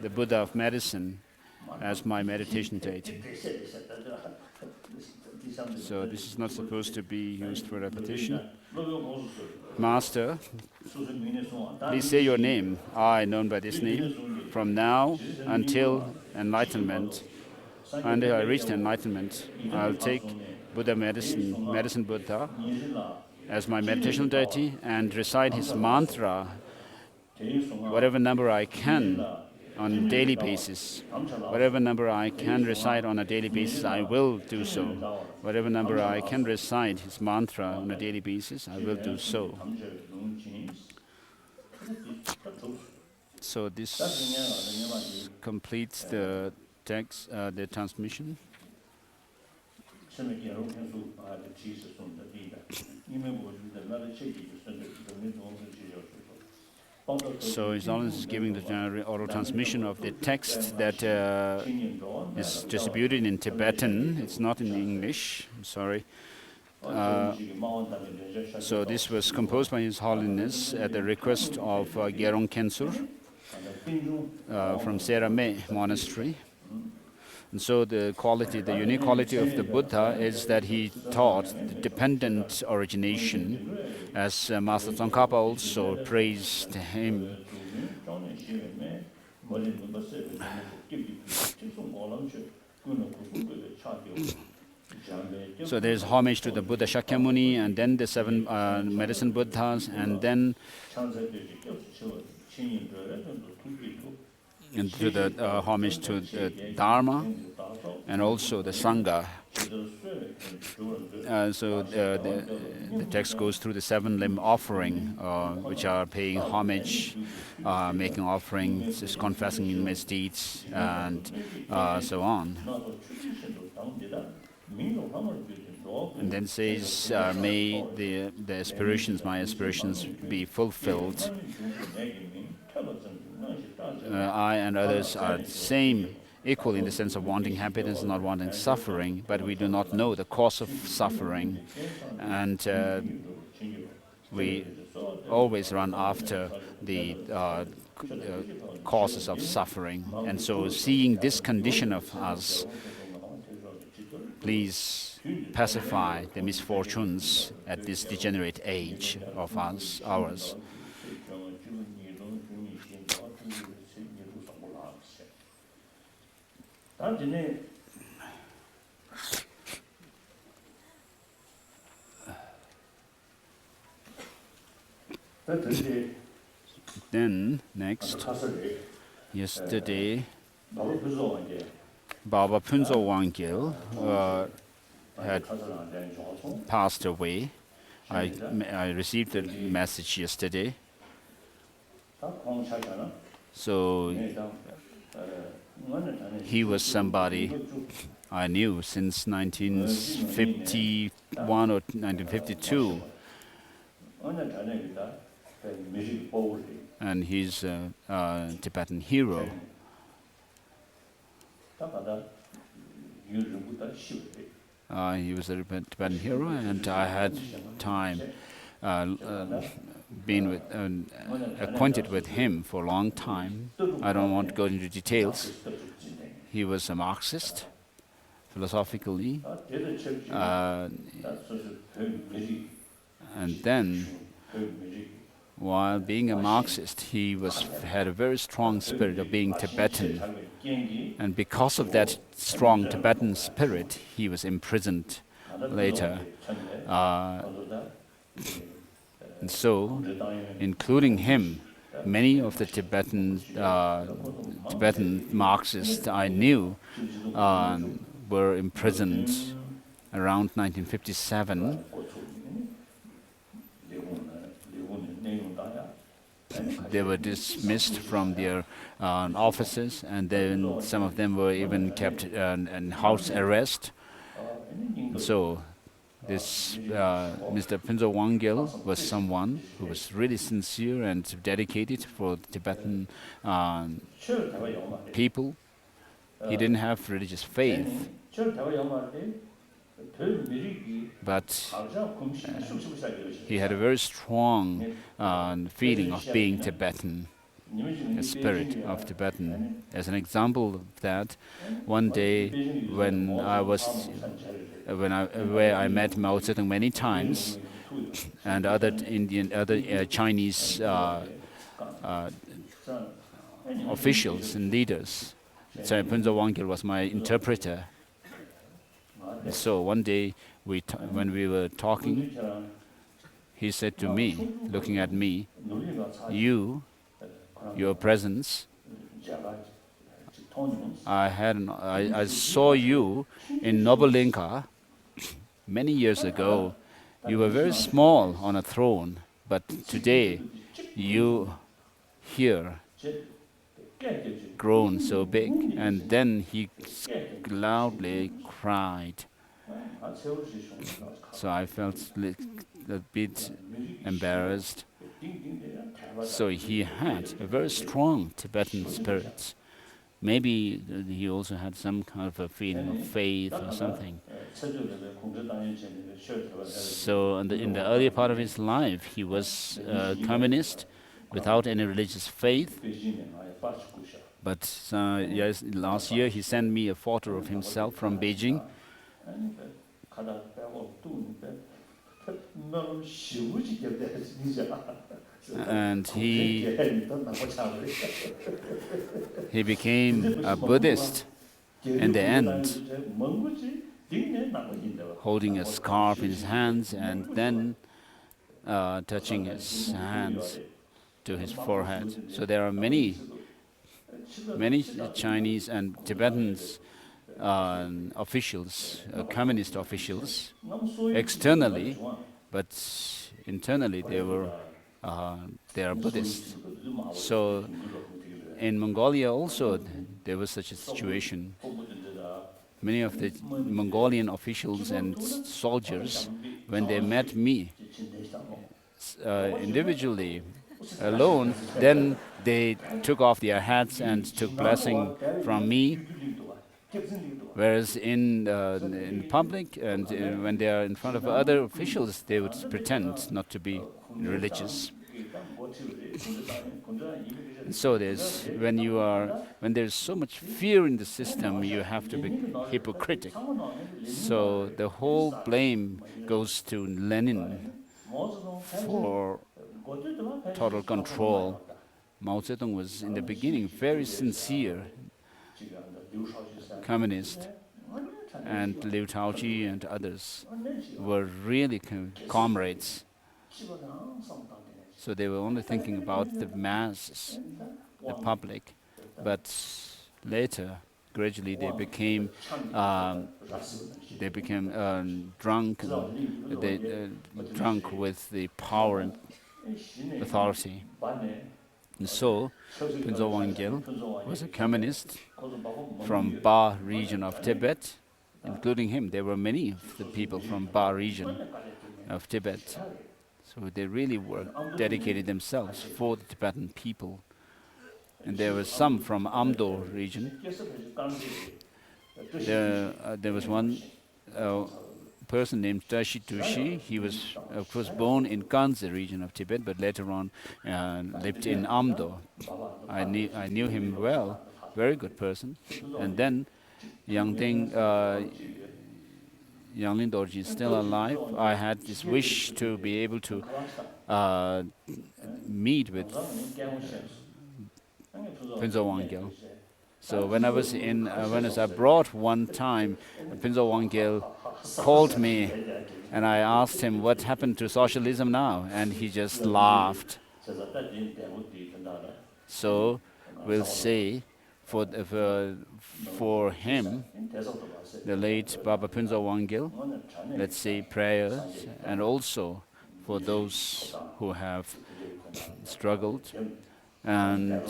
the Buddha of medicine as my meditation deity. So this is not supposed to be used for repetition. Master, please say your name. I, known by this name, from now until enlightenment. Until I reach enlightenment, I'll take Buddha medicine Buddha, as my meditational deity and recite his mantra, whatever number I can on a daily basis. Whatever number I can recite on a daily basis, I will do so. Whatever number I can recite his mantra on a daily basis, I will do so. So this completes the text, the transmission. So His Holiness is giving the general oral transmission of the text that is distributed in Tibetan. It's not in English. I'm sorry. So this was composed by His Holiness at the request of Gyalrong Khensur from Serame Monastery. And so the unique quality of the Buddha is that he taught the dependent origination, as Master Tsongkhapa also praised him. So there is homage to the Buddha Shakyamuni, and then the 7 medicine Buddhas, and then and to the homage to the Dharma and also the Sangha. So the text goes through the 7 limb offering, which are paying homage, making offerings, just confessing in misdeeds, and so on. And then says, may the aspirations, my aspirations, be fulfilled. I and others are the same, equal in the sense of wanting happiness and not wanting suffering, but we do not know the cause of suffering, and we always run after the causes of suffering. And so seeing this condition of us, please pacify the misfortunes at this degenerate age of ours. Then, next, yesterday, Baba Phunzo Wangil had passed away. I received the message yesterday. So he was somebody I knew since 1951 or 1952. And he's a Tibetan hero. He was a Tibetan hero, and I had time been acquainted with him for a long time. I don't want to go into details. He was a Marxist, philosophically, and then, while being a Marxist, he had a very strong spirit of being Tibetan, and because of that strong Tibetan spirit, he was imprisoned later. And so, including him, many of the Tibetan Marxists I knew were imprisoned around 1957. They were dismissed from their offices, and then some of them were even kept in house arrest. So this Mr. Phunzo Wangil was someone who was really sincere and dedicated for the Tibetan people. He didn't have religious faith, but he had a very strong feeling of being Tibetan. spirit of Tibetan. As an example of that, one day when I was where I met Mao Zedong many times, and other Chinese officials and leaders. So Punzo Wangyal was my interpreter. So one day, when we were talking, he said to me, looking at me, your presence, I saw you in Nobulinka many years ago. You were very small on a throne, but today you here grown so big. And then he loudly cried. So I felt a bit embarrassed. So he had a very strong Tibetan spirit. Maybe he also had some kind of a feeling of faith or something. So in the early part of his life, he was a communist without any religious faith. But yes, last year he sent me a photo of himself from Beijing. And he became a Buddhist in the end, holding a scarf in his hands and then touching his hands to his forehead. So there are many Chinese and Tibetans officials, communist officials, externally, but internally they are Buddhists. So in Mongolia also there was such a situation. Many of the Mongolian officials and soldiers, when they met me individually, alone, then they took off their hats and took blessing from me. Whereas in public and when they are in front of other officials, they would pretend not to be religious. So when there's so much fear in the system, you have to be hypocritic. So the whole blame goes to Lenin for total control. Mao Zedong was in the beginning very sincere communist, and Liu Taoji and others were really comrades. So they were only thinking about the masses, the public. But later, gradually, they became drunk, drunk with the power and authority. And so, Punzo Wangyal was a communist from Ba region of Tibet, including him. There were many of the people from Ba region of Tibet. So they really dedicated themselves for the Tibetan people. And there were some from Amdo region. There was one person named Tashi Tushi. He was, of course, born in Kanze region of Tibet, but later on lived in Amdo. I knew him well, very good person. And then Yangling Dorji is still alive. I had this wish to be able to meet with Punzo Wangyal. So when I was abroad one time, Punzo Wangyal called me and I asked him what happened to socialism now, and he just laughed. So we'll say for him, the late Baba Punzo Wangyal, let's say prayers, and also for those who have struggled and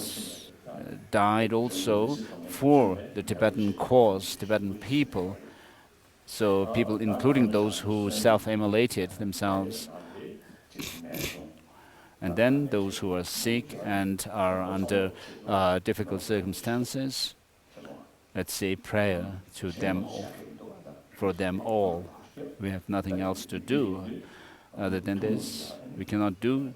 died also for the Tibetan cause, Tibetan people. So people, including those who self-immolated themselves, and then those who are sick and are under difficult circumstances. Let's say prayer to them, for them all. We have nothing else to do other than this. We cannot do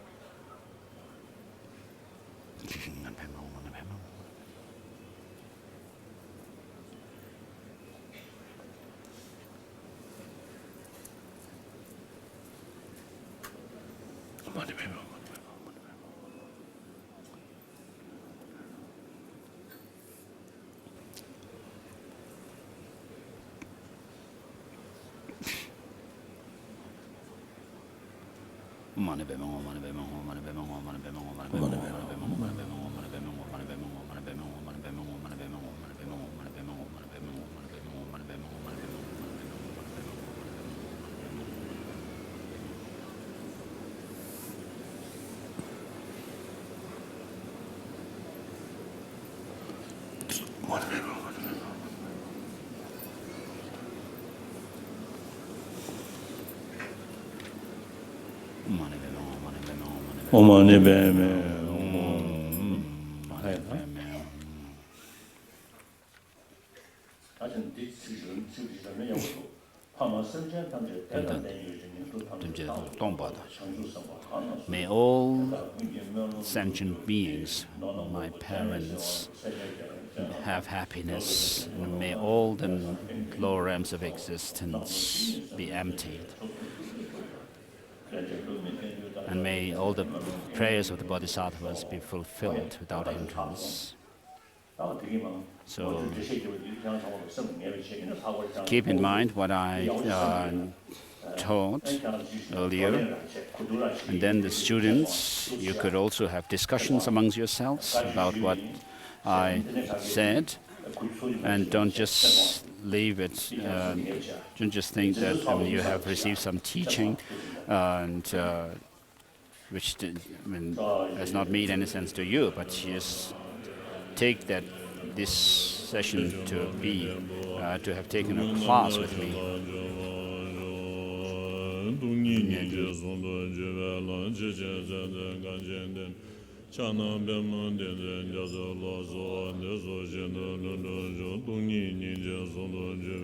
May all sentient beings, my parents, have happiness. May all the lower realms of existence be emptied. And may all the prayers of the bodhisattvas be fulfilled without hindrance. So keep in mind what I taught earlier. And then the students, you could also have discussions amongst yourselves about what I said. And don't just leave it, don't just think that you have received some teaching and which has not made any sense to you, but just take that this session to be to have taken a class with me.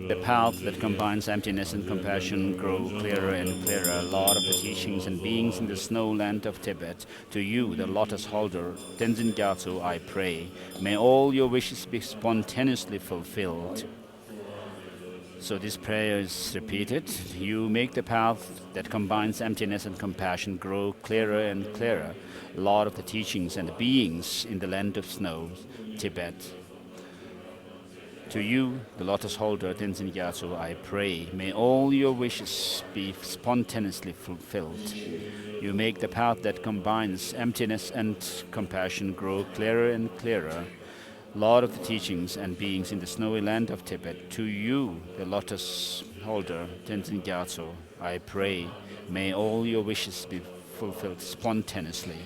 The path that combines emptiness and compassion grow clearer and clearer. Lord of the teachings and beings in the snow land of Tibet, to you, the lotus holder, Tenzin Gyatso, I pray. May all your wishes be spontaneously fulfilled. So this prayer is repeated. You make the path that combines emptiness and compassion grow clearer and clearer. Lord of the teachings and the beings in the land of snow, Tibet. To you, the lotus holder, Tenzin Gyatso, I pray. May all your wishes be spontaneously fulfilled. You make the path that combines emptiness and compassion grow clearer and clearer. Lord of the teachings and beings in the snowy land of Tibet, to you, the lotus holder, Tenzin Gyatso, I pray. May all your wishes be fulfilled spontaneously.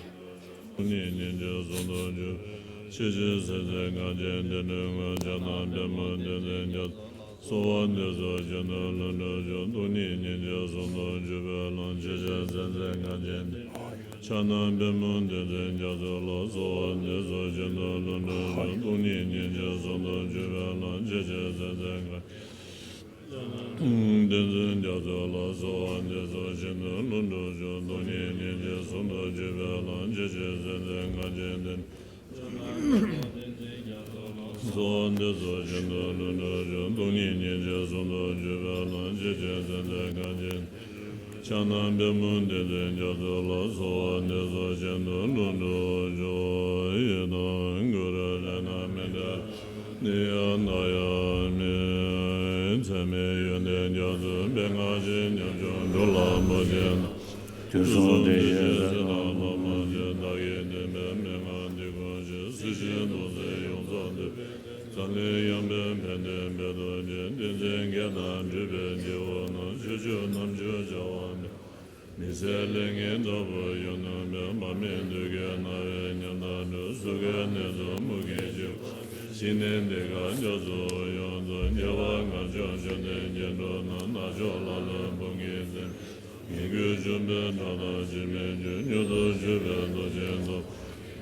Shinen de ga jo zo yon zo nye wa nga jo jo de je do na jo la la bong ye zen. Ye gu ju be da da ji me ju nyu do ju be do je do.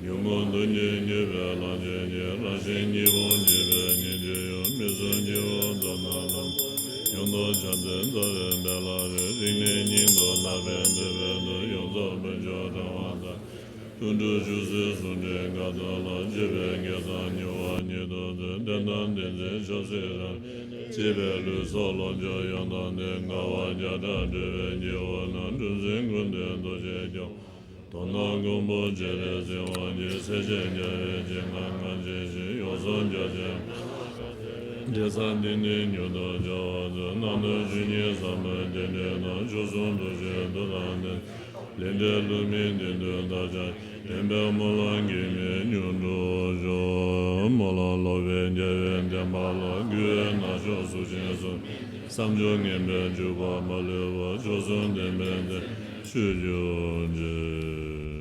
Yu mo do nye nye be la je nye la je nye bo nye be nye je yo me zo nye wo do na la. Yon do ja de do de be la je ri ne nyi do na be de be do yon zo be jo da wa da. Tundu ju se sun je ga da la je be ge da nyu wa nye do de den dan de je jo se ra. Je be lu so lo jo yon dan de ga wa ja da de be nye wa na du zen gun de do je jo. Don na gun bo je le se wa je se je je je nga nga je je yo son jo je. Je san din din yu do jo wa zo na nu ju nye sa me de ne na ju sun do je do da ne. Len de lu min din do da ja. Len be mo lang gi me nyu do jo. Mo la lo ven je ven de ma la gu na jo su je su. Sam jo ngen be ju ba ma le wa jo sun de men de. 是就这。